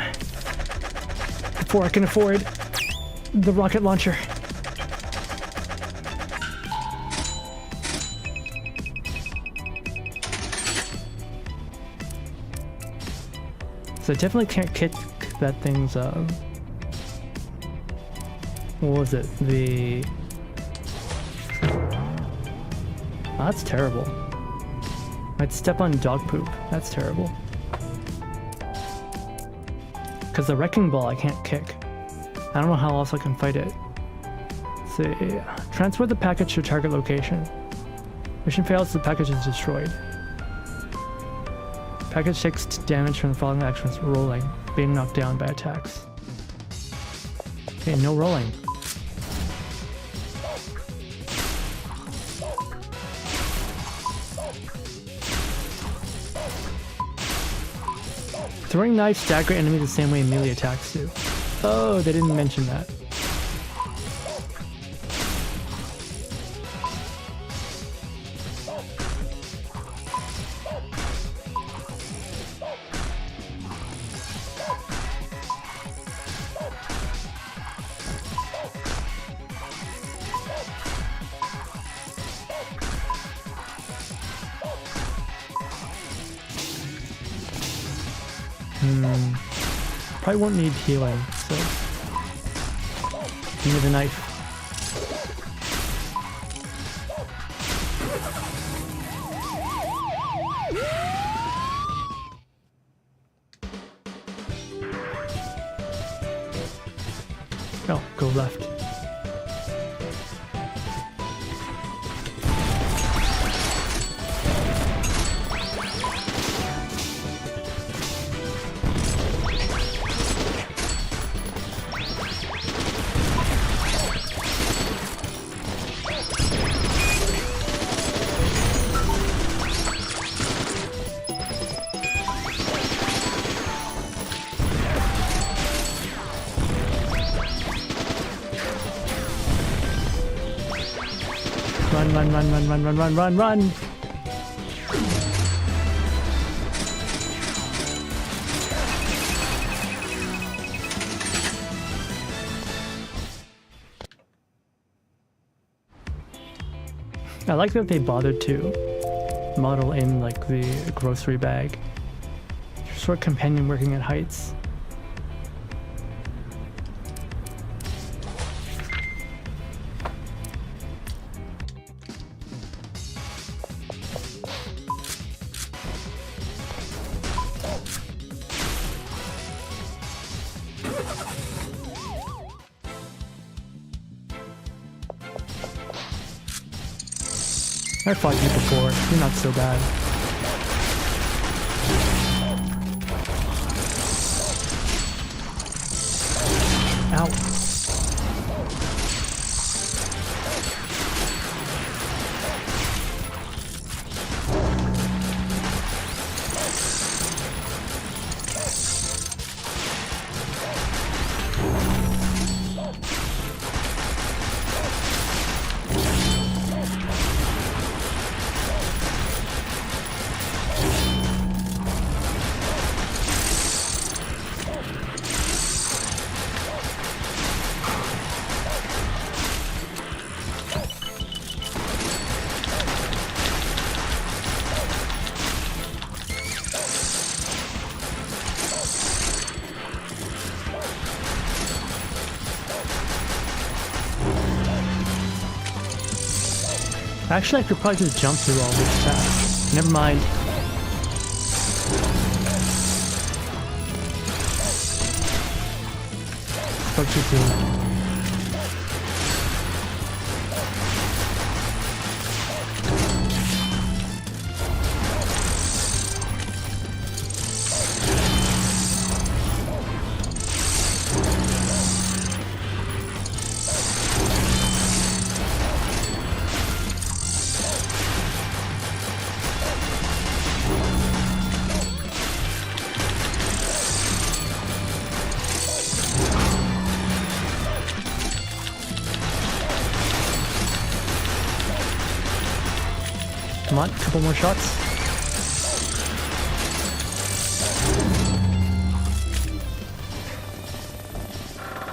before I can afford the rocket launcher? So I definitely can't kick that thing's, what was it? Oh, that's terrible. I'd step on dog poop. That's terrible. Because the wrecking ball I can't kick. I don't know how else I can fight it. Let's see. Transfer the package to target location. Mission fails, the package is destroyed. Package takes damage from the following actions: rolling, being knocked down by attacks. Okay, no rolling. Throwing knives stagger enemies the same way melee attacks do. Oh, they didn't mention that. Probably won't need healing, so give me the knife. Oh, go left. Run! I like that they bothered to model in like the grocery bag. Short companion working at heights. I fought you before, you're not so bad. Ow. Actually, I could probably just jump through all this tasks. Never mind. Spoke too soon. Come on, couple more shots.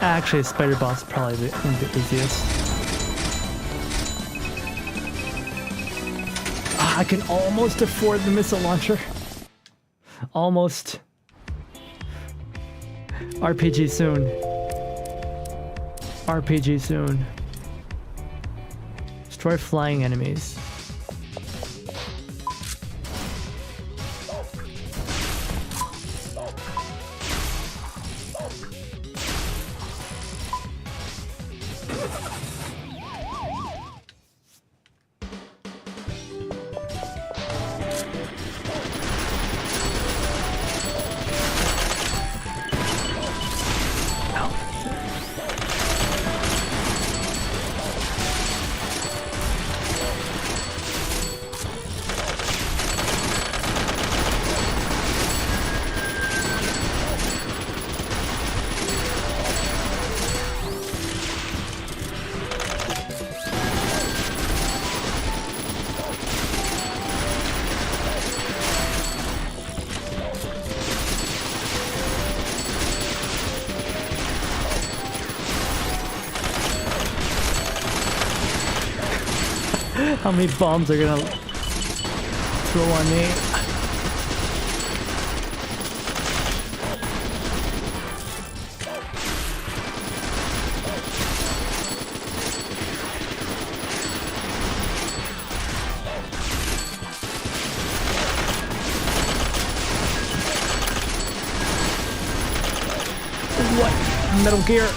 Actually, Spider Boss is probably the easiest. I can almost afford the missile launcher. Almost. RPG soon. RPG soon. Destroy flying enemies. How many bombs are gonna throw on me? What? Metal Gear.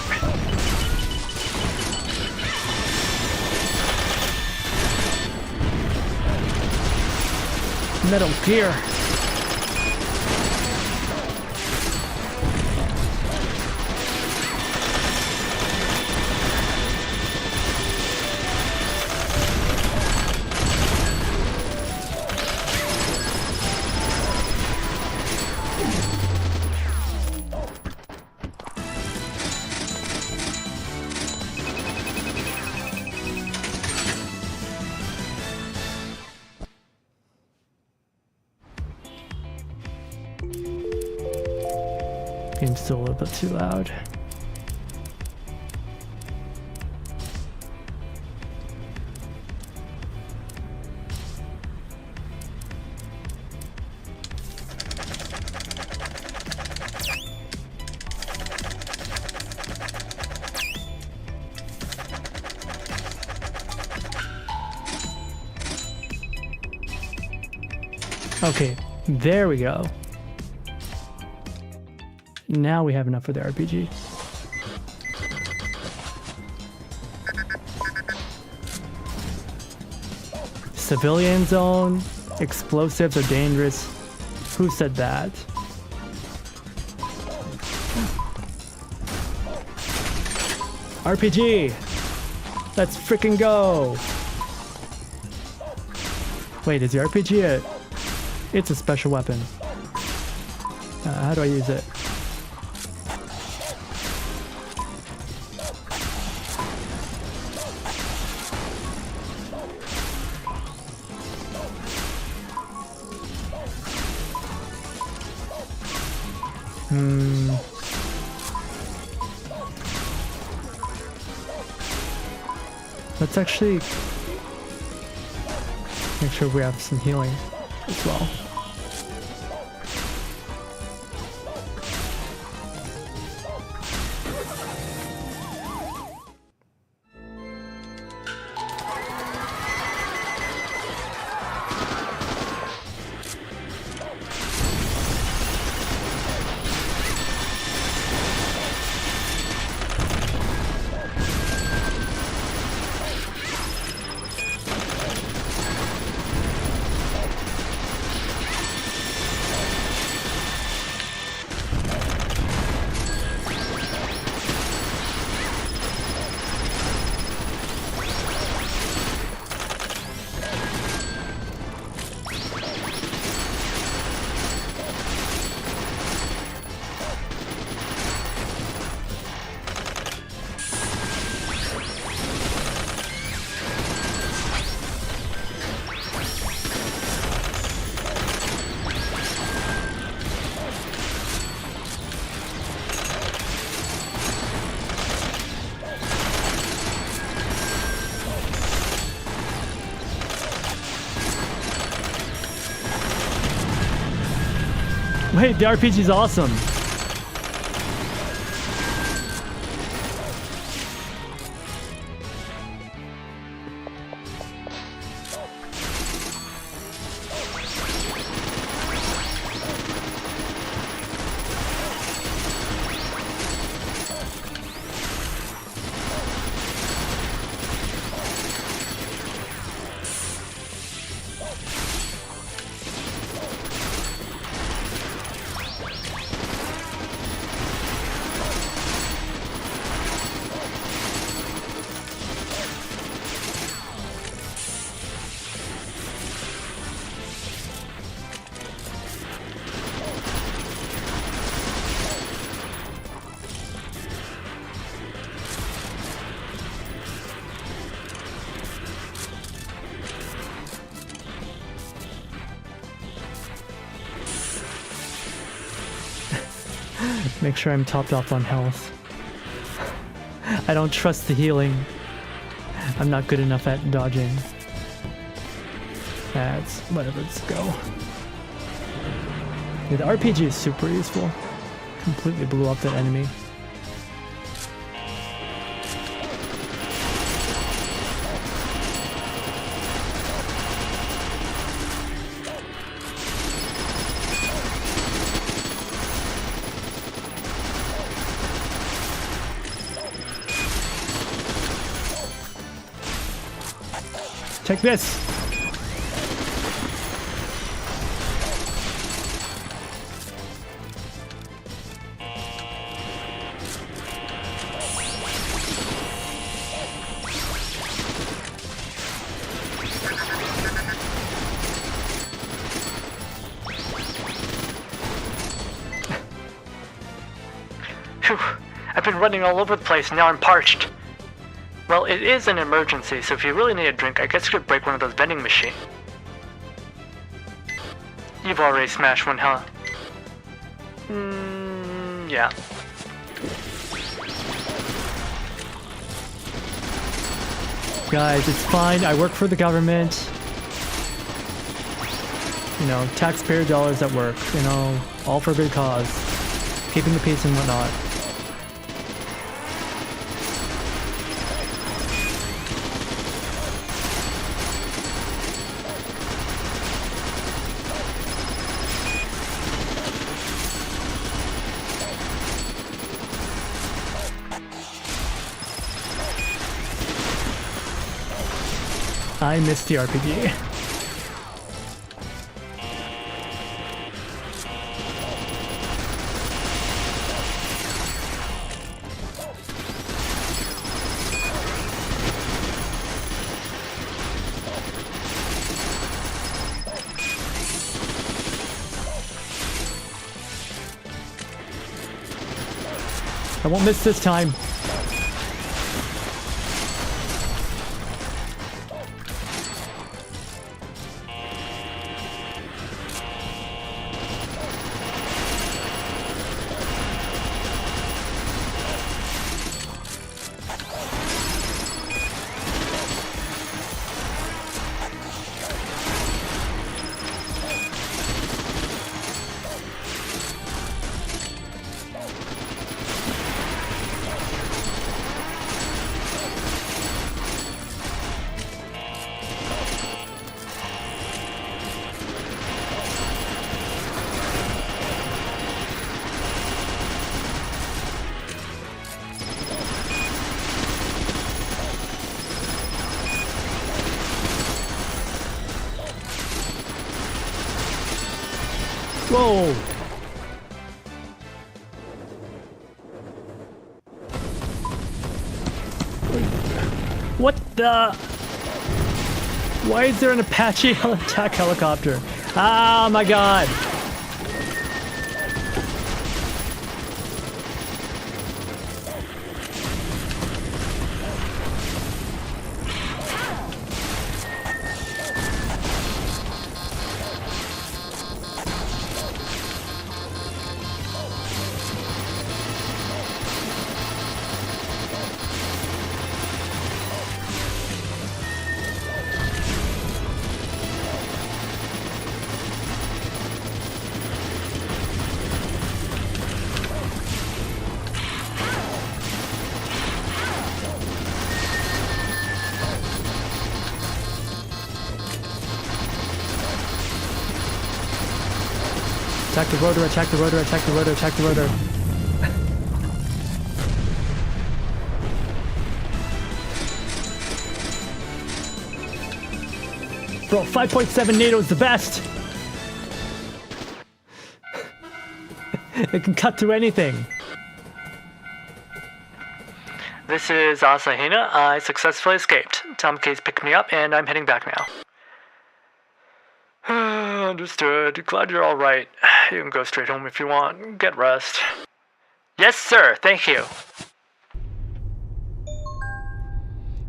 Metal Gear. Game's still a little bit too loud. Okay, there we go. Now we have enough for the RPG. Civilian zone, explosives are dangerous. Who said that? RPG! Let's freaking go! Wait, is the RPG a... It's a special weapon. How do I use it? Let's actually make sure we have some healing as well. Wait, the RPG's awesome. Make sure I'm topped off on health. I don't trust the healing. I'm not good enough at dodging. That's whatever, let's go. Yeah, the RPG is super useful. Completely blew up that enemy. Take this! Phew, I've been running all over the place and now I'm parched. Well, it is an emergency, so if you really need a drink, I guess you could break one of those vending machines. You've already smashed one, huh? Yeah. Guys, it's fine. I work for the government. You know, taxpayer dollars at work. You know, all for a good cause. Keeping the peace and whatnot. I missed the RPG. I won't miss this time. Whoa! What the? Why is there an Apache attack helicopter? Oh my god! Attack the rotor, attack the rotor, attack the rotor, attack the rotor. Bro, 5.7 NATO is the best! It can cut through anything. This is Asahina. I successfully escaped. Tom Case picked me up, and I'm heading back now. Understood. Glad you're alright. You can go straight home if you want. Get rest. Yes, sir. Thank you.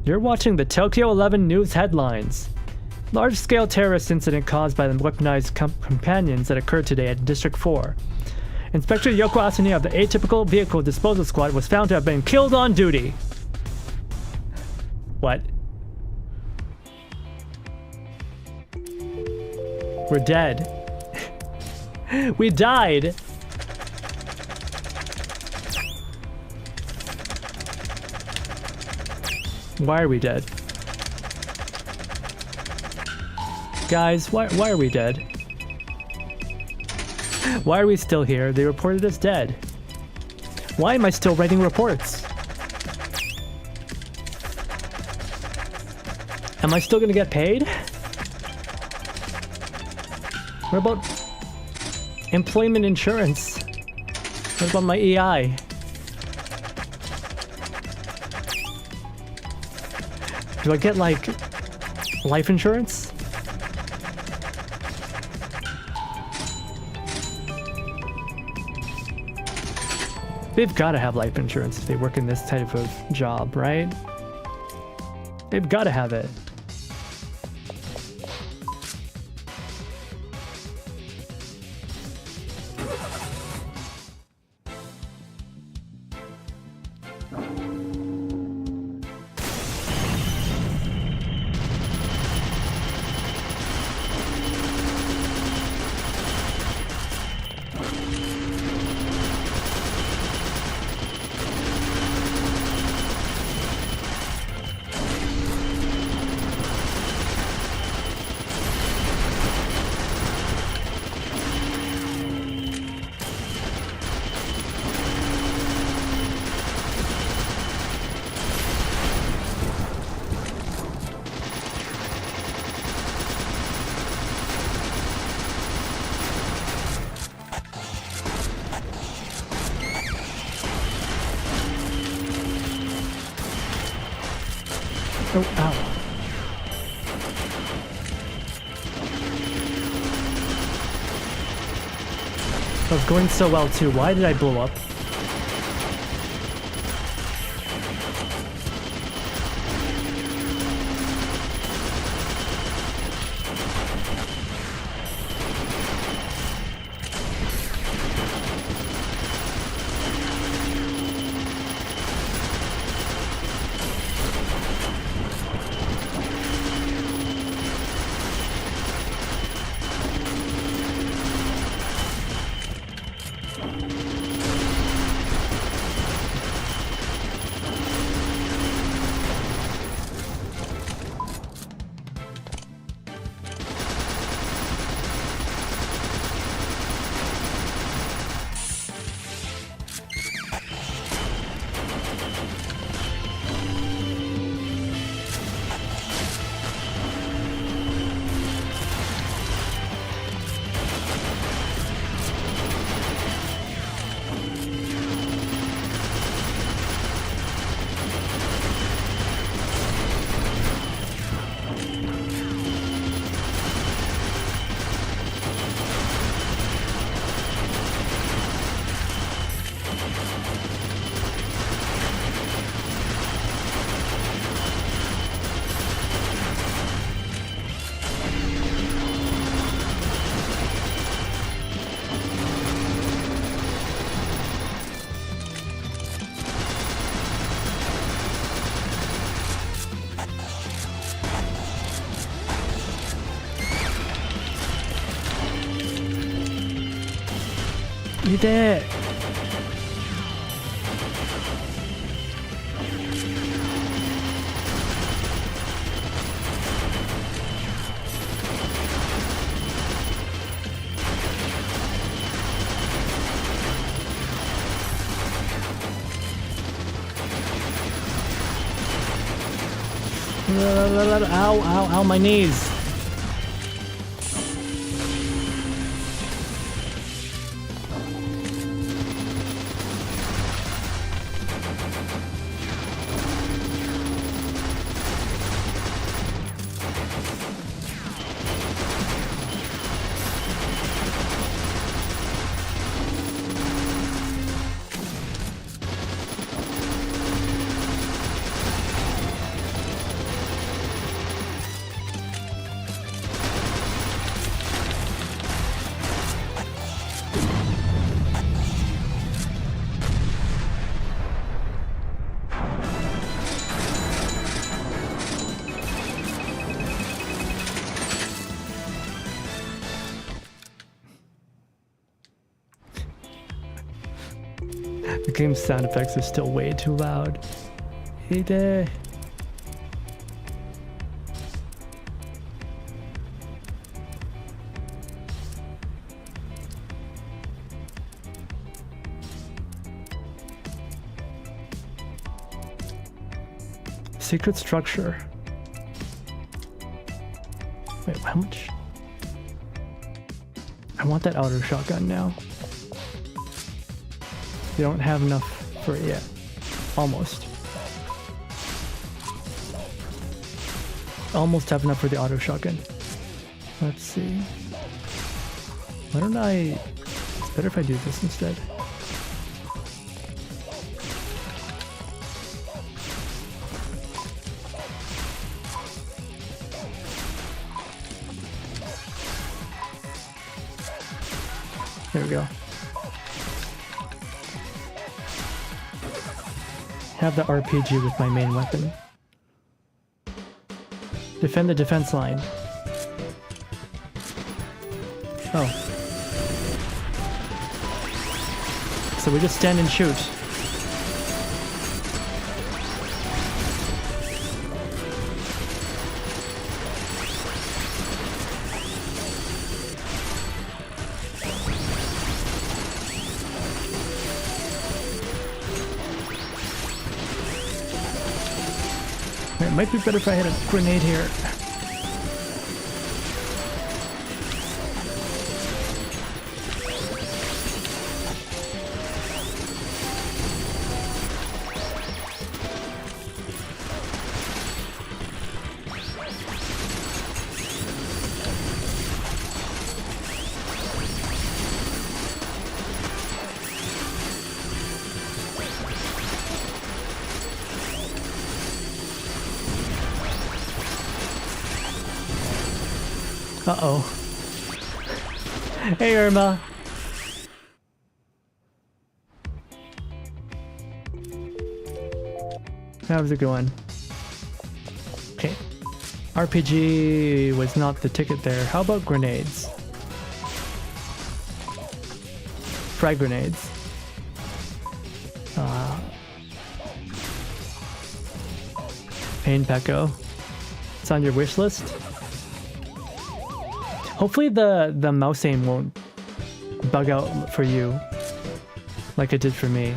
You're watching the Tokyo 11 news headlines. Large-scale terrorist incident caused by the weaponized companions that occurred today at District 4. Inspector Yoko Asuni of the Atypical Vehicle Disposal Squad was found to have been killed on duty. What? We're dead. We died. Why are we dead? Guys, why are we dead? Why are we still here? They reported us dead. Why am I still writing reports? Am I still gonna get paid? What about employment insurance? What about my EI? Do I get, like, life insurance? They've got to have life insurance if they work in this type of job, right? They've got to have it. Oh, ow. That was going so well too. Why did I blow up? You did it! Ow, ow, ow, my knees. The game's sound effects are still way too loud. Hey there. Secret structure. Wait, how much? I want that auto shotgun now. We don't have enough for it yet. Almost. Almost have enough for the auto shotgun. Let's see. Why don't I... It's better if I do this instead. There we go. Have the RPG with my main weapon. Defend the defense line. Oh. So we just stand and shoot. It might be better if I had a grenade here. Uh-oh. Hey, Irma. How's it going? Okay. RPG was not the ticket there. How about grenades? Frag grenades. Pain Pecco. It's on your wish list? Hopefully the mouse aim won't bug out for you like it did for me.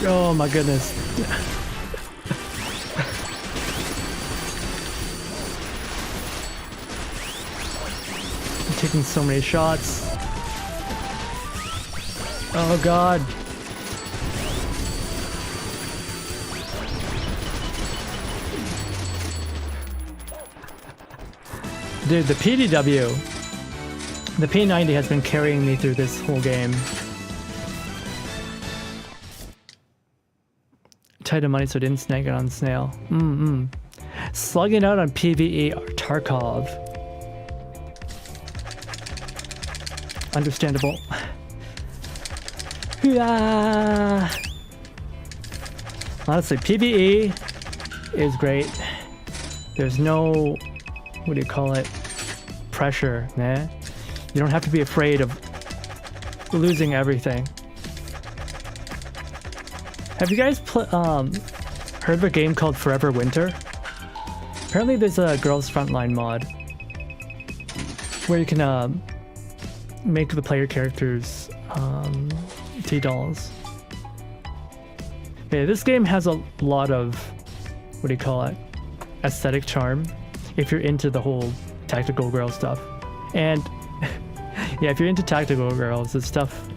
Oh my goodness. I'm taking so many shots. Oh god. Dude, the PDW, the P90 has been carrying me through this whole game. tight of money so didn't snag it on Snail. Slugging out on PvE or Tarkov. Understandable. Yeah. Honestly, PvE is great. There's no, what do you call it, pressure, nah? You don't have to be afraid of losing everything. Have you guys heard of a game called Forever Winter? Apparently there's a Girls Frontline mod where you can make the player characters T-dolls. Yeah, this game has a lot of, what do you call it, aesthetic charm if you're into the whole tactical girl stuff. And yeah, if you're into tactical girls, this stuff,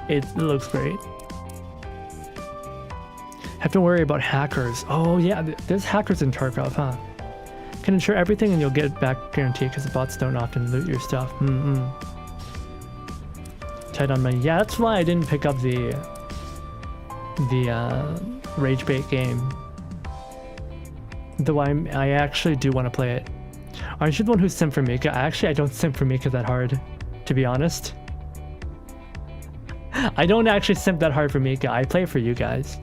it looks great. Have to worry about hackers. Oh yeah, there's hackers in Tarkov, huh? Can ensure everything and you'll get it back guaranteed because the bots don't often loot your stuff. Tight on money. Yeah, that's why I didn't pick up the Rage Bait game. Though I actually do want to play it. Aren't you the one who simp for Mika? Actually, I don't simp for Mika that hard, to be honest. I don't actually simp that hard for Mika. I play for you guys.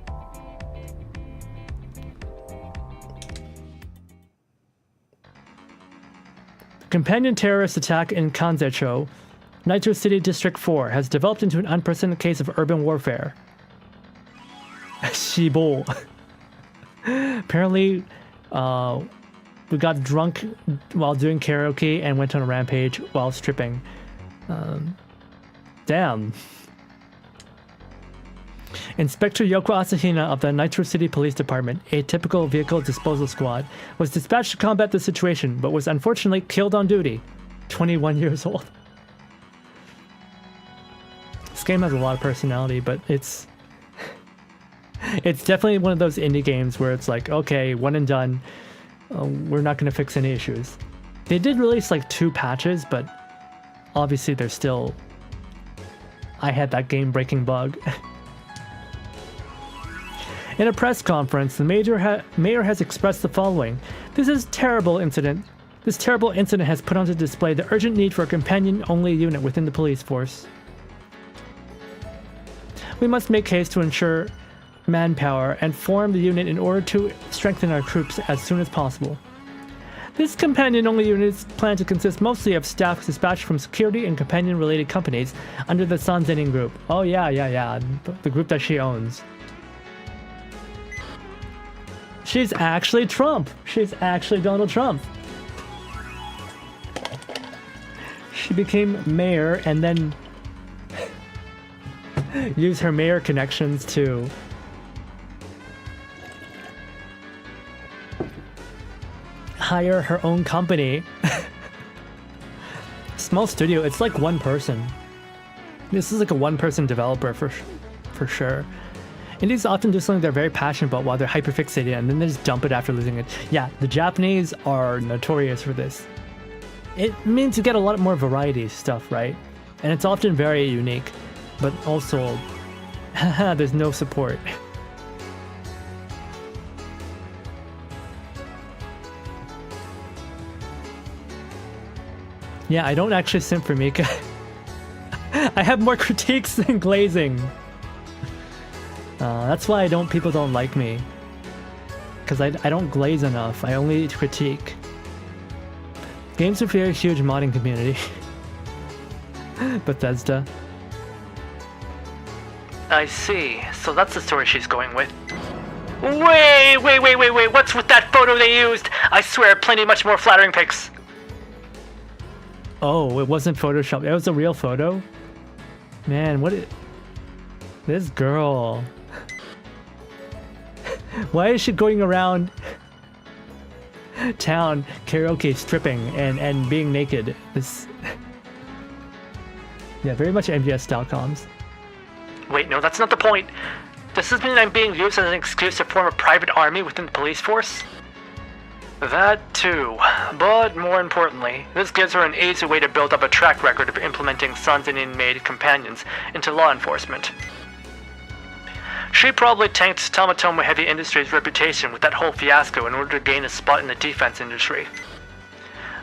Companion terrorist attack in Kanzecho, Nitro City District 4 has developed into an unprecedented case of urban warfare. Shibo. Apparently, we got drunk while doing karaoke and went on a rampage while stripping. Damn. Inspector Yoko Asahina of the Nitro City Police Department, a typical vehicle disposal squad, was dispatched to combat the situation, but was unfortunately killed on duty. 21 years old. This game has a lot of personality, but it's definitely one of those indie games where it's like, okay, one and done. We're not going to fix any issues. They did release like 2 patches, but obviously they're still... I had that game-breaking bug. In a press conference, the mayor has expressed the following. This terrible incident has put onto display the urgent need for a companion-only unit within the police force. We must make haste to ensure manpower and form the unit in order to strengthen our troops as soon as possible. This companion-only unit is planned to consist mostly of staff dispatched from security and companion-related companies under the Sanzenin group. Oh yeah, the group that she owns. She's actually Trump. She's actually Donald Trump. She became mayor and then used her mayor connections to hire her own company. Small studio, it's like one person. This is like a one-person developer for sure. Indies often do something they're very passionate about while they're hyperfixated and then they just dump it after losing it. Yeah, the Japanese are notorious for this. It means you get a lot more variety stuff, right? And it's often very unique, but also, there's no support. Yeah, I don't actually simp for Mika. I have more critiques than glazing. That's why people don't like me. Because I don't glaze enough, I only critique. Games with a very huge modding community. Bethesda. I see. So that's the story she's going with. Wait! What's with that photo they used? I swear, plenty much more flattering pics. Oh, it wasn't Photoshop. It was a real photo? Man, this girl. Why is she going around town karaoke stripping and being naked? This... Yeah, very much MGS style comms. Wait, no, that's not the point. Does this mean I'm being used as an excuse to form a private army within the police force? That too. But more importantly, this gives her an easy way to build up a track record of implementing Sanzenin-made companions into law enforcement. She probably tanked Tamatomo Heavy Industries' reputation with that whole fiasco in order to gain a spot in the defense industry.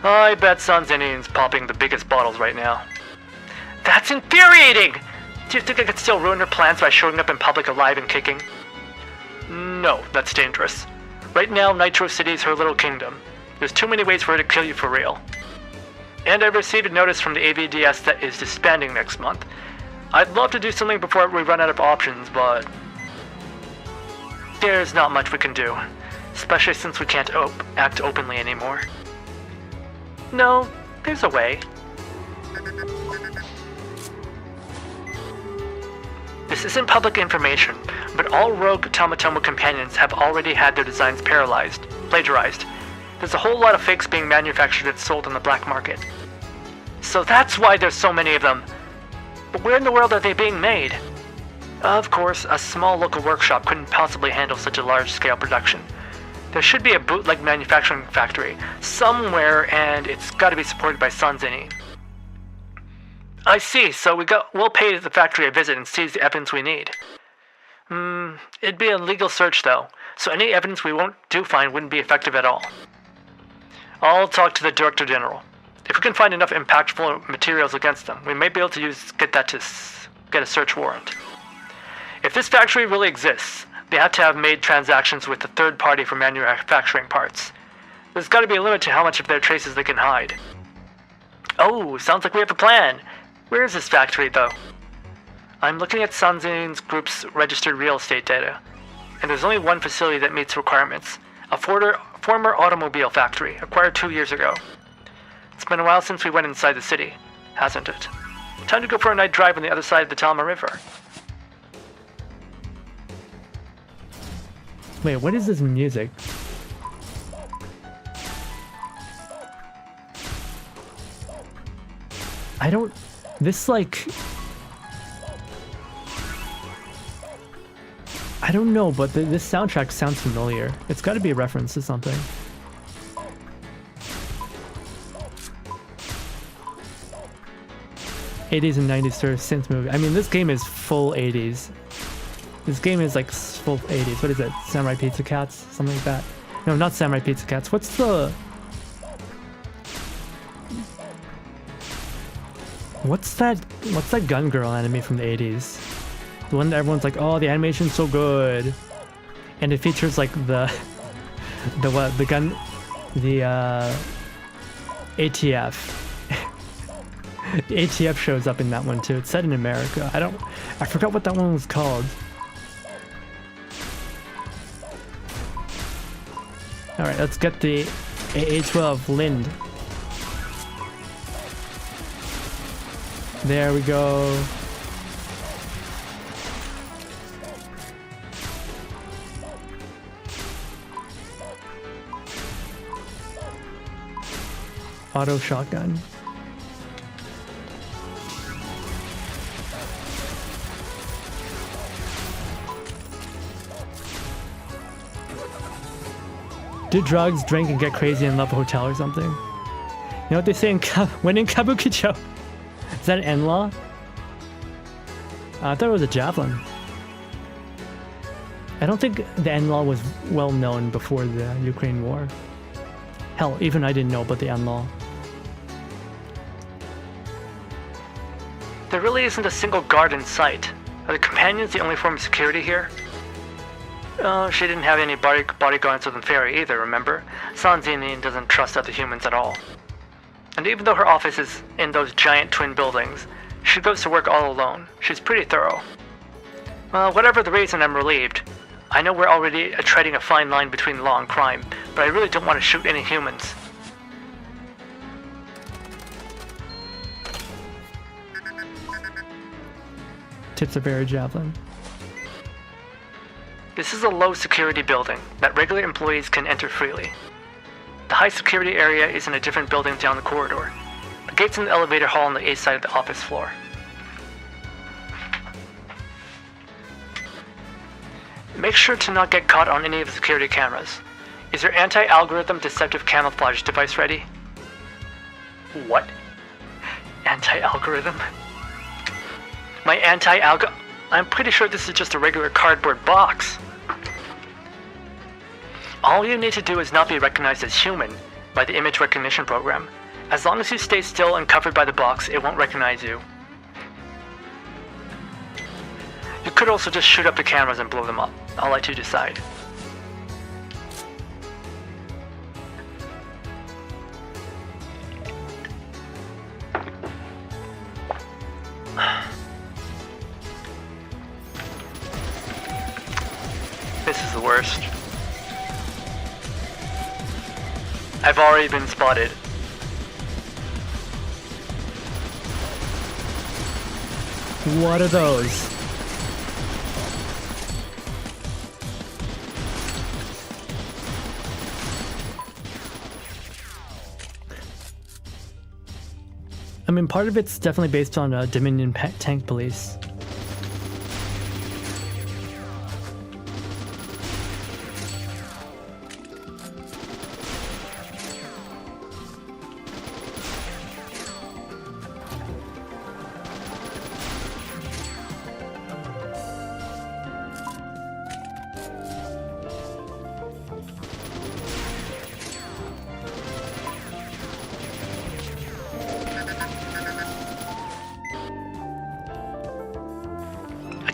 I bet Sanzinian's popping the biggest bottles right now. That's infuriating! Do you think I could still ruin her plans by showing up in public alive and kicking? No, that's dangerous. Right now, Nitro City is her little kingdom. There's too many ways for her to kill you for real. And I've received a notice from the AVDS that is disbanding next month. I'd love to do something before we run out of options, but there's not much we can do, especially since we can't act openly anymore. No, there's a way. This isn't public information, but all rogue Tamatomo companions have already had their designs plagiarized. There's a whole lot of fakes being manufactured and sold on the black market. So that's why there's so many of them. But where in the world are they being made? Of course, a small local workshop couldn't possibly handle such a large-scale production. There should be a bootleg manufacturing factory somewhere, and it's got to be supported by Sanzini. I see, so we'll pay the factory a visit and seize the evidence we need. It'd be a legal search though, so any evidence we do find wouldn't be effective at all. I'll talk to the Director General. If we can find enough impactful materials against them, we may be able to get a search warrant. If this factory really exists, they have to have made transactions with a third party for manufacturing parts. There's got to be a limit to how much of their traces they can hide. Oh, sounds like we have a plan. Where is this factory, though? I'm looking at Sanzin's group's registered real estate data, and there's only one facility that meets requirements. A former automobile factory, acquired 2 years ago. It's been a while since we went inside the city, hasn't it? Time to go for a night drive on the other side of the Tama River. Wait, what is this music? I don't know, but this soundtrack sounds familiar. It's got to be a reference to something. '80s and '90s sort of synth movie. I mean, this game is full '80s. This game is like full '80s. What is it? Samurai Pizza Cats? Something like that. No, not Samurai Pizza Cats. What's that Gun Girl anime from the 80s? The one that everyone's like, oh, the animation's so good. And it features like the ATF. The ATF shows up in that one too. It's set in America. I forgot what that one was called. Alright, let's get the AA-12 Lind. There we go. Auto shotgun. Do drugs, drink, and get crazy and love a hotel or something. You know what they say when in Kabukicho? Is that an N-law? I thought it was a javelin. I don't think the N-law was well known before the Ukraine war. Hell, even I didn't know about the N-law. There really isn't a single guard in sight. Are the companions the only form of security here? Oh, she didn't have any bodyguards on the ferry either, remember? Sanzini doesn't trust other humans at all. And even though her office is in those giant twin buildings, she goes to work all alone. She's pretty thorough. Well, whatever the reason, I'm relieved. I know we're already treading a fine line between law and crime, but I really don't want to shoot any humans. Tips of Air Javelin. This is a low security building that regular employees can enter freely. The high security area is in a different building down the corridor. The gate's in the elevator hall on the A side of the office floor. Make sure to not get caught on any of the security cameras. Is your anti-algorithm deceptive camouflage device ready? What? Anti-algorithm? My anti-algo... I'm pretty sure this is just a regular cardboard box. All you need to do is not be recognized as human by the image recognition program. As long as you stay still and covered by the box, it won't recognize you. You could also just shoot up the cameras and blow them up. I'll let you decide. This is the worst. I've already been spotted. What are those? I mean, part of it's definitely based on Dominion tank police.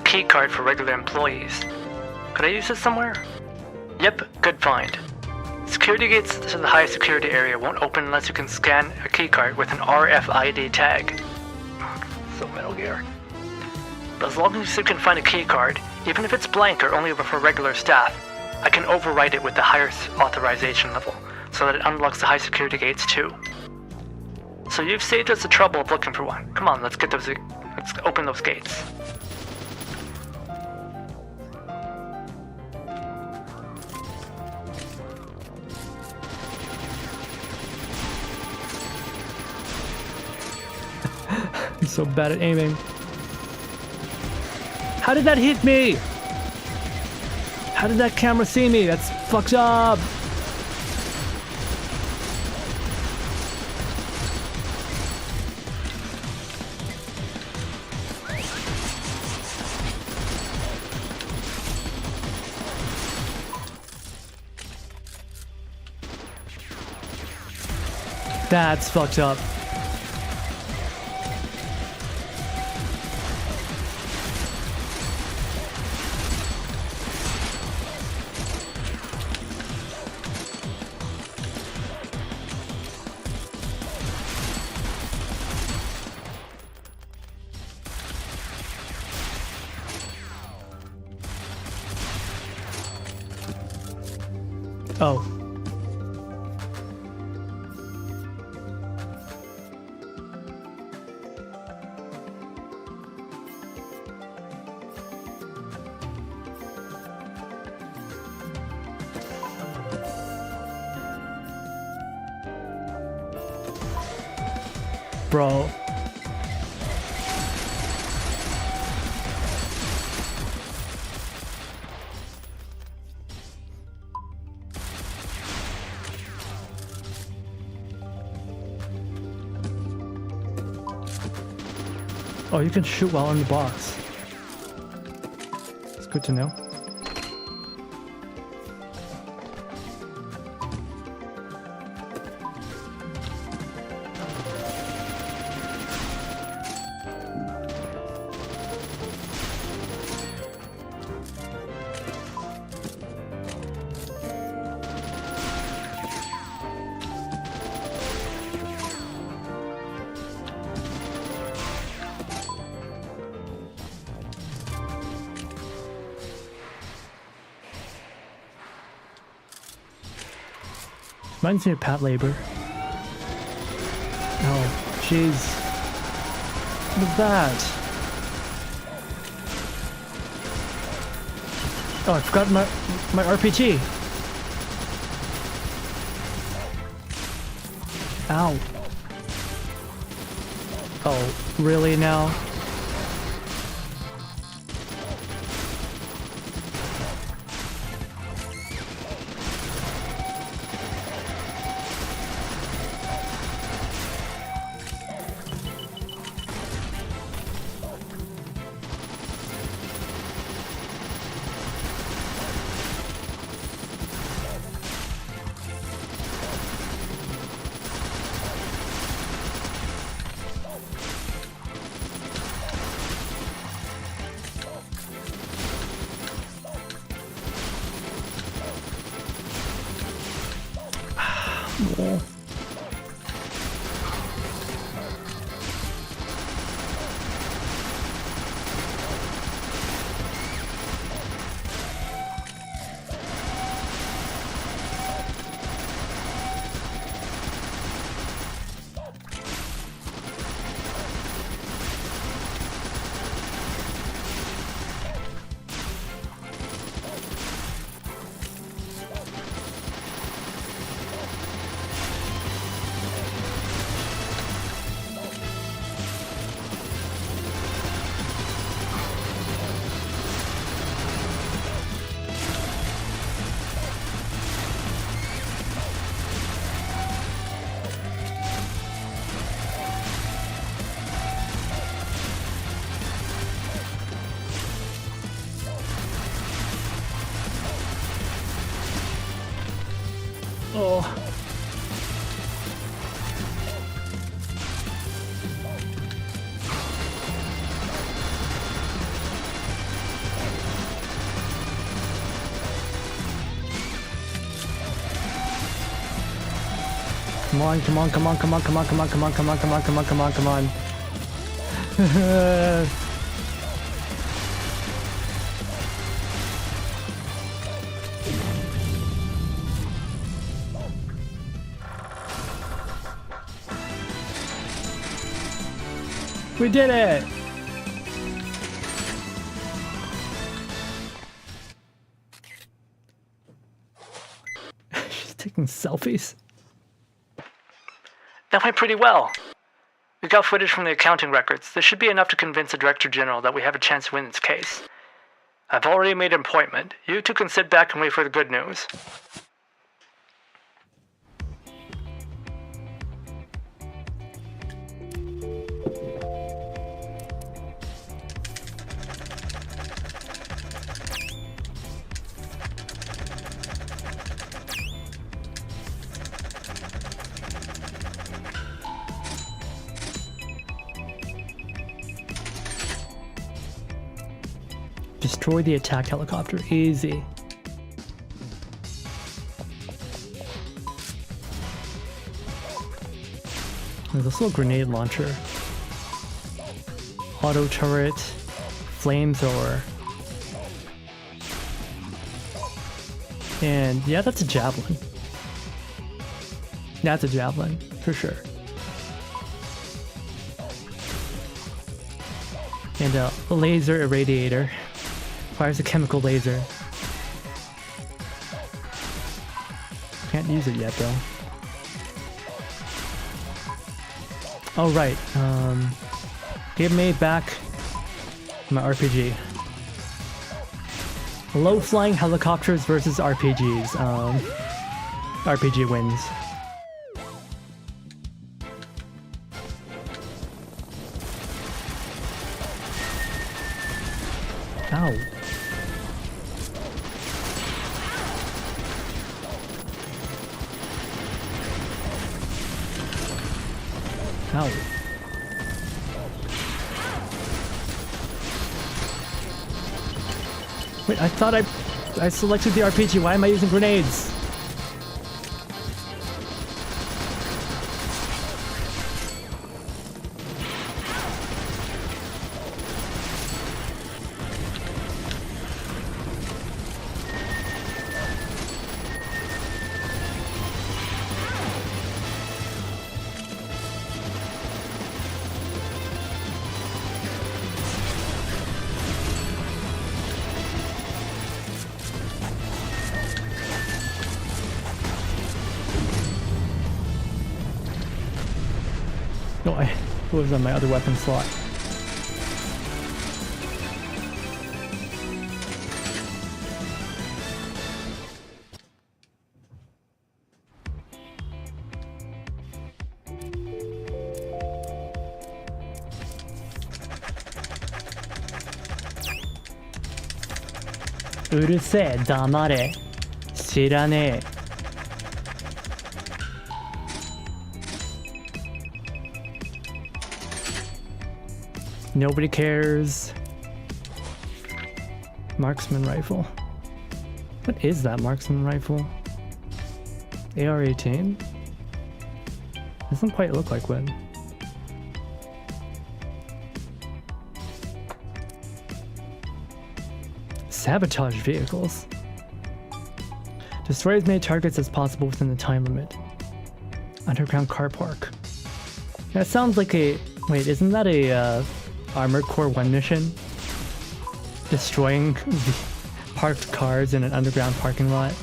Key card for regular employees. Could I use this somewhere? Yep, good find. Security gates to the high security area won't open unless you can scan a key card with an RFID tag. So Metal Gear. But as long as you can find a key card, even if it's blank or only for regular staff, I can overwrite it with the higher authorization level, so that it unlocks the high security gates too. So you've saved us the trouble of looking for one. Come on, let's open those gates. I'm so bad at aiming. How did that hit me? How did that camera see me? That's fucked up. That's fucked up. Oh. Bro. Oh, you can shoot while in the box. It's good to know. Reminds me of Pat Labor. Oh, jeez. Look at that. Oh, I forgot my RPG. Ow. Oh, really now? cool. Oh. Come on, come on, come on, come on, come on, come on, come on, come on, come on, come on, come on, come on. We did it! She's taking selfies. That went pretty well. We got footage from the accounting records. This should be enough to convince the Director General that we have a chance to win this case. I've already made an appointment. You two can sit back and wait for the good news. Destroy the attack helicopter. Easy. There's also a grenade launcher. Auto turret. Flamethrower. And yeah, that's a javelin. That's a javelin, for sure. And a laser irradiator. Fires a chemical laser. Can't use it yet though. Oh right, give me back my RPG. Low flying helicopters versus RPGs. RPG wins. Ow. Ow. Wait, I thought I selected the RPG. Why am I using grenades? No, I was on my other weapon slot. Uruse, damare, shirane. Nobody cares. Marksman rifle. What is that marksman rifle? AR-18? Doesn't quite look like wood. Sabotage vehicles. Destroy as many targets as possible within the time limit. Underground car park. That sounds like a... Wait, isn't that a Armored Core 1 mission? Destroying the parked cars in an underground parking lot?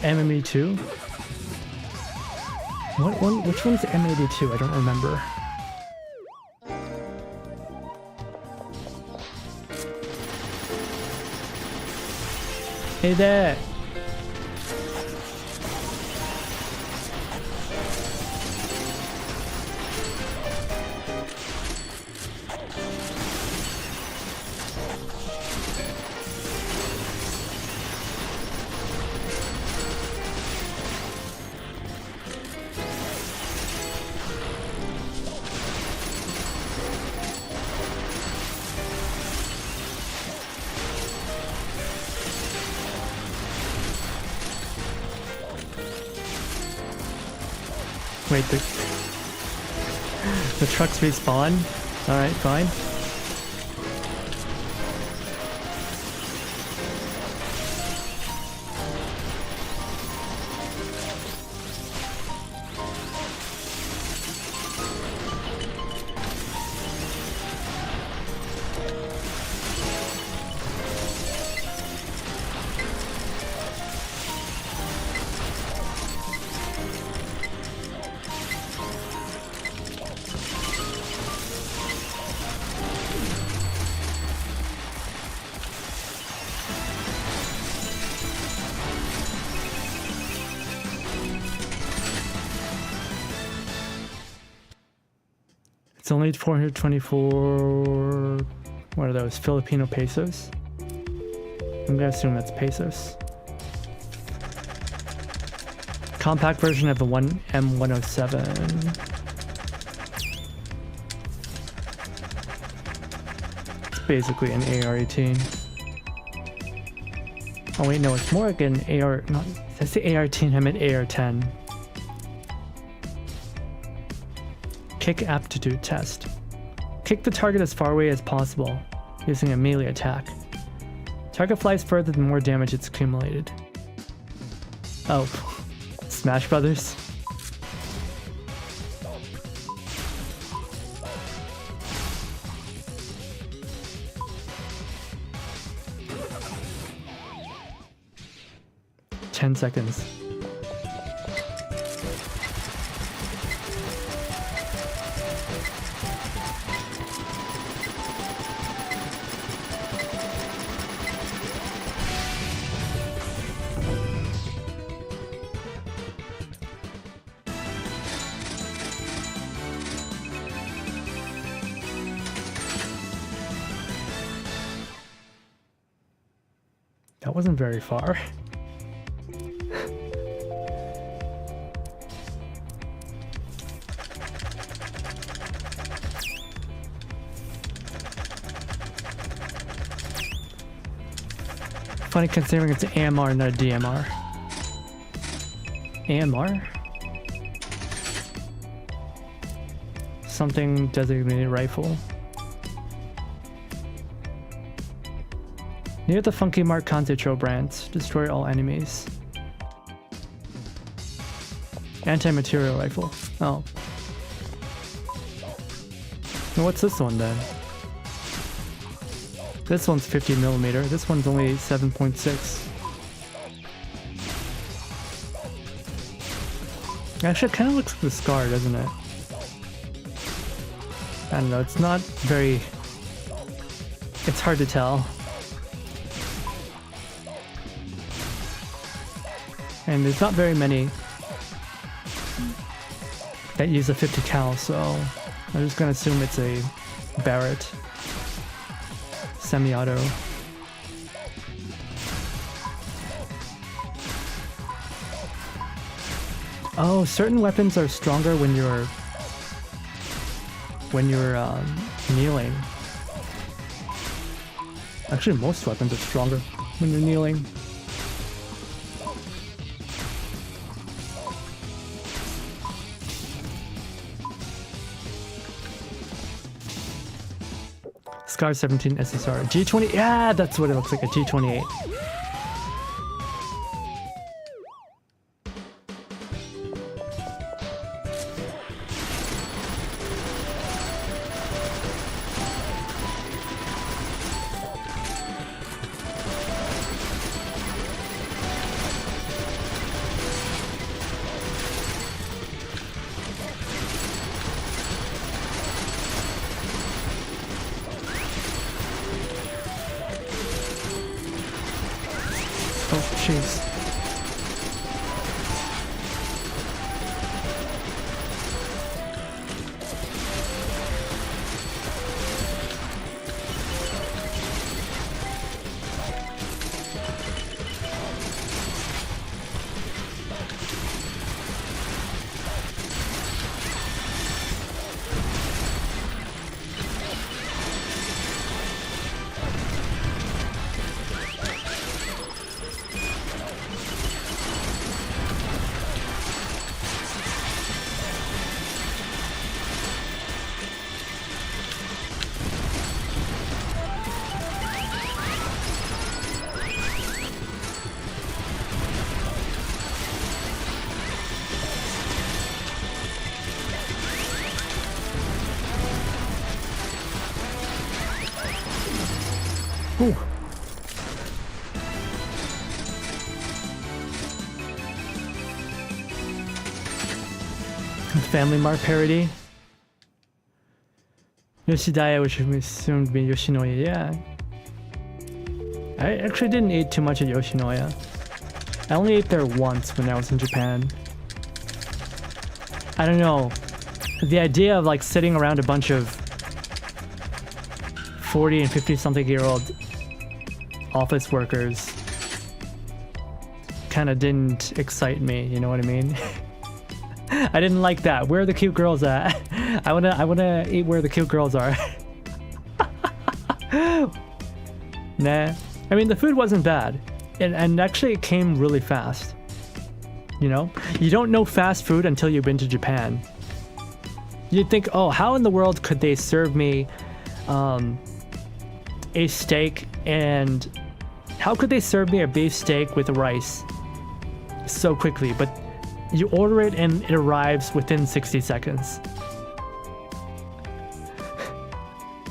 M82? Which one's M82? I don't remember. Hey there! Wait, the trucks respawn? Alright, fine. It's only 424, what are those, Filipino pesos? I'm gonna assume that's pesos. Compact version of the M107. It's basically an AR-18. Oh wait, no, it's more like an AR, not, that's the AR-18, I meant AR-10. Kick aptitude test. Kick the target as far away as possible, using a melee attack. Target flies further the more damage it's accumulated. Oh, Smash Brothers? "10 seconds. That wasn't very far. Funny considering it's an AMR, not a DMR. AMR? Something designated rifle. Near the Funky Mark Nitro brands, destroy all enemies. Anti-material rifle. Oh. Well, what's this one then? This one's 50mm, this one's only 7.6. Actually, it kind of looks like the Scar, doesn't it? I don't know, it's not very... It's hard to tell. And there's not very many that use a 50 cal, so I'm just gonna assume it's a Barrett. Semi-auto. Oh, certain weapons are stronger when you're kneeling. Actually, most weapons are stronger when you're kneeling. Scar 17 SSR. G20. Yeah, that's what it looks like, a G28. Oh, jeez. Ooh. Family Mart parody. Yoshidaya, which we assumed to be Yoshinoya, yeah. I actually didn't eat too much at Yoshinoya. I only ate there once when I was in Japan. I don't know. The idea of like sitting around a bunch of 40 and 50 something year old office workers kind of didn't excite me, you know what I mean? I didn't like that. Where are the cute girls at? I wanna eat where the cute girls are. Nah. I mean, the food wasn't bad. And actually it came really fast. You know? You don't know fast food until you've been to Japan. You'd think, oh, how in the world could they serve me a steak, and how could they serve me a beef steak with rice so quickly? But you order it and it arrives within 60 seconds.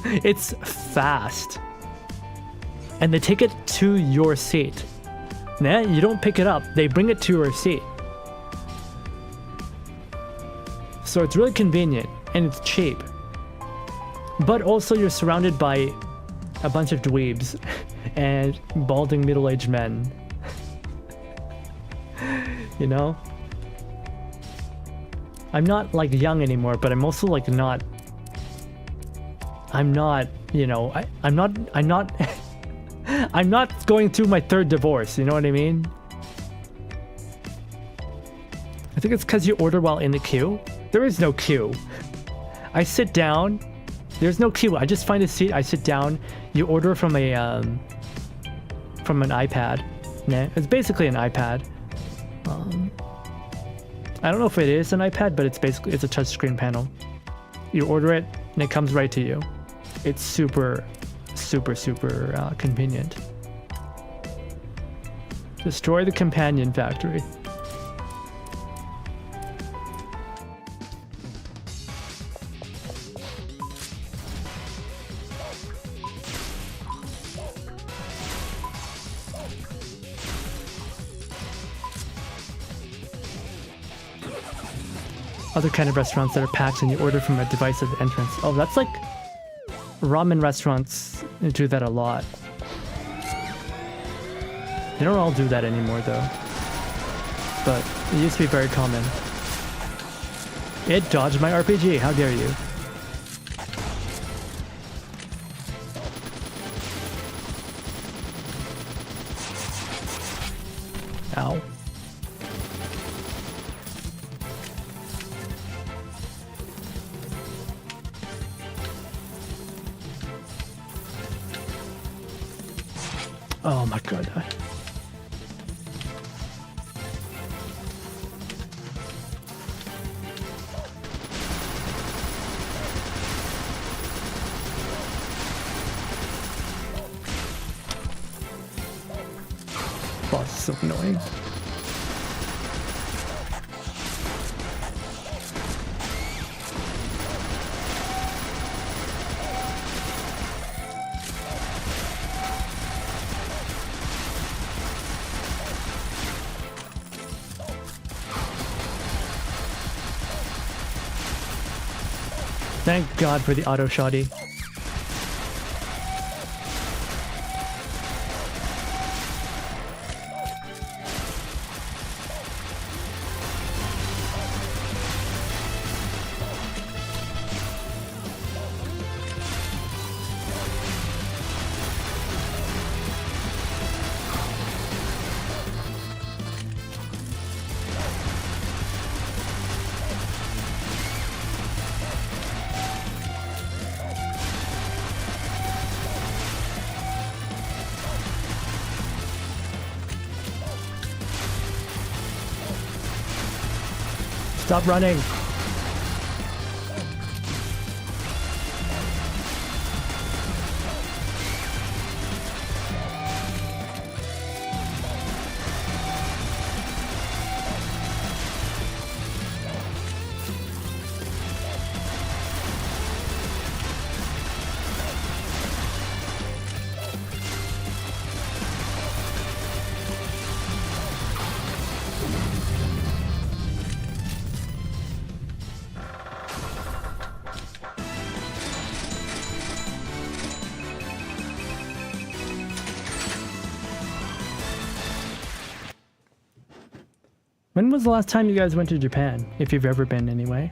It's fast. And they take it to your seat. Nah, you don't pick it up. They bring it to your seat. So it's really convenient and it's cheap. But also you're surrounded by a bunch of dweebs and balding middle-aged men. You know? I'm not like young anymore, but I'm also like not, you know, I'm not I'm not going through my third divorce, you know what I mean? I think it's because you order while in the queue. There is no queue. I sit down. There's no queue. I just find a seat. I sit down. You order from an iPad. Nah, it's basically an iPad. I don't know if it is an iPad, but it's a touchscreen panel. You order it and it comes right to you. It's super convenient. Destroy the companion factory. Other kind of restaurants that are packed and you order from a device at the entrance. Oh, that's like ramen restaurants do that a lot. They don't all do that anymore though. But it used to be very common. It dodged my RPG, how dare you. Ow. Oh my god. Boss is so annoying. Thank God for the auto shotty. Stop running. When was the last time you guys went to Japan? If you've ever been, anyway.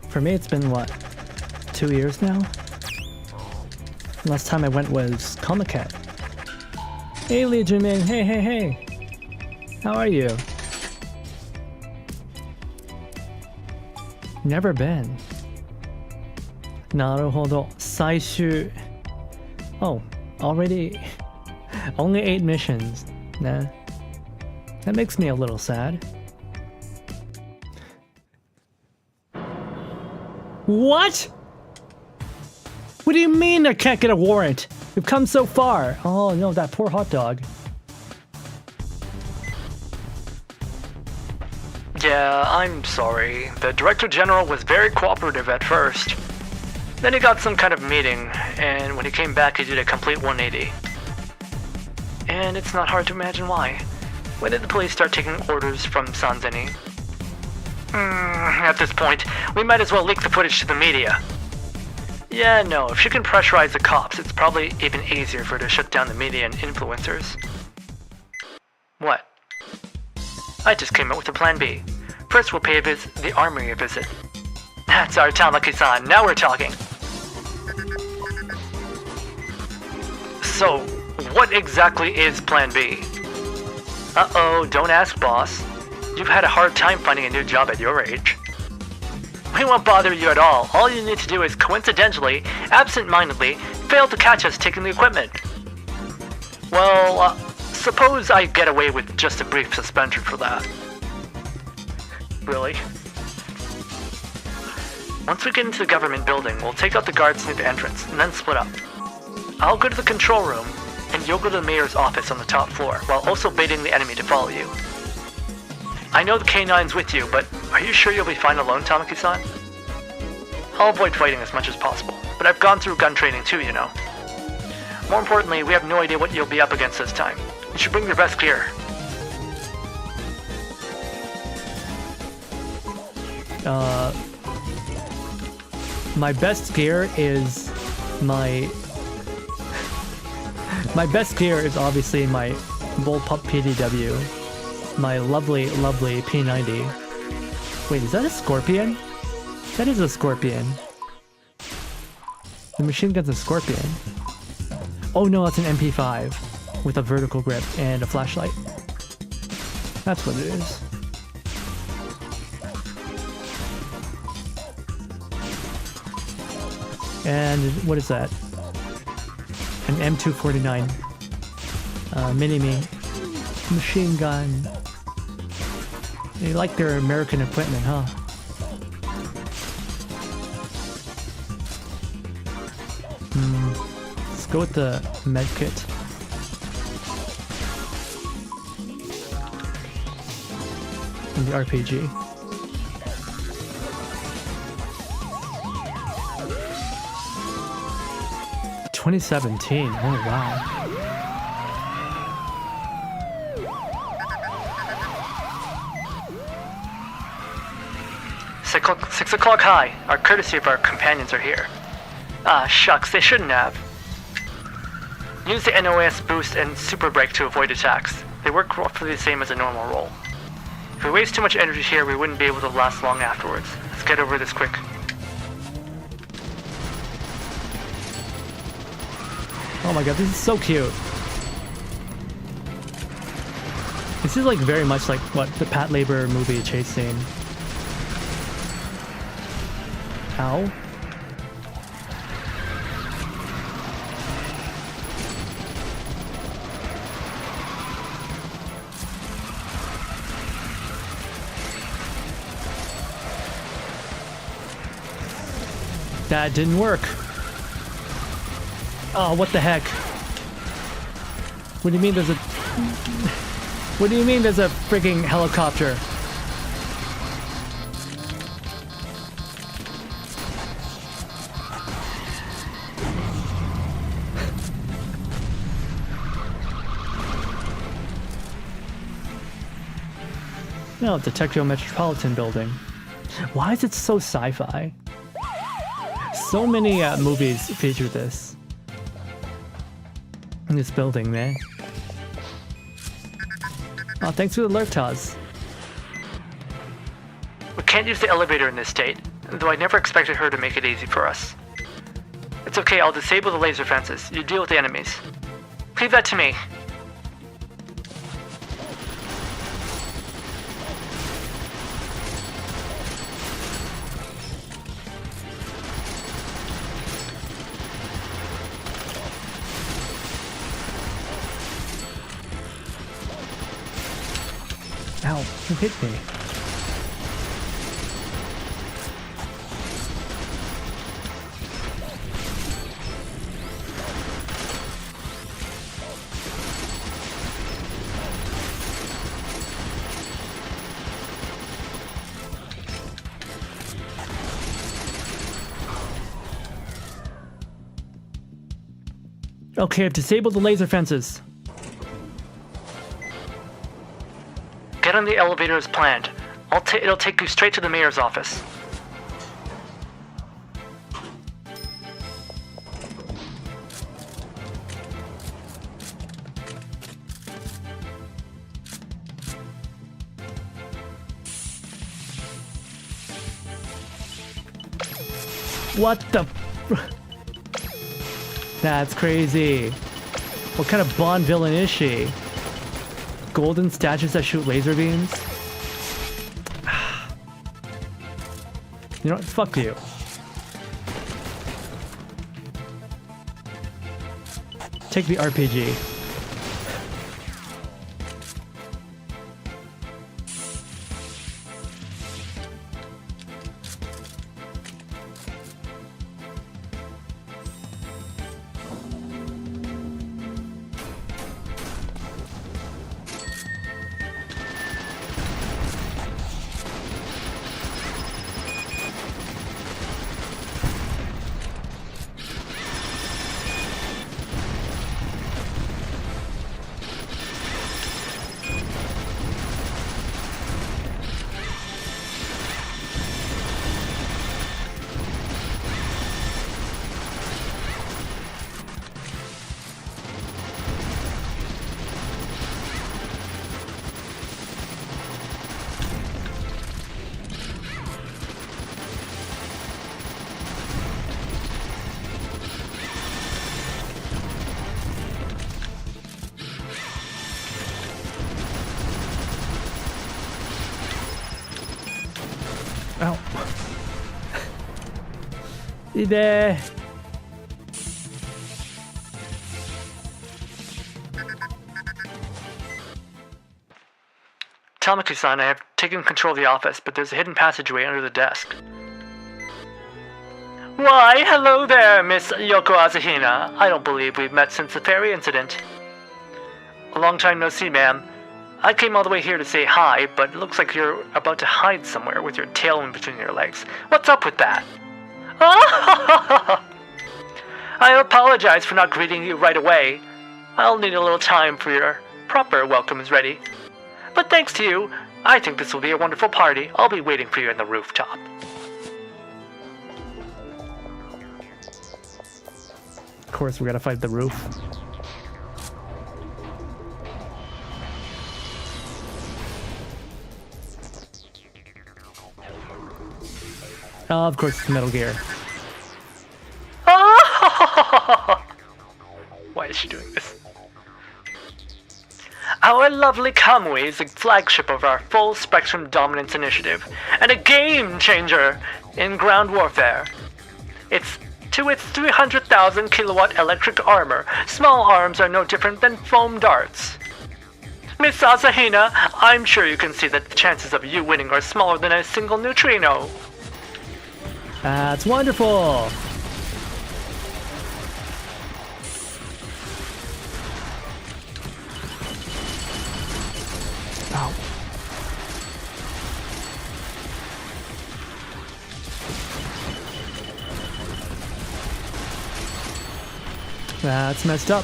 For me, it's been what? 2 years now? Last time I went was Comic-Con. Hey Legion Man, hey. How are you? Never been. なるほど。最終 Oh, already only 8 missions. Nah. That makes me a little sad. What? What do you mean I can't get a warrant? We've come so far. Oh no, that poor hot dog. Yeah, I'm sorry. The Director General was very cooperative at first. Then he got some kind of meeting, and when he came back he did a complete 180. And it's not hard to imagine why. When did the police start taking orders from Sanzeni? At this point, we might as well leak the footage to the media. Yeah, no, if she can pressurize the cops, it's probably even easier for her to shut down the media and influencers. What? I just came up with a plan B. First we'll pay the armory a visit. That's our Tamaki-san, now we're talking. So, what exactly is Plan B? Uh-oh, don't ask, boss. You've had a hard time finding a new job at your age. We won't bother you at all. All you need to do is coincidentally, absent-mindedly, fail to catch us taking the equipment. Well, suppose I get away with just a brief suspension for that. Really? Once we get into the government building, we'll take out the guards near the entrance, and then split up. I'll go to the control room, and you'll go to the mayor's office on the top floor, while also baiting the enemy to follow you. I know the K9's with you, but are you sure you'll be fine alone, Tamaki-san? I'll avoid fighting as much as possible, but I've gone through gun training too, you know. More importantly, we have no idea what you'll be up against this time. You should bring your best gear. My best gear is my best gear is obviously my Bullpup PDW, my lovely P90. Wait, is that a scorpion? That is a scorpion. The machine gun's a Scorpion. Oh no, it's an MP5 with a vertical grip and a flashlight. That's what it is. And what is that? An M249 mini-me machine gun. They like their American equipment, huh? Let's go with the med kit. And the RPG. $2017. Oh wow. Six o'clock high. Our courtesy of our companions are here. Ah, shucks, they shouldn't have. Use the NOS boost and super brake to avoid attacks. They work roughly the same as a normal roll. If we waste too much energy here, we wouldn't be able to last long afterwards. Let's get over this quick. Oh my god, this is so cute. This is like very much like what the Pat Labor movie chase scene. Ow. That didn't work. Oh, what the heck? What do you mean there's a... What do you mean there's a freaking helicopter? No, the Tokyo Metropolitan Building. Why is it so sci-fi? So many movies feature this. In this building, man. Oh, thanks for the alert, Taz. We can't use the elevator in this state, though I never expected her to make it easy for us. It's okay, I'll disable the laser fences. You deal with the enemies. Leave that to me. Ow, who hit me? Okay, I've disabled the laser fences. Get on the elevator as planned. It'll take you straight to the mayor's office. What the... That's crazy. What kind of Bond villain is she? Golden statues that shoot laser beams? You know what? Fuck you. Take the RPG. いいね。Tamaki-san, I have taken control of the office, but there's a hidden passageway under the desk. Why, hello there, Miss Yoko Asahina. I don't believe we've met since the ferry incident. A long time no see, ma'am. I came all the way here to say hi, but it looks like you're about to hide somewhere with your tail in between your legs. What's up with that? I apologize for not greeting you right away. I'll need a little time for your proper welcome is ready. But thanks to you, I think this will be a wonderful party. I'll be waiting for you on the rooftop. Of course, we gotta fight the roof. Oh, of course, it's Metal Gear. Why is she doing this? Our lovely Kamui is the flagship of our full spectrum dominance initiative, and a game changer in ground warfare. To its 300,000 kilowatt electric armor, small arms are no different than foam darts. Miss Asahina, I'm sure you can see that the chances of you winning are smaller than a single neutrino. That's wonderful! Ow. That's messed up.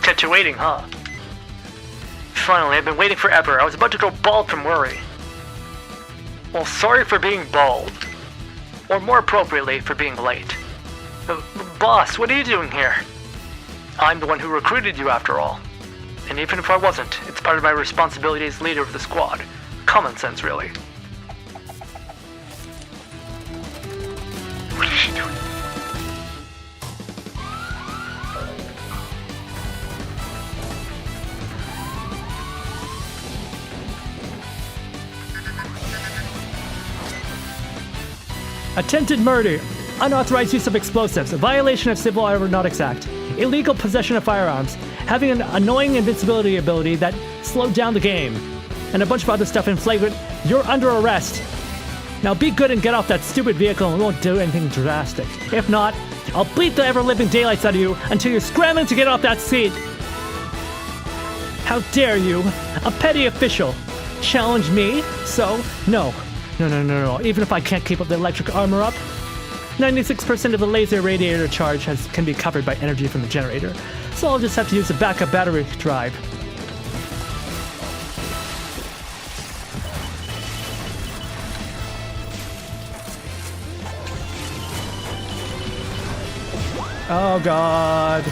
Kept you waiting, huh? Finally, I've been waiting forever. I was about to go bald from worry. Well, sorry for being bald. Or more appropriately, for being late. Boss, what are you doing here? I'm the one who recruited you after all. And even if I wasn't, it's part of my responsibility as leader of the squad. Common sense, really. What is she doing? Attempted murder, unauthorized use of explosives, a violation of Civil Aeronautics Act, illegal possession of firearms, having an annoying invincibility ability that slowed down the game, and a bunch of other stuff in flagrant. You're under arrest. Now be good and get off that stupid vehicle and we won't do anything drastic. If not, I'll beat the ever-living daylights out of you until you're scrambling to get off that seat. How dare you, a petty official, challenge me? So, no. No. Even if I can't keep up the electric armor up, 96% of the laser radiator charge can be covered by energy from the generator, so I'll just have to use a backup battery drive. Oh god.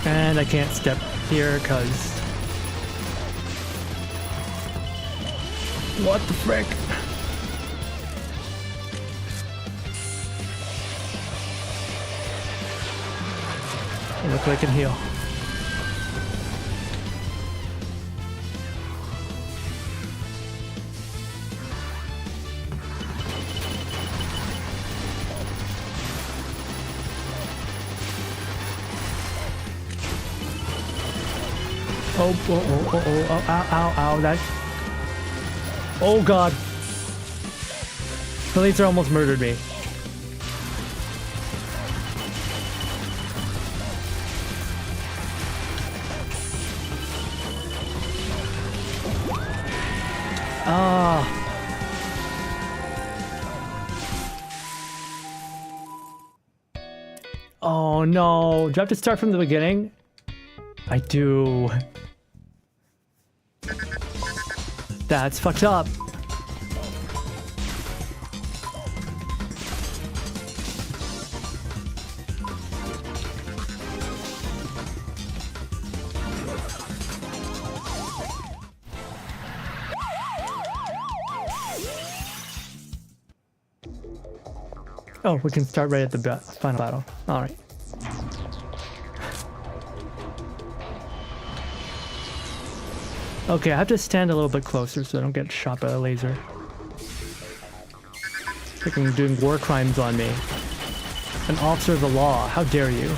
And I can't step here because... What the frick? Look like I can heal. Ow, that... Oh god. The laser almost murdered me. Ah. Oh no. Do I have to start from the beginning? I do. That's fucked up. Oh, we can start right at the final battle. Alright. Okay, I have to stand a little bit closer so I don't get shot by a laser. Freaking doing war crimes on me. An officer of the law, how dare you?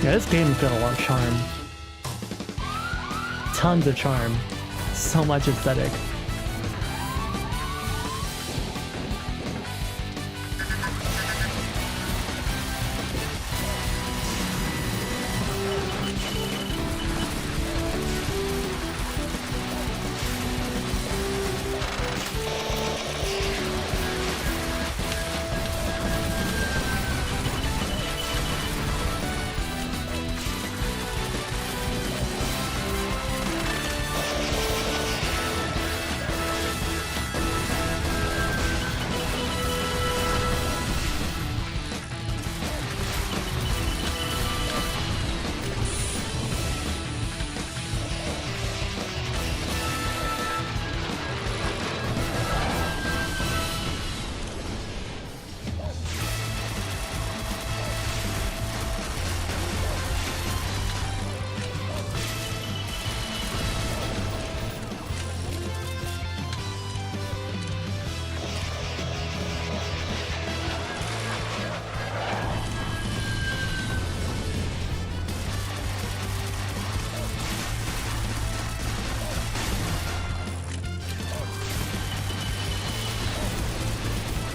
Yeah, this game's got a lot of charm. Tons of charm. So much aesthetic.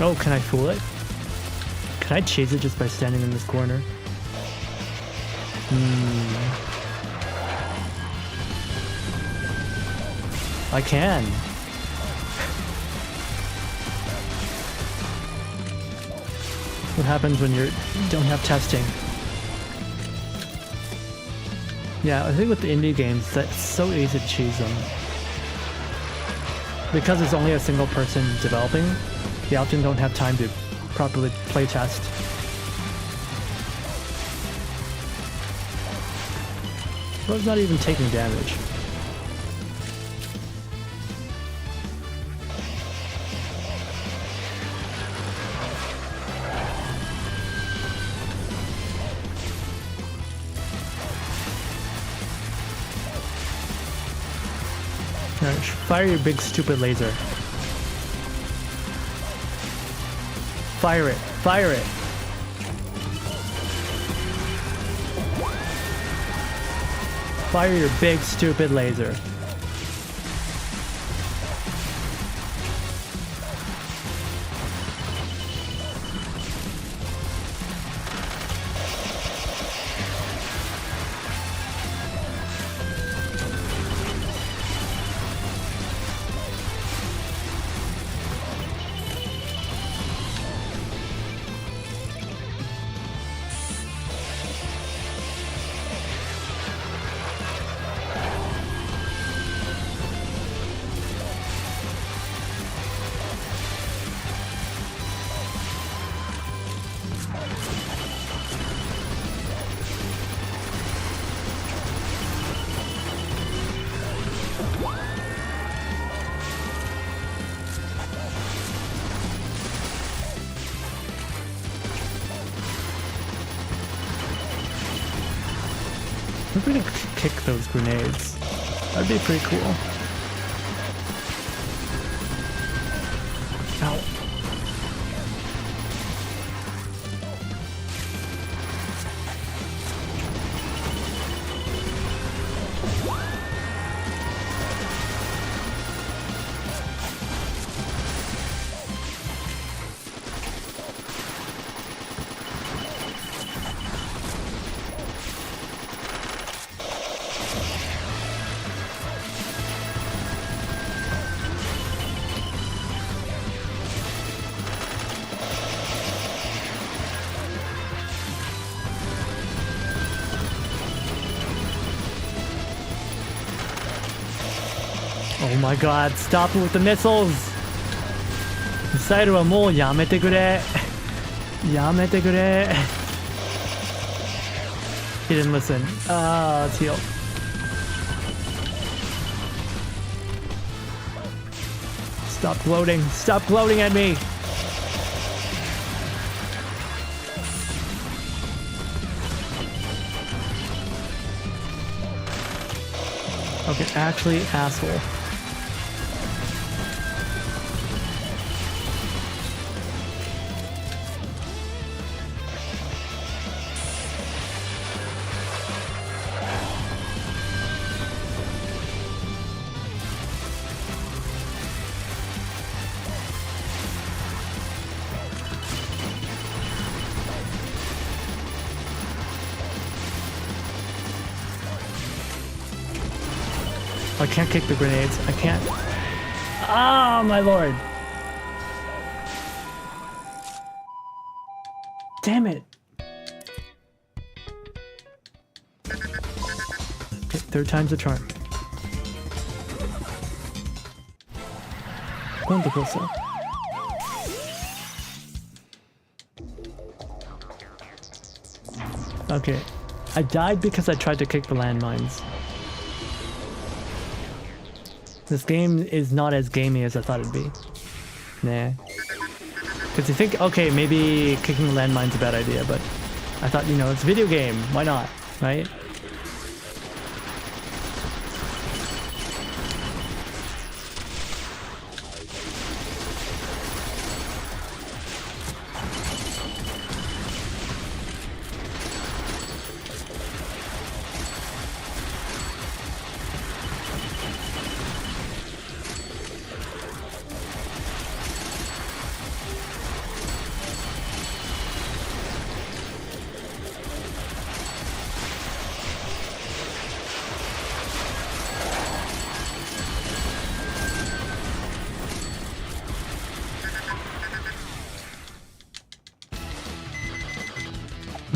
Oh, can I fool it? Can I chase it just by standing in this corner? I can. What happens when you don't have testing? Yeah, I think with the indie games, that's so easy to choose them. Because it's only a single person developing, they often don't have time to properly play test. Bro's not even taking damage. Alright, fire your big stupid laser. Fire it! Fire it! Fire your big stupid laser. We're gonna kick those grenades. That'd be pretty cool. Ow. Oh my god, stop with the missiles! ミサイルはもうやめてくれ。やめてくれ。He didn't listen. Let's heal. Stop gloating. Stop gloating at me. Okay, actually, asshole. I can't kick the grenades. I can't. Ah, my lord. Damn it. Okay, third time's a charm. 今度こそ。Okay. I died because I tried to kick the landmines. This game is not as gamey as I thought it'd be. Nah. Because you think, okay, maybe kicking landmine's a bad idea, but I thought, you know, it's a video game. Why not? Right?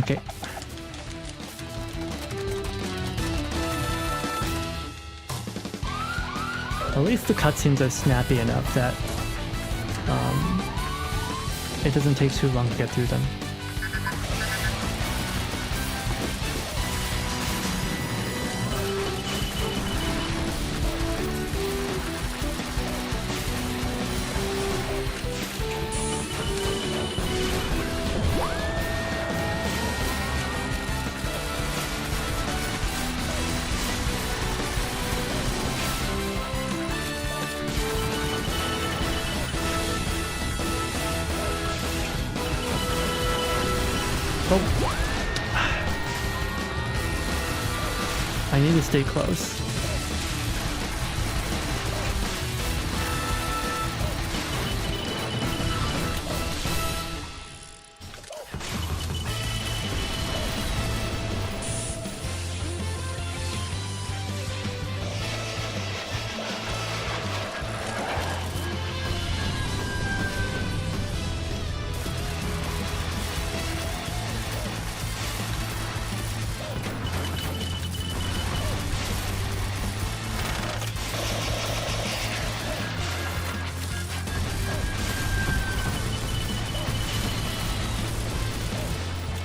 Okay. At least the cutscenes are snappy enough that it doesn't take too long to get through them. I need to stay close.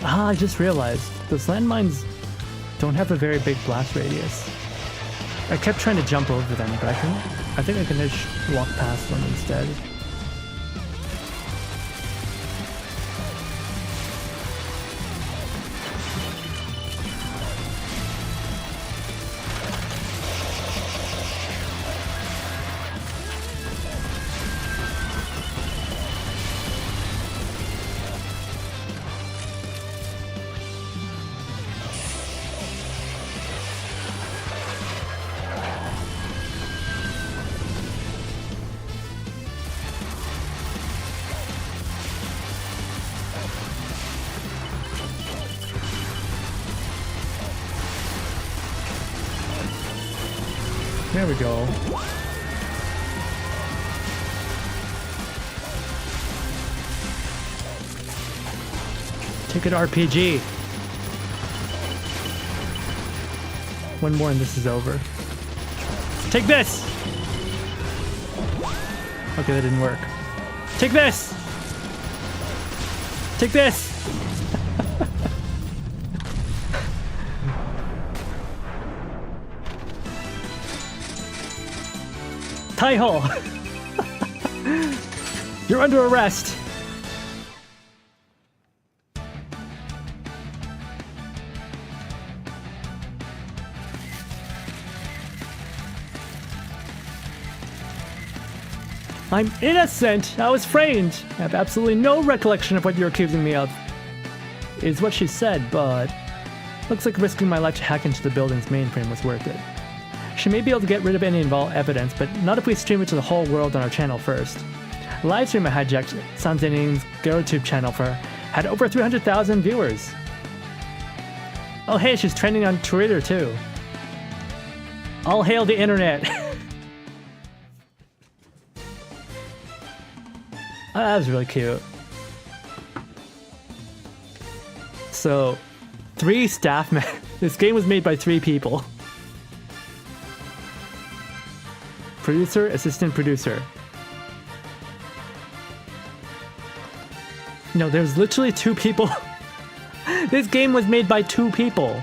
I just realized those landmines don't have a very big blast radius. I kept trying to jump over them, but I think I can just walk past them instead. There we go. Ticket RPG. One more and this is over. Take this! Okay, that didn't work. Take this! Take this! Taiho! You're under arrest! I'm innocent! I was framed! I have absolutely no recollection of what you're accusing me of. Is what she said, but looks like risking my life to hack into the building's mainframe was worth it. She may be able to get rid of any involved evidence, but not if we stream it to the whole world on our channel first. Live stream I hijacked Sanzining's GeroTube channel had over 300,000 viewers. Oh hey, she's trending on Twitter too. All hail the internet! Oh, that was really cute. So, 3 staff members. This game was made by 3 people. Producer, assistant producer. No, there's literally 2 people. This game was made by 2 people.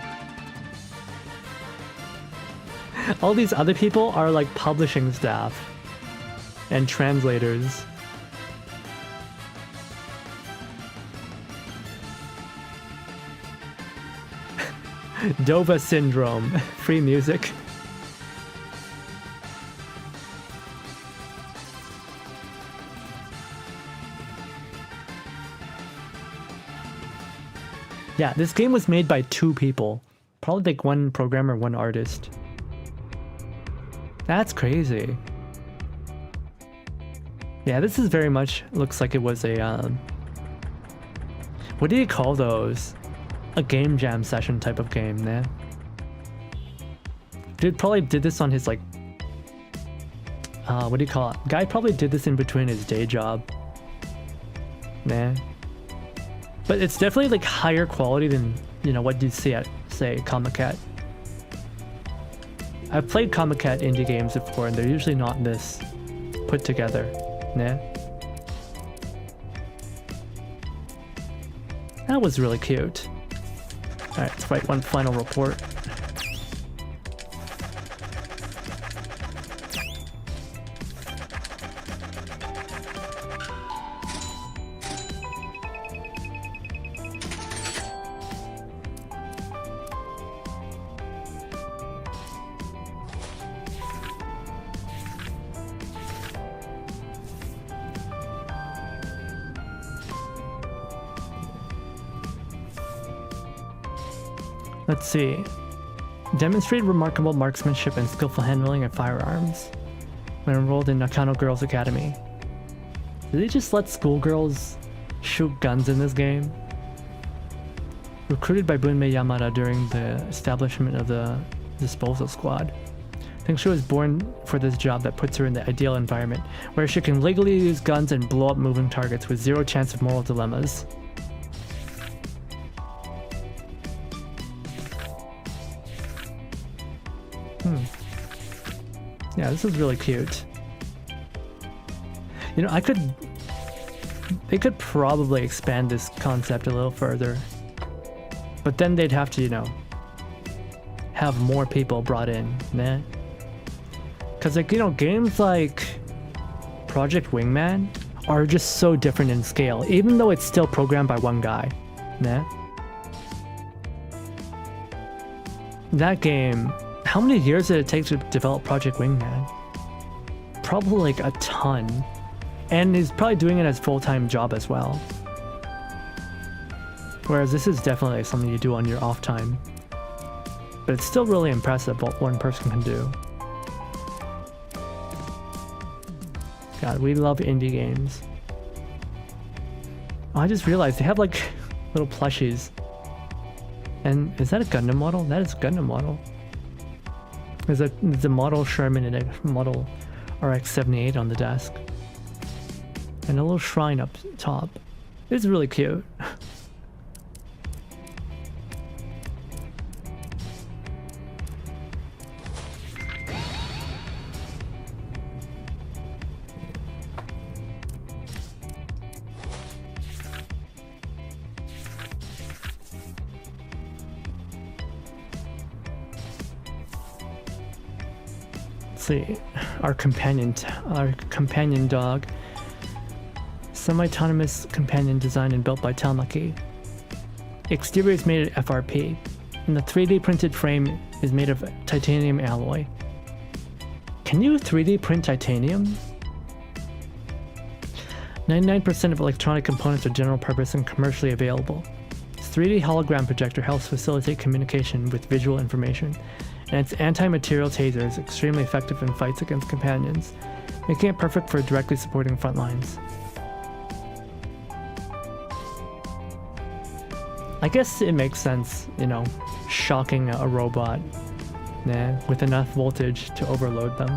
All these other people are like publishing staff and translators. Dova Syndrome. Free music. Yeah, this game was made by 2 people. Probably like 1 programmer, 1 artist. That's crazy. Yeah, this is very much looks like it was a what do you call those? A game jam session type of game, nah? Dude probably did this on his like what do you call it? Guy probably did this in between his day job. Nah. But it's definitely like higher quality than, you know, what you'd see at, say, Comic Cat. I've played Comic Cat indie games before and they're usually not this put together, nah? That was really cute. Alright, let's write one final report. Let's see. Demonstrated remarkable marksmanship and skillful handling of firearms when enrolled in Nakano Girls Academy. Did they just let schoolgirls shoot guns in this game? Recruited by Bunmei Yamada during the establishment of the disposal squad. I think she was born for this job that puts her in the ideal environment, where she can legally use guns and blow up moving targets with 0 chance of moral dilemmas. Yeah, this is really cute. You know, they could probably expand this concept a little further. But then they'd have to, you know, have more people brought in, nah? Because, like, you know, games like Project Wingman are just so different in scale, even though it's still programmed by 1 guy, nah? That game... How many years did it take to develop Project Wingman? Probably like a ton. And he's probably doing it as a full-time job as well. Whereas this is definitely something you do on your off time. But it's still really impressive what 1 person can do. God, we love indie games. Oh, I just realized they have like little plushies. And is that a Gundam model? That is a Gundam model. There's a model Sherman and a model RX-78 on the desk. And a little shrine up top. It's really cute. Let's see. Our companion dog. Semi-autonomous companion designed and built by Tamaki. Exterior is made of FRP, and the 3D printed frame is made of titanium alloy. Can you 3D print titanium? 99% of electronic components are general purpose and commercially available. Its 3D hologram projector helps facilitate communication with visual information, and its anti-material taser is extremely effective in fights against companions, making it perfect for directly supporting front lines. I guess it makes sense, you know, shocking a robot with enough voltage to overload them.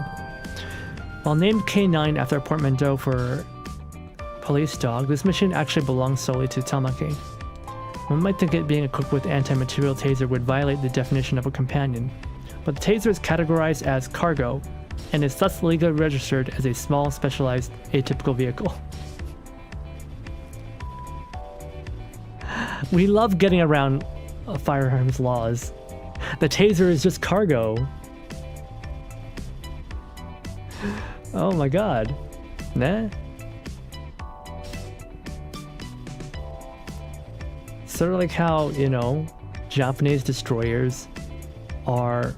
While named K9 after a portmanteau for police dog, this machine actually belongs solely to Tamaki. One might think it being equipped with anti-material taser would violate the definition of a companion, but the taser is categorized as cargo and is thus legally registered as a small, specialized, atypical vehicle. We love getting around firearms laws. The taser is just cargo. Oh my god. Nah. Sort of like how, you know, Japanese destroyers are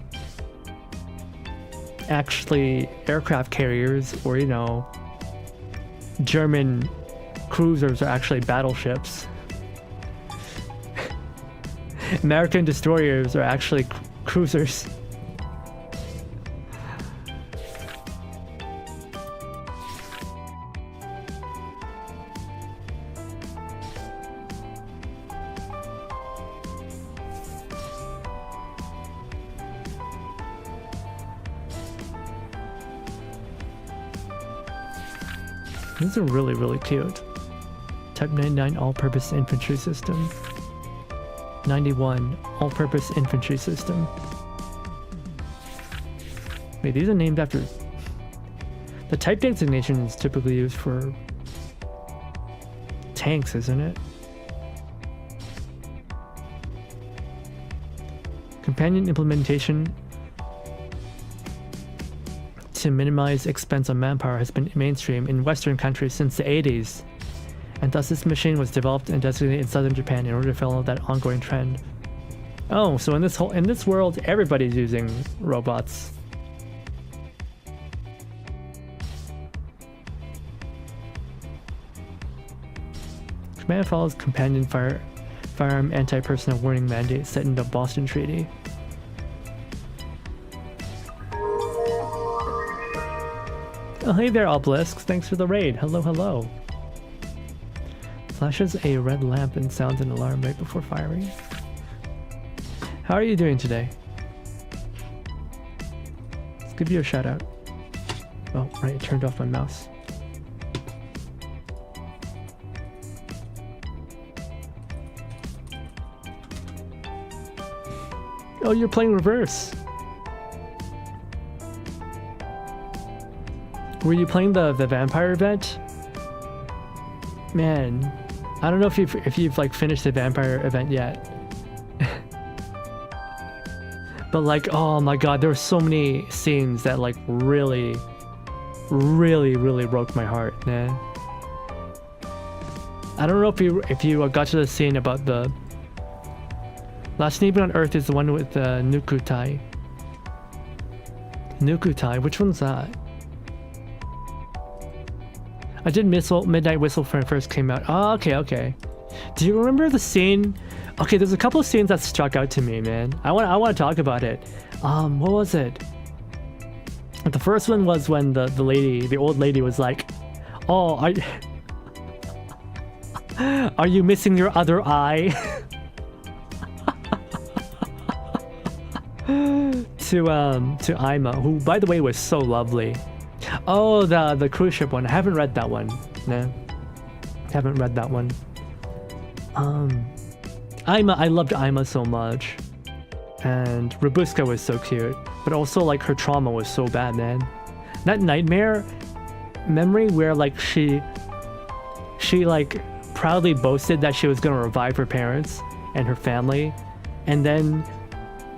actually aircraft carriers, or, you know, German cruisers are actually battleships. American destroyers are actually cruisers. These are really, really cute. Type 99 all-purpose infantry system. 91 all-purpose infantry system. Wait, these are named after... The type designation is typically used for tanks, isn't it? Companion implementation to minimize expense on manpower has been mainstream in Western countries since the 80s. And thus this machine was developed and designated in southern Japan in order to follow that ongoing trend. Oh, so in this world, everybody's using robots. Command follows companion firearm anti-personnel warning mandate set in the Boston Treaty. Oh, hey there, Obelisks. Thanks for the raid. Hello, hello. Flashes a red lamp and sounds an alarm right before firing. How are you doing today? Let's give you a shout out. Oh, right, I turned off my mouse. Oh, you're playing reverse. Were you playing the vampire event? Man, I don't know if you've like finished the vampire event yet. But like, oh my god, there were so many scenes that like really broke my heart, man. I don't know if you got to the scene about the last neighbor on Earth is the one with the Nukutai. Nukutai, which one's that? I did Midnight Whistle when it first came out. Oh, okay. Do you remember the scene? Okay, there's a couple of scenes that struck out to me, man. I want to talk about it. What was it? The first one was when the old lady was like, "Oh, are you missing your other eye?" to Ima, who by the way was so lovely. Oh, the cruise ship one. I haven't read that one. No, haven't read that one. Ima, I loved Ima so much, and Robuska was so cute, but also like her trauma was so bad, man. That nightmare memory where like she like proudly boasted that she was gonna revive her parents and her family, and then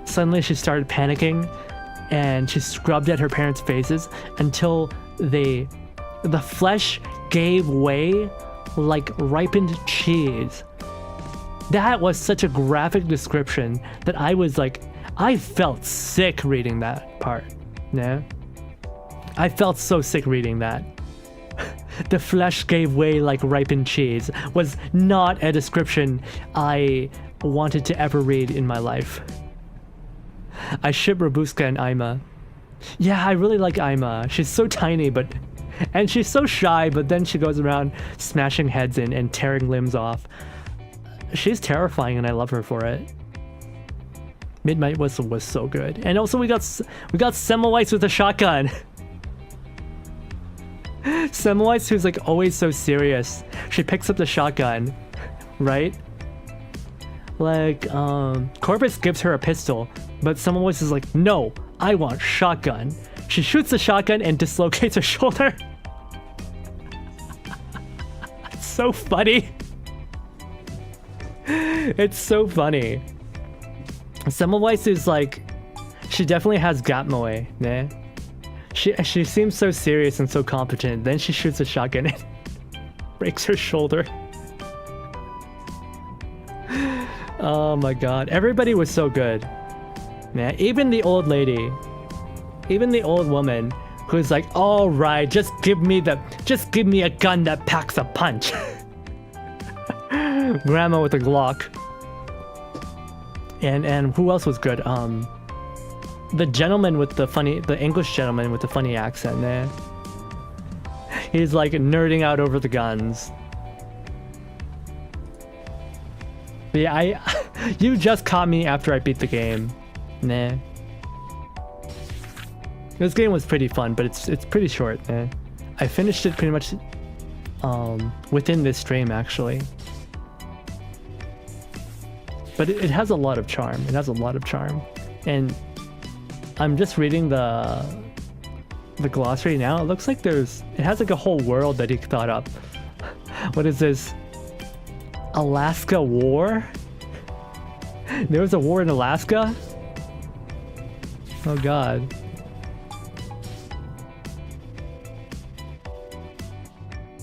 suddenly she started panicking and she scrubbed at her parents' faces until the flesh gave way like ripened cheese. That was such a graphic description that I was like, I felt sick reading that part. Yeah, I felt so sick reading that. The flesh gave way like ripened cheese was not a description I wanted to ever read in my life. I ship Robuska and Ima. Yeah, I really like Ima. She's so tiny, and she's so shy, but then she goes around smashing heads in and tearing limbs off. She's terrifying and I love her for it. Midnight Whistle was so good. And also we got Semmelweis with a shotgun. Semmelweis, who's like always so serious. She picks up the shotgun, right? Like, Corvus gives her a pistol, but Semmelweis is like, no, I want shotgun. She shoots the shotgun and dislocates her shoulder. It's so funny. It's so funny. Semmelweis is like, she definitely has Gatmoe, né? She seems so serious and so competent. Then she shoots a shotgun and breaks her shoulder. Oh my god. Everybody was so good. Man, even the old lady. Even the old woman who's like, alright, just give me a gun that packs a punch. Grandma with a Glock. And who else was good? The English gentleman with the funny accent, man. He's like nerding out over the guns. But yeah, you just caught me after I beat the game. Nah. This game was pretty fun, but it's pretty short, man. I finished it pretty much within this stream, actually. But it has a lot of charm. It has a lot of charm. And I'm just reading the glossary now. It looks like it has like a whole world that he thought up. What is this? Alaska War? There was a war in Alaska? Oh god.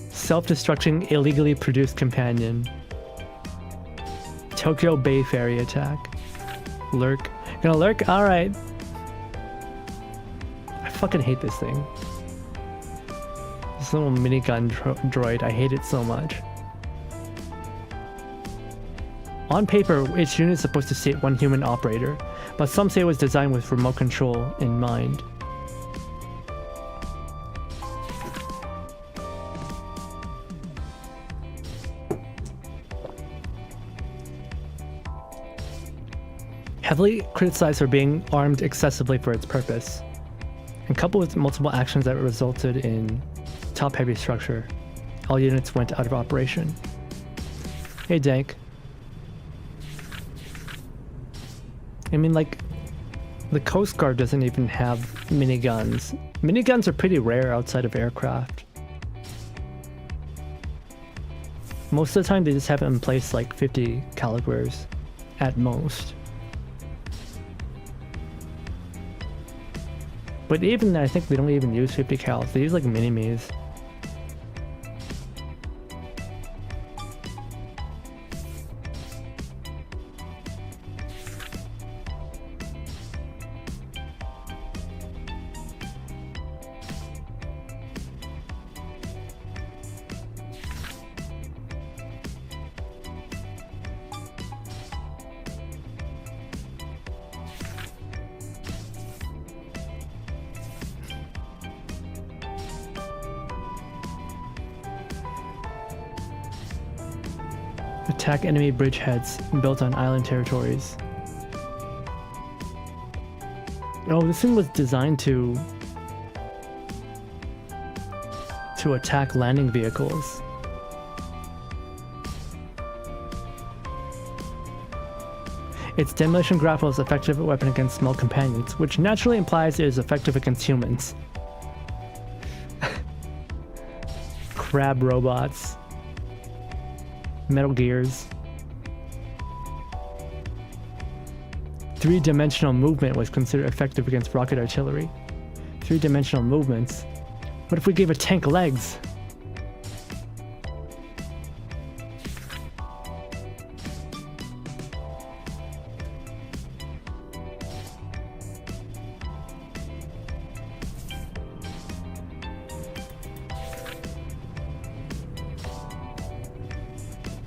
Self-destructing illegally produced companion. Tokyo Bay Ferry attack. Lurk. Gonna lurk? Alright. I fucking hate this thing. This little minigun droid. I hate it so much. On paper, each unit is supposed to state one human operator, but some say it was designed with remote control in mind. Heavily criticized for being armed excessively for its purpose, and coupled with multiple actions that resulted in top-heavy structure, all units went out of operation. Hey, Dank. I mean, like, the Coast Guard doesn't even have miniguns. Miniguns are pretty rare outside of aircraft. Most of the time, they just have it in place like 50 calibers at most. But even then, I think they don't even use 50 cals. They use like mini-me's. Attack enemy bridgeheads built on island territories. Oh, this thing was designed to attack landing vehicles. Its demolition grapple is effective weapon against small companions, which naturally implies it is effective against humans. Crab robots. Metal Gears. three-dimensional movement was considered effective against rocket artillery. Three-dimensional movements? What if we gave a tank legs?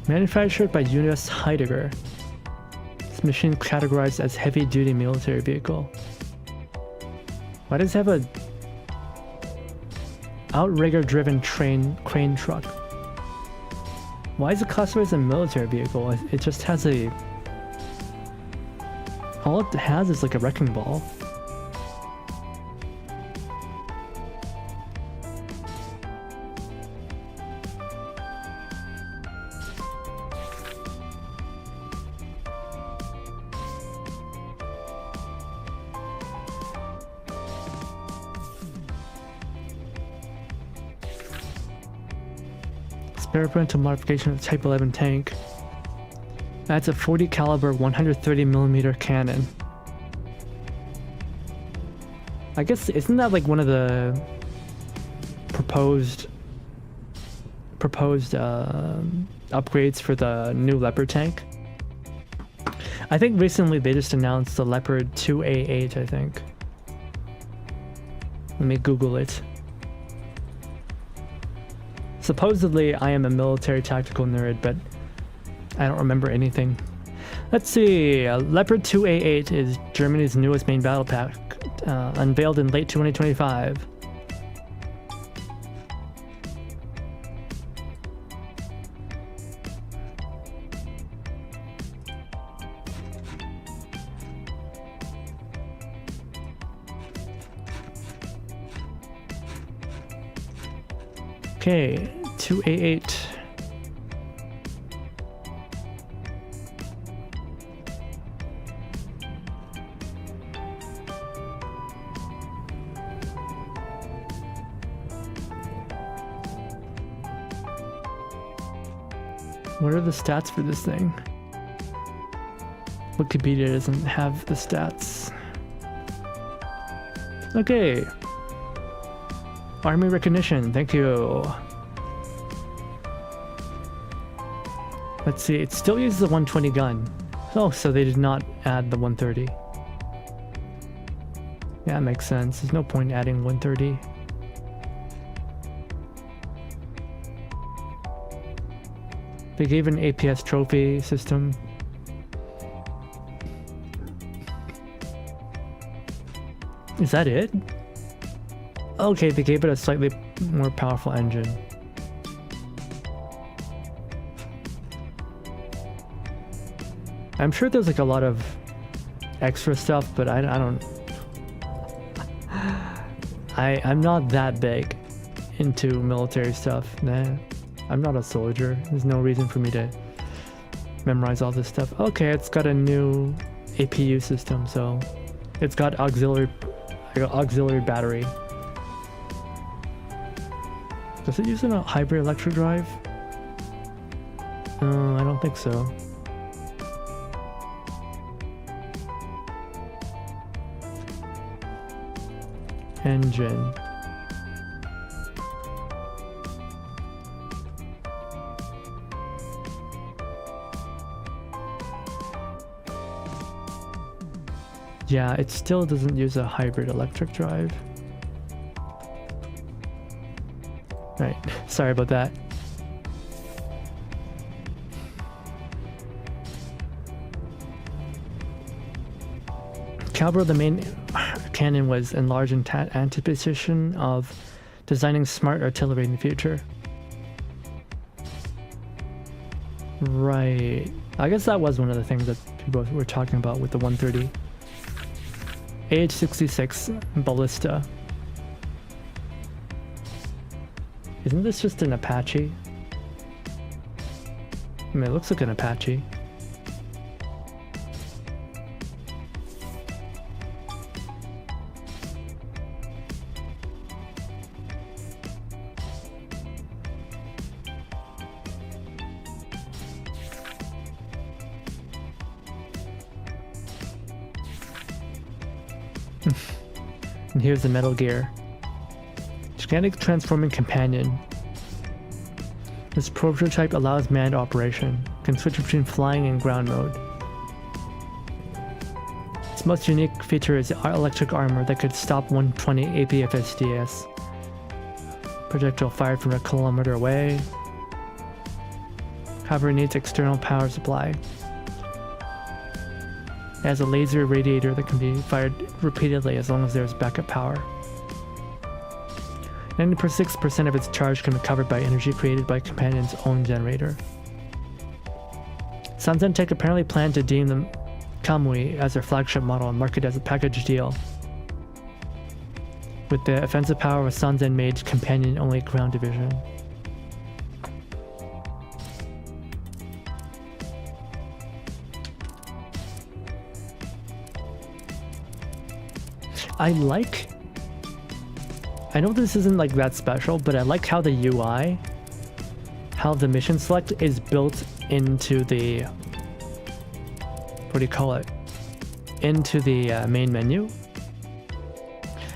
Manufactured by U.S. Heidegger. This machine categorized as heavy-duty military vehicle. Why does it have a outrigger-driven crane truck? Why is it classified as a military vehicle? It just has a... All it has is like a wrecking ball. Experimental modification of Type 11 tank. That's a 40 caliber 130mm cannon. I guess, isn't that like one of the proposed upgrades for the new Leopard tank? I think recently they just announced the Leopard 2A8, I think. Let me Google it. Supposedly, I am a military tactical nerd, but I don't remember anything. Let's see. Leopard 2A8 is Germany's newest main battle pack, unveiled in late 2025. Okay, 2A8. What are the stats for this thing? Wikipedia doesn't have the stats. Okay. Army recognition, thank you. Let's see, it still uses the 120 gun. Oh, so they did not add the 130. Yeah, that makes sense. There's no point adding 130. They gave an APS trophy system. Is that it? Okay, they gave it a slightly more powerful engine. I'm sure there's like a lot of extra stuff, but I don't... I'm not that big into military stuff. Nah, I'm not a soldier. There's no reason for me to memorize all this stuff. Okay, it's got a new APU system, so it's got auxiliary battery. Does it use a hybrid electric drive? I don't think so. Engine. Yeah, it still doesn't use a hybrid electric drive. Right, sorry about that. Caliber of the main cannon was enlarged in anticipation of designing smart artillery in the future. Right. I guess that was one of the things that people were talking about with the 130. AH-66 Ballista. Isn't this just an Apache? I mean, it looks like an Apache. And here's the Metal Gear. Gigantic transforming companion. This prototype allows manned operation. Can switch between flying and ground mode. Its most unique feature is electric armor that could stop 120 APFSDS. Projectile fired from a kilometer away. However, it needs external power supply. It has a laser radiator that can be fired repeatedly as long as there's backup power. 96% of its charge can be covered by energy created by Companion's own generator. Sanzen Tech apparently planned to deem the Kamui as their flagship model and market as a package deal. With the offensive power of Sanzen made Companion-only ground division. I know this isn't like that special, but I like how the UI, how the mission select is built into the, what do you call it? Into the main menu.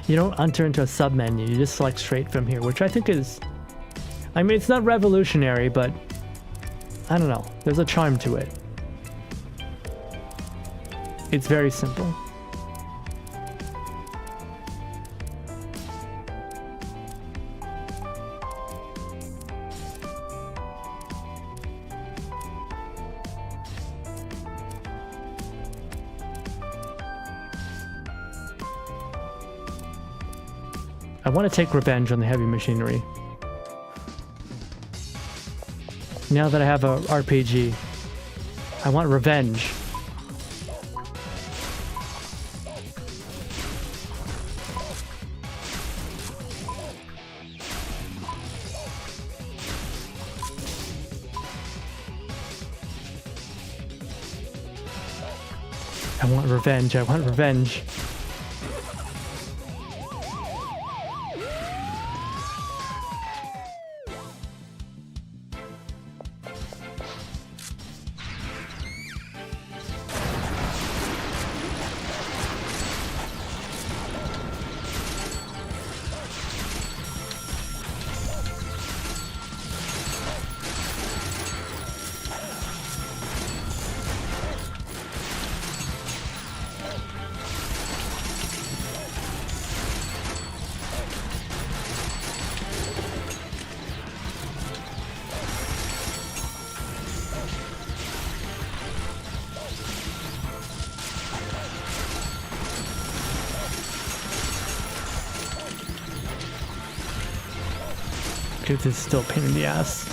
You don't enter into a sub menu, you just select straight from here, which I think is, I mean, it's not revolutionary, but I don't know, there's a charm to it. It's very simple. I want to take revenge on the heavy machinery. Now that I have a RPG, I want revenge. I want revenge, I want revenge. This is still a pain in the ass.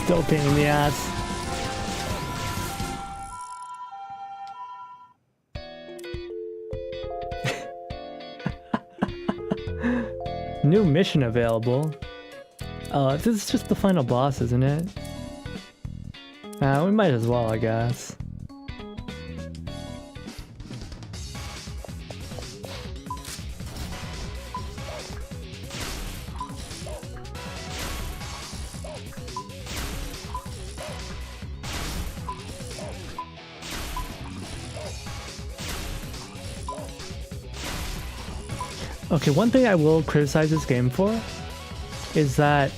Still a pain in the ass. New mission available. This is just the final boss, isn't it? We might as well, I guess. Okay, one thing I will criticize this game for is that,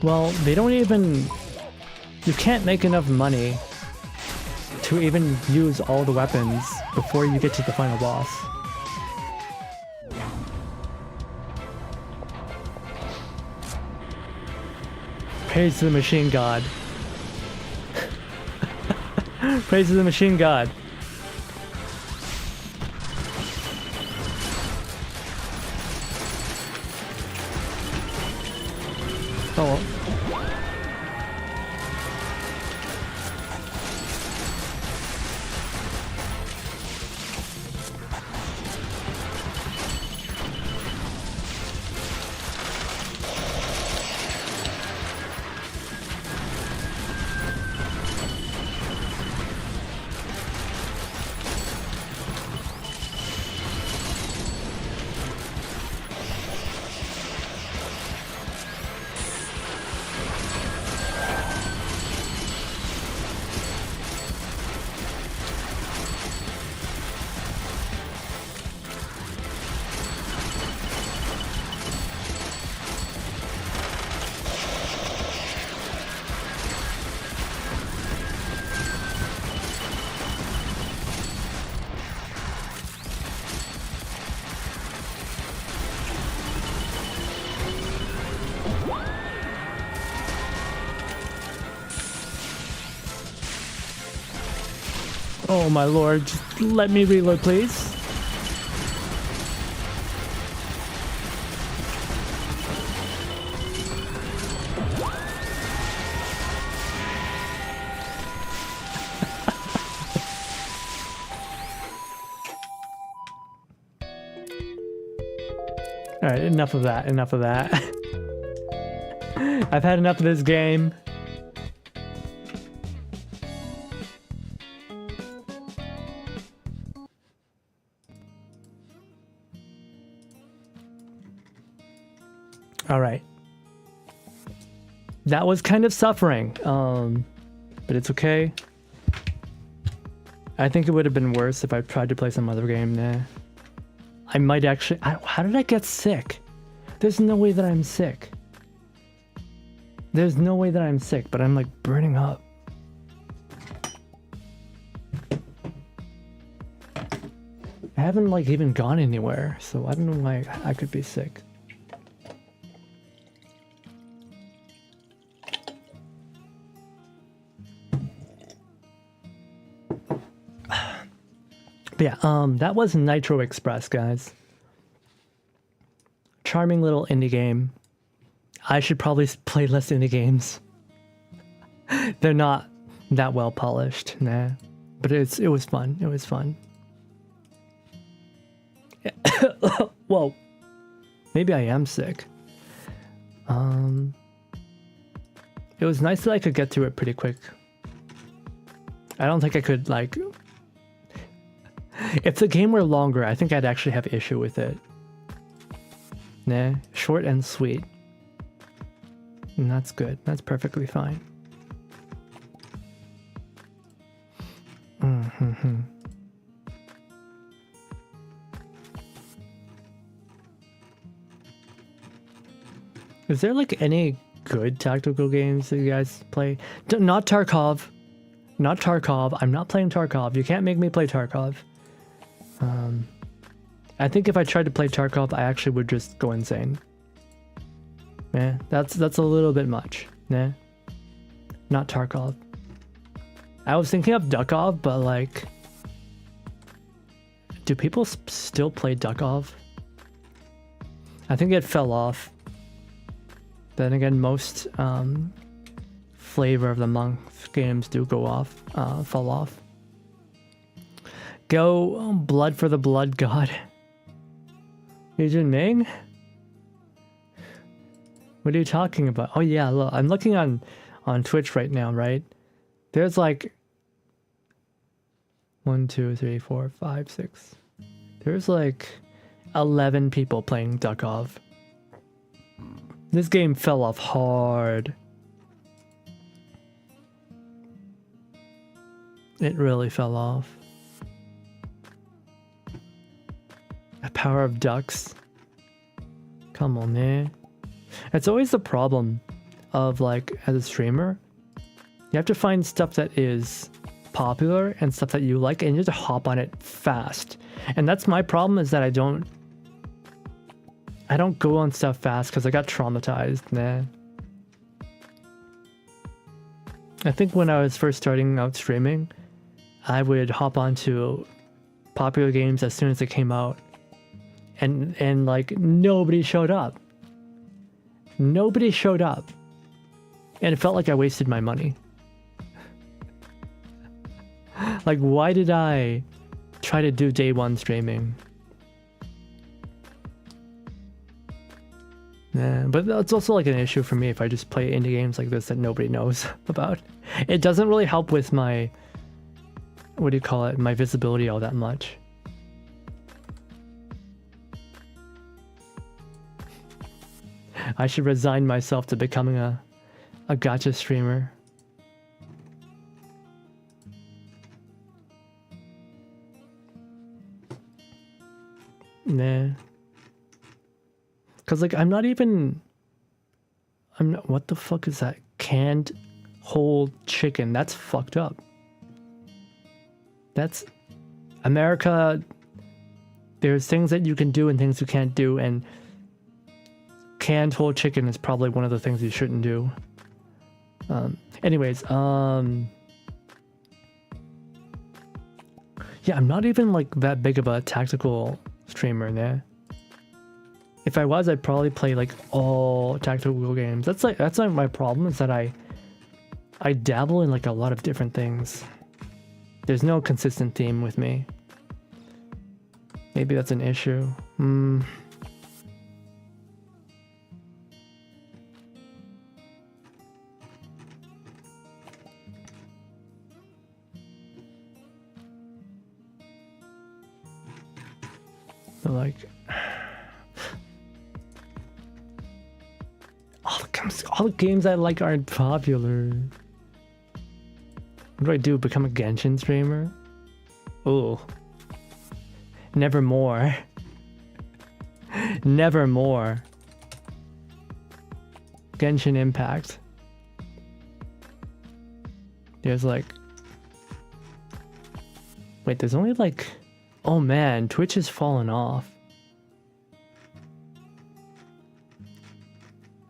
well, they don't even, you can't make enough money to even use all the weapons before you get to the final boss. Praise to the machine god. Praise to the machine god. Oh. Oh my lord, just let me reload, please. Alright, enough of that, enough of that. I've had enough of this game. Alright. That was kind of suffering, but it's okay. I think it would have been worse if I tried to play some other game there. I might actually... how did I get sick? There's no way that I'm sick. There's no way that I'm sick, but I'm like burning up. I haven't like even gone anywhere, so I don't know why I could be sick. But yeah, that was Nitro Express, guys. Charming little indie game. I should probably play less indie games. They're not that well polished, nah. But it was fun. It was fun. Whoa. Maybe I am sick. It was nice that I could get through it pretty quick. I don't think I could like... If the game were longer, I think I'd actually have issue with it. Nah, short and sweet. And that's good. That's perfectly fine. Mm-hmm. Is there like any good tactical games that you guys play? Not Tarkov. Not Tarkov. I'm not playing Tarkov. You can't make me play Tarkov. I think if I tried to play Tarkov, I actually would just go insane. Yeah, that's a little bit much. Nah, not Tarkov. I was thinking of Duckov, but like, do people still play Duckov? I think it fell off. Then again, most flavor of the month games do go off, fall off. Go blood for the blood god. Yujin Ming? What are you talking about? Oh yeah, look, I'm looking on Twitch right now, right? There's like 1, 2, 3, 4, 5, 6. There's like 11 people playing Duckov. This game fell off hard. It really fell off. The power of ducks. Come on, man. It's always the problem of like, as a streamer, you have to find stuff that is popular and stuff that you like, and you have to hop on it fast. And that's my problem, is that I don't go on stuff fast because I got traumatized, man. I think when I was first starting out streaming, I would hop onto popular games as soon as they came out. And like nobody showed up. Nobody showed up. And it felt like I wasted my money. Like, why did I try to do day one streaming? Yeah, but that's also like an issue for me if I just play indie games like this that nobody knows about. It doesn't really help with my, what do you call it, my visibility all that much. I should resign myself to becoming a gacha streamer. Nah. Cause like I'm not, what the fuck is that? Canned whole chicken. That's fucked up. That's America. There's things that you can do and things you can't do, and canned whole chicken is probably one of the things you shouldn't do. Anyways, Yeah, I'm not even like that big of a tactical streamer there. If I was, I'd probably play like all tactical games. That's like my problem, is that I dabble in like a lot of different things. There's no consistent theme with me. Maybe that's an issue. But like all the games I like aren't popular. What do I do? Become a Genshin streamer? Oh. Nevermore. Nevermore. Genshin Impact. There's like... Wait, there's only like... Oh man, Twitch has fallen off.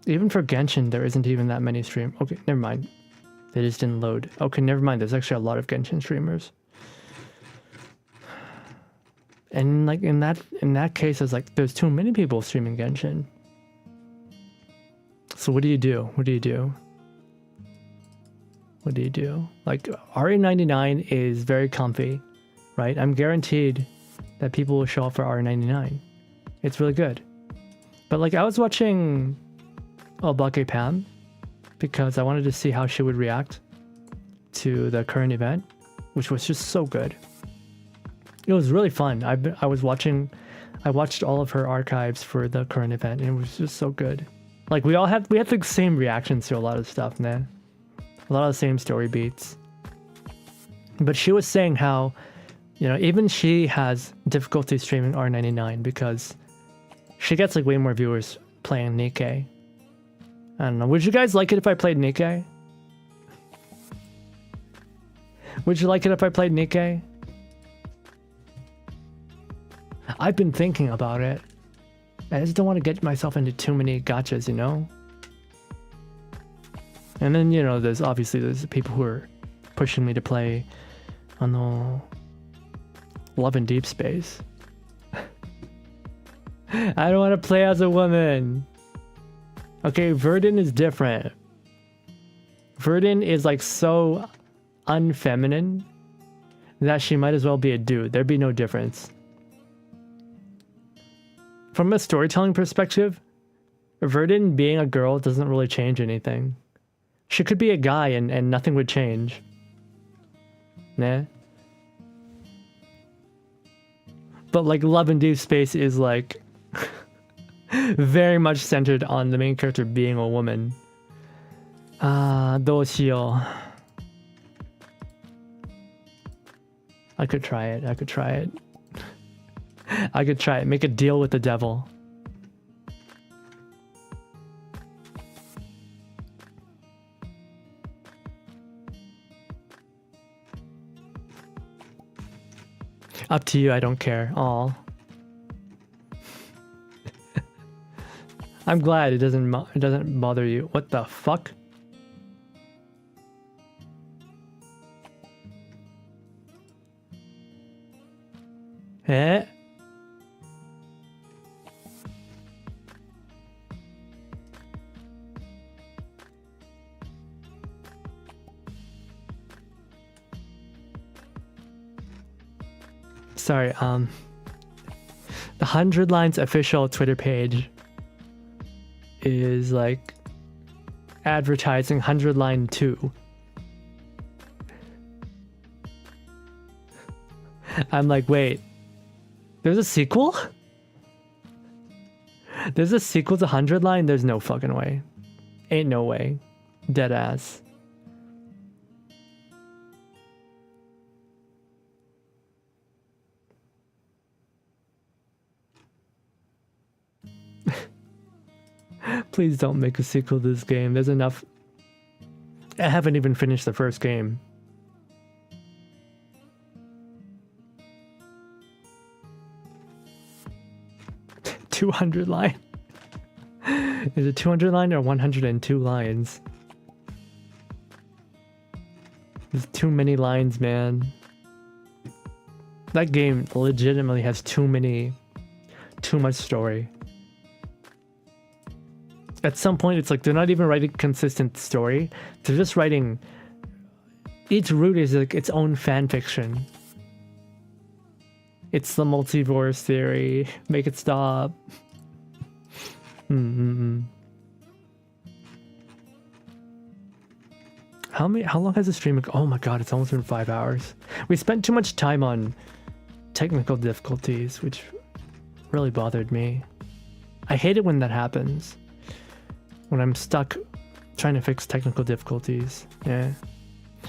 Even for Genshin, there isn't even that many stream. Okay, never mind. They just didn't load. Okay, never mind. There's actually a lot of Genshin streamers. And like in that case, it's like there's too many people streaming Genshin. So what do you do? What do you do? What do you do? Like RE99 is very comfy, right? I'm guaranteed that people will show up for RE99. It's really good. But like I was watching Obake Pam because I wanted to see how she would react to the current event, which was just so good. It was really fun. I watched all of her archives for the current event, and it was just so good. Like we had the same reactions to a lot of stuff, man. A lot of the same story beats. But she was saying how, you know, even she has difficulty streaming R99 because she gets like way more viewers playing Nikkei. I don't know. Would you guys like it if I played Nikkei? Would you like it if I played Nikkei? I've been thinking about it. I just don't want to get myself into too many gachas, you know? And then, you know, there's people who are pushing me to play on the Love and Deep Space. I don't want to play as a woman. Okay, Verdun is different. Verdun is like so unfeminine that she might as well be a dude. There'd be no difference. From a storytelling perspective, Verdun being a girl doesn't really change anything. She could be a guy and nothing would change. Nah. But like Love and Deep Space is like very much centered on the main character being a woman. どうしよう. I could try it. I could try it. I could try it. Make a deal with the devil. Up to you. I don't care. Aw. I'm glad it doesn't bother you. What the fuck? Eh? Sorry, the 100 Lines official Twitter page is like advertising 100 Line 2. I'm like, wait, there's a sequel? There's a sequel to 100 Line? There's no fucking way. Ain't no way. Dead ass. Please don't make a sequel to this game. There's enough. I haven't even finished the first game. $200 line. Is it 200 line or 102 lines? There's too many lines, man. That game legitimately has too much story. At some point, it's like they're not even writing consistent story. They're just writing... Each route is like its own fan fiction. It's the multiverse theory. Make it stop. How long has the stream? Oh my god, it's almost been 5 hours. We spent too much time on technical difficulties, which really bothered me. I hate it when that happens. When I'm stuck trying to fix technical difficulties. Yeah.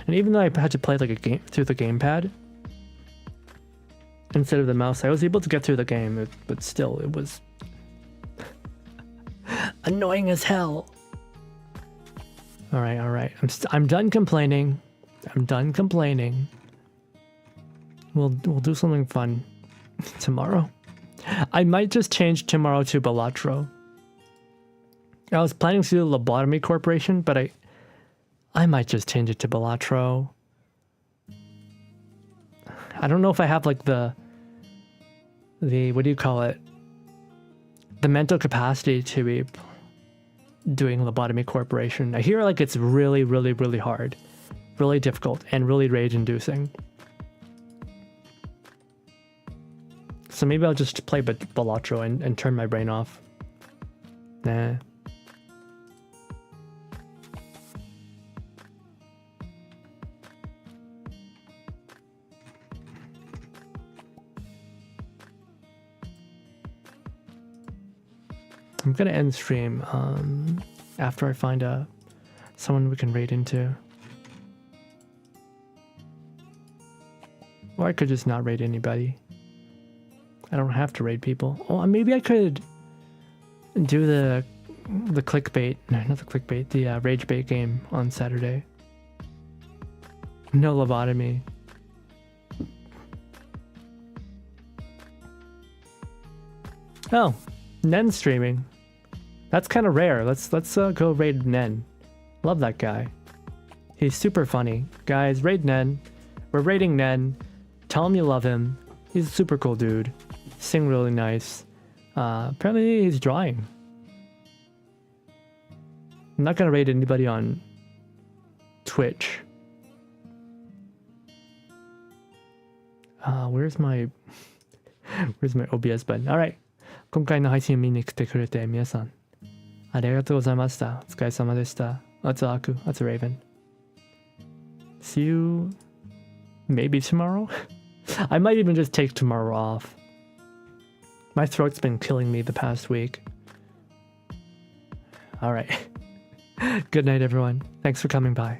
And even though I had to play like a game through the gamepad instead of the mouse, I was able to get through the game, but still, it was annoying as hell. All right. I'm done complaining. We'll do something fun tomorrow. I might just change tomorrow to Balatro. I was planning to do the Lobotomy Corporation, but I might just change it to Balatro. I don't know if I have like the what do you call it? The mental capacity to be doing Lobotomy Corporation. I hear like it's really, really, really hard, really difficult, and really rage-inducing. So maybe I'll just play Balatro and turn my brain off. Nah. I'm gonna end stream after I find someone we can raid into. Or I could just not raid anybody. I don't have to raid people. Oh, maybe I could do the clickbait. No, not the clickbait. The rage bait game on Saturday. No lobotomy. Oh, Nen's streaming. That's kind of rare. Let's go raid Nen. Love that guy. He's super funny. Guys, raid Nen. We're raiding Nen. Tell him you love him. He's a super cool dude. Sing really nice. Apparently he's drawing. I'm not gonna raid anybody on Twitch. Where's my OBS button? All right. 今回の配信見に来てくれて皆さんありがとうございました。お疲れ様でした。That's Aku. That's Raven. See you maybe tomorrow? I might even just take tomorrow off. My throat's been killing me the past week. All right. Good night, everyone. Thanks for coming by.